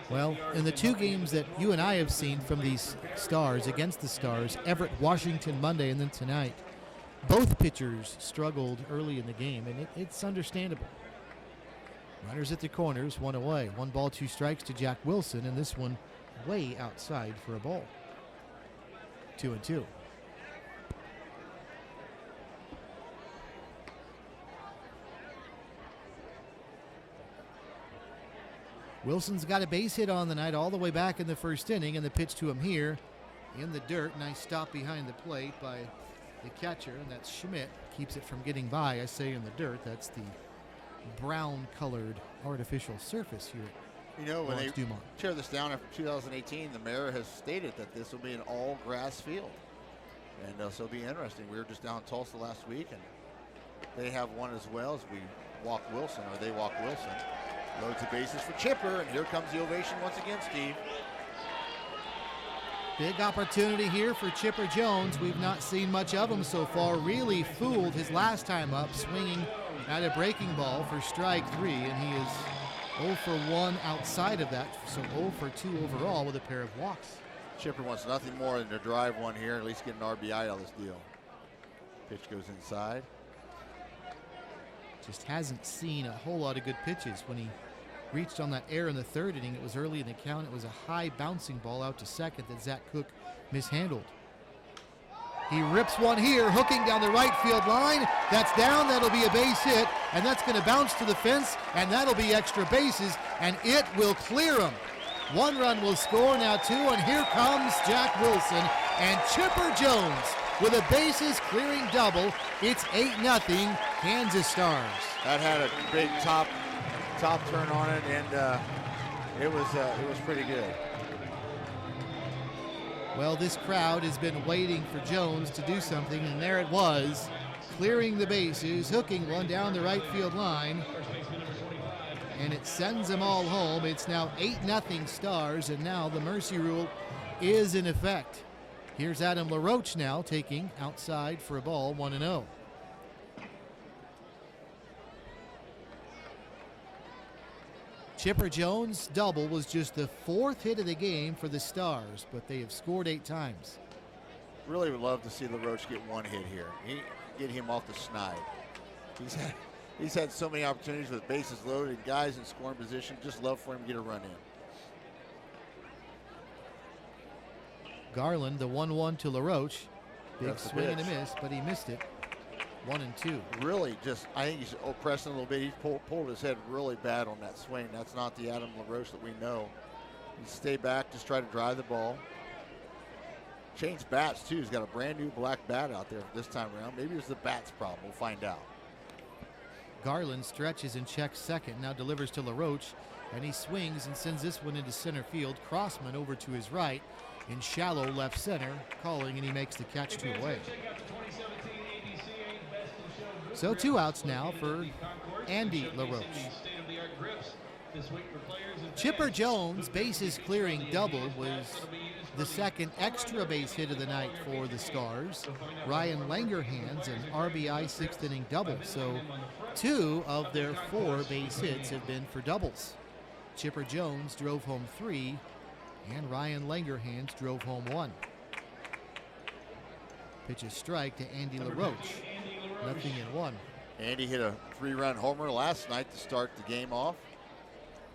Well, in the two games that you and I have seen from these Stars, against the Stars, Everett, Washington Monday, and then tonight, both pitchers struggled early in the game, and it's understandable. Runners at the corners, one away. 1 ball, 2 strikes to Jack Wilson, and this one way outside for a ball. 2-2. Wilson's got a base hit on the night all the way back in the first inning, and the pitch to him here in the dirt. Nice stop behind the plate by the catcher, and that's Schmidt. Keeps it from getting by. I say in the dirt. That's the brown-colored artificial surface here. You know, when they Dumont. tear this down after 2018, the mayor has stated that this will be an all-grass field. And so it'll be interesting. We were just down in Tulsa last week, and they have one as well as we walk Wilson, or they walk Wilson. Loads the bases for Chipper, and here comes the ovation once again, Steve. Big opportunity here for Chipper Jones. We've not seen much of him so far. Really fooled his last time up, swinging at a breaking ball for strike 3, and he is 0 for 1 outside of that, so 0 for 2 overall with a pair of walks. Chipper wants nothing more than to drive one here, at least get an RBI out of this deal. Pitch goes inside. Just hasn't seen a whole lot of good pitches. When he reached on that error in the third inning, it was early in the count. It was a high bouncing ball out to second that Zach Cook mishandled. He rips one here, hooking down the right field line. That's down, that'll be a base hit, and that's gonna bounce to the fence, and that'll be extra bases, and it will clear him. 1 run will score, now 2, and here comes Jack Wilson and Chipper Jones with a bases clearing double. It's 8-0 Kansas Stars. That had a big top turn on it, and it was pretty good. Well, this crowd has been waiting for Jones to do something, and there it was, clearing the bases, hooking one down the right field line, and it sends them all home. It's now 8-0 Stars, and now the mercy rule is in effect. Here's Adam LaRoche now taking outside for a ball, 1-0. Chipper Jones' double was just the 4th hit of the game for the Stars, but they have scored 8 times. Really would love to see LaRoche get one hit here. Get him off the snide. He's had so many opportunities with bases loaded, guys in scoring position. Just love for him to get a run in. Garland, the 1-1 to LaRoche. Big That's the swing and a pitch. miss, but he missed it. 1-2. Really I think he's pressing a little bit. He pulled his head really bad on that swing. That's not the Adam LaRoche that we know. He stay back, just try to drive the ball. Changed bats too. He's got a brand new black bat out there this time around. Maybe it was the bat's problem. We'll find out. Garland stretches and checks second, now delivers to LaRoche, and he swings and sends this one into center field. Crossman over to his right in shallow left center, calling, and he makes the catch 2 away. So 2 outs now for Andy LaRoche. this week for players and Chipper Jones' bases clearing double was the second extra base hit of the night for the Stars. Ryan Langerhans an RBI sixth inning double. So 2 of their 4 base hits have been for doubles. Chipper Jones drove home 3, and Ryan Langerhans drove home 1. Pitch a strike to Andy LaRoche. 0-1. Andy hit a 3-run homer last night to start the game off.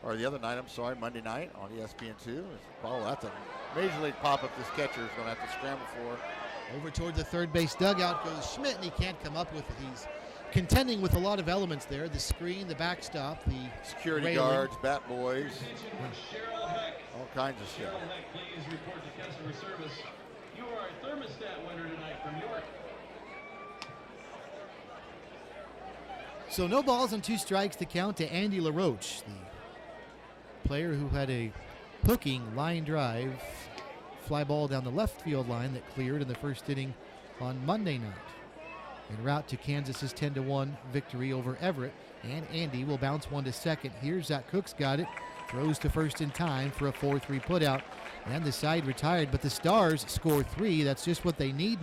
Or the other night, I'm sorry, Monday night on ESPN2. Oh, that's a major league pop-up this catcher is going to have to scramble for. Over toward the third base dugout goes Schmidt, and he can't come up with it. He's contending with a lot of elements there. The screen, the backstop, the security railing. guards, bat boys, all kinds of stuff. Cheryl Heck, please report to customer service. You are a thermostat winner tonight from York. So no balls and 2 strikes to count to Andy LaRoche, the player who had a hooking line drive fly ball down the left field line that cleared in the first inning on Monday night. En route to Kansas's 10-1 victory over Everett, and Andy will bounce one to second. Here's Zach Cook's got it, throws to first in time for a 4-3 putout, and the side retired, but the Stars score 3. That's just what they need.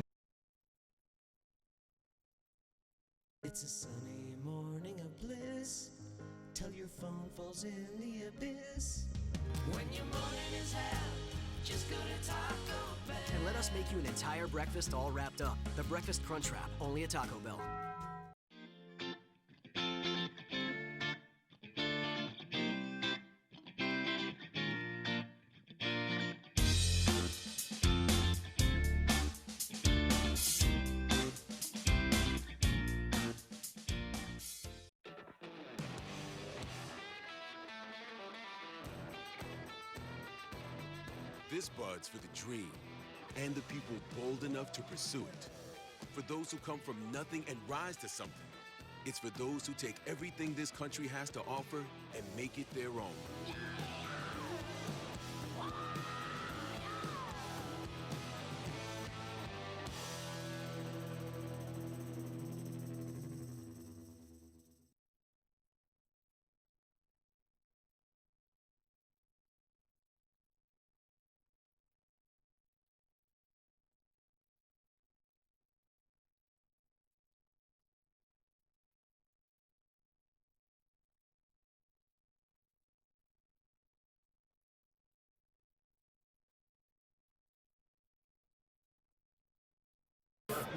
It's a sunny morning of bliss till your phone falls in the abyss. When your morning is hell, just go to Taco Bell. And let us make you an entire breakfast all wrapped up. The Breakfast Crunch Wrap, only at Taco Bell. This bud's for the dream and the people bold enough to pursue it. For those who come from nothing and rise to something. It's for those who take everything this country has to offer and make it their own.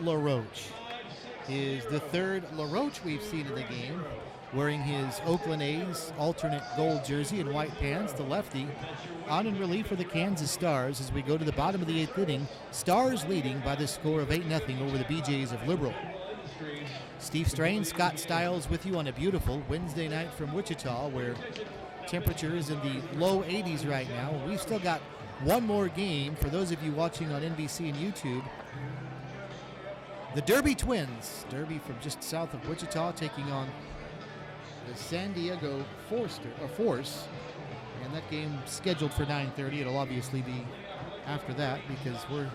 LaRoche is the third LaRoche we've seen in the game, wearing his Oakland A's alternate gold jersey and white pants, the lefty, on in relief for the Kansas Stars as we go to the bottom of the 8th inning. Stars leading by the score of 8-0 over the BJs of Liberal. Steve Strain, Scott Stiles with you on a beautiful Wednesday night from Wichita, where temperature is in the low 80s right now. We've still got one more game for those of you watching on NBC and YouTube. The Derby Twins, Derby from just south of Wichita, taking on the San Diego Force, and that game scheduled for 9:30. It'll obviously be after that because we're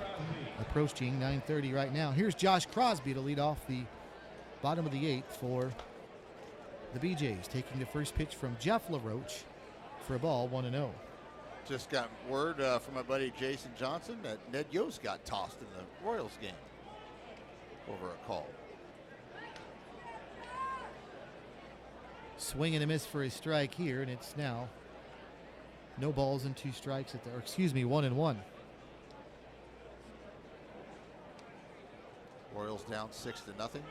approaching 9:30 right now. Here's Josh Crosby to lead off the bottom of the 8th for the BJs, taking the first pitch from Jeff LaRoche for a ball, 1-0. Just got word from my buddy Jason Johnson that Ned Yost got tossed in the Royals game over a call. Swing and a miss for a strike here, and it's now no balls and 2 strikes at the, or excuse me, 1-1. Royals down 6-0.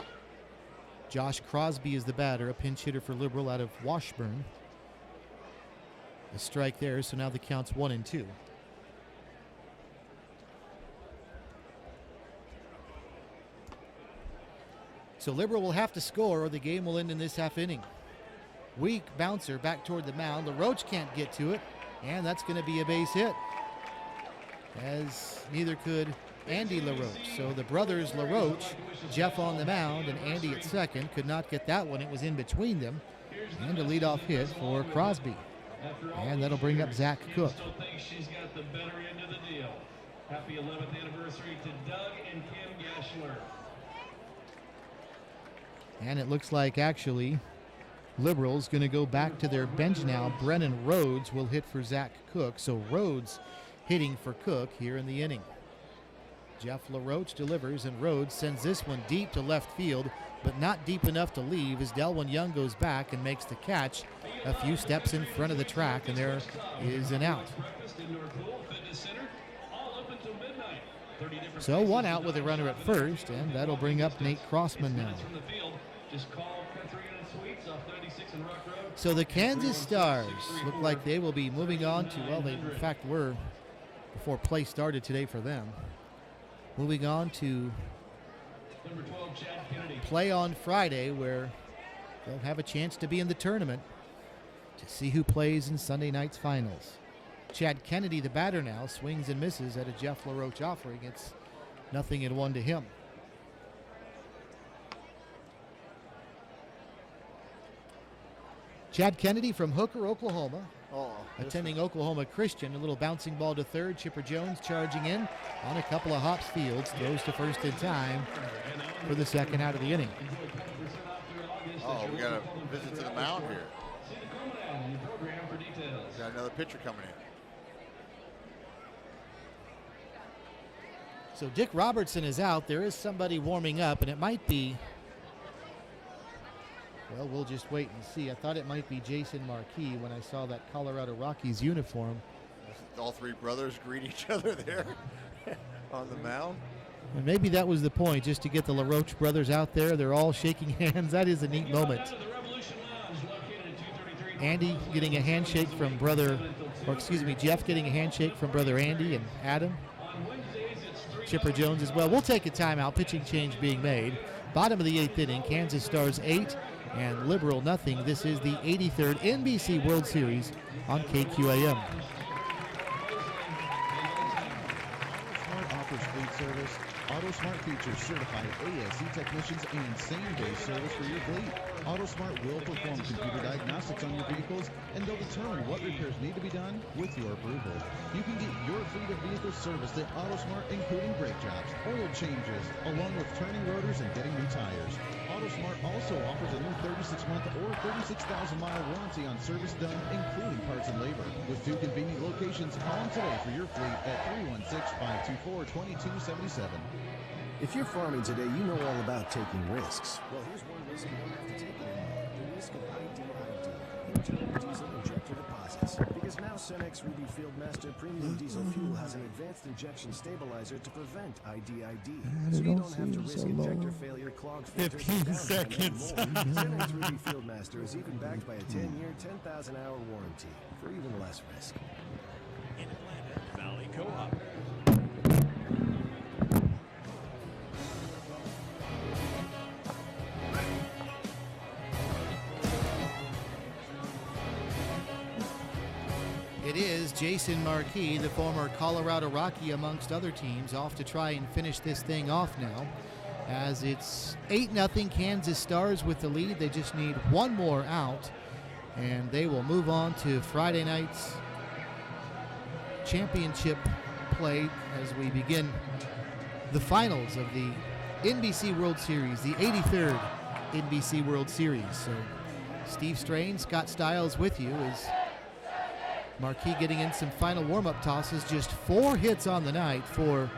Josh Crosby is the batter, a pinch hitter for Liberal out of Washburn. A strike there, so now the count's 1-2. So Liberal will have to score or the game will end in this half inning. Weak bouncer back toward the mound. LaRoche can't get to it, and that's going to be a base hit, as neither could Andy LaRoche. So the brothers LaRoche, Jeff on the mound and Andy at second, could not get that one. It was in between them. And a leadoff hit for Crosby. And that'll bring up Zach Cook. She's got the better end of the deal. Happy 11th anniversary to Doug and Kim Gashler. And it looks like actually Liberals going to go back to their bench now. Brennan Rhodes will hit for Zach Cook. So Rhodes hitting for Cook here in the inning. Jeff LaRoche delivers, and Rhodes sends this one deep to left field, but not deep enough to leave as Delwyn Young goes back and makes the catch a few steps in front of the track, and there is an out. So one out with a runner at first, and that'll bring up Nate Crossman now. So the Kansas Stars look like they will be moving on to, well, they in fact were before play started today for them. Moving on to play on Friday, where they'll have a chance to be in the tournament to see who plays in Sunday night's finals. Chad Kennedy, the batter now, swings and misses at a Jeff LaRoche offering. It's 0-1 to him. Chad Kennedy from Hooker, Oklahoma. Attending Oklahoma Christian. A little bouncing ball to third. Chipper Jones charging in on a couple of hops fields. Throws to first in time for the second out of the inning. Oh, we got a visit to the mound here. Got another pitcher coming in. So Dick Robertson is out. There is somebody warming up, and it might be, well, we'll just wait and see. I thought it might be Jason Marquis when I saw that Colorado Rockies uniform. All three brothers greet each other there on the mound. And maybe that was the point, just to get the LaRoche brothers out there. They're all shaking hands. That is a neat moment. Andy getting a handshake from Jeff getting a handshake from brother Andy and Adam. Chipper Jones as well. We'll take a timeout. Pitching change being made. Bottom of the 8th inning. Kansas Stars 8 and Liberal 0. This is the 83rd NBC World Series on KQAM. AutoSmart offers fleet service. AutoSmart features certified ASE technicians and same-day service for your fleet. AutoSmart will perform computer diagnostics on your vehicles, and they'll determine what repairs need to be done with your approval. You can get your fleet of vehicles serviced at AutoSmart, including brake jobs, oil changes, along with turning rotors and getting new tires. AutoSmart also offers a new 36-month or 36,000-mile warranty on service done, including parts and labor. With 2 convenient locations, call them today for your fleet at 316-524-2277. If you're farming today, you know all about taking risks. Well, here's one risk you don't have to take anymore. The risk of IDID, internal diesel injector deposits. Because now Cenex Ruby Fieldmaster Premium Diesel Fuel has an advanced injection stabilizer to prevent IDID. So you don't have to risk injector failure, clogged filters, 15 seconds. Cenex Ruby Fieldmaster is even backed by a 10-year, 10,000-hour warranty for even less risk. In Atlanta, Valley Co-op. It is Jason Marquis, the former Colorado Rocky, amongst other teams, off to try and finish this thing off now. As it's 8-0 Kansas Stars with the lead. They just need one more out, and they will move on to Friday night's championship play as we begin the finals of the NBC World Series, the 83rd NBC World Series. So Steve Strain, Scott Stiles with you as Marquis getting in some final warm-up tosses. Just 4 hits on the night for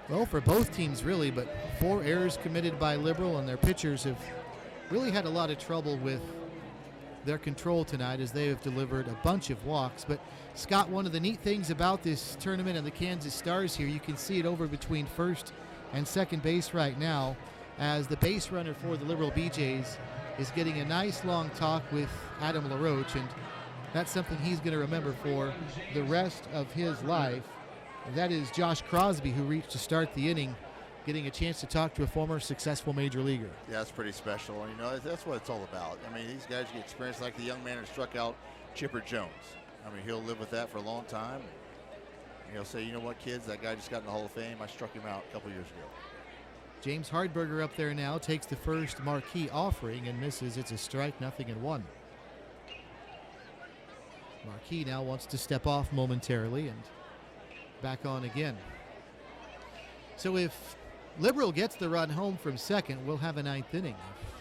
both teams really, but 4 errors committed by Liberal, and their pitchers have really had a lot of trouble with their control tonight as they have delivered a bunch of walks. But Scott, one of the neat things about this tournament and the Kansas Stars here, you can see it over between first and second base right now as the base runner for the Liberal BJs is getting a nice long talk with Adam LaRoche, and that's something he's going to remember for the rest of his life. And that is Josh Crosby, who reached to start the inning, getting a chance to talk to a former successful major leaguer. Yeah, it's pretty special. You know, that's what it's all about. I mean, these guys get experience like the young man who struck out Chipper Jones. I mean, he'll live with that for a long time. And he'll say, you know what, kids, that guy just got in the Hall of Fame. I struck him out a couple years ago. James Hardberger up there now takes the first Marquis offering and misses. It's a strike, 0-1. Marquis now wants to step off momentarily and back on again. So if Liberal gets the run home from second, we'll have a 9th inning.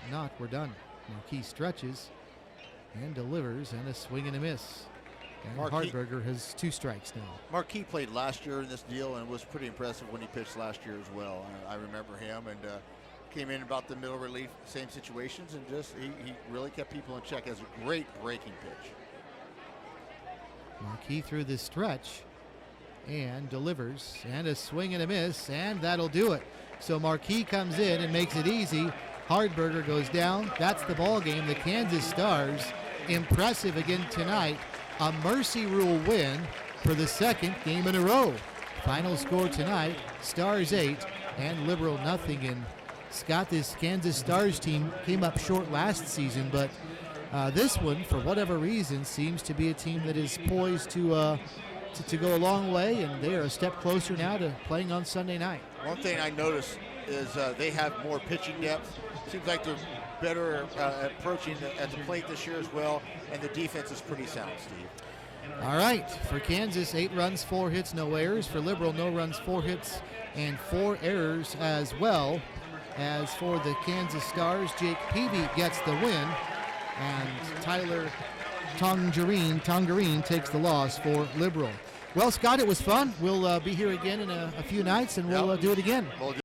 If not, we're done. Marquis stretches and delivers, and a swing and a miss. And Marquis- Hardberger has 2 strikes now. Marquis played last year in this deal and was pretty impressive when he pitched last year as well. I remember him, and came in about the middle relief, same situations, and just he really kept people in check. Has a great breaking pitch. Marquis through the stretch and delivers, and a swing and a miss, and that'll do it. So Marquis comes in and makes it easy. Hardberger goes down. That's the ball game. The Kansas Stars, impressive again tonight. A mercy rule win for the 2nd game in a row. Final score tonight, Stars 8 and Liberal nothing. And Scott, this Kansas Stars team came up short last season, but this one, for whatever reason, seems to be a team that is poised to go a long way, and they are a step closer now to playing on Sunday night. One thing I noticed is they have more pitching depth. Seems like they're better approaching at the plate this year as well, and the defense is pretty sound, Steve. All right, for Kansas, 8 runs, 4 hits, no errors. For Liberal, no runs, 4 hits, and 4 errors as well. As for the Kansas Stars, Jake Peavy gets the win, and Tyler Tongarine takes the loss for Liberal. Well, Scott, it was fun. We'll be here again in a few nights, and we'll do it again.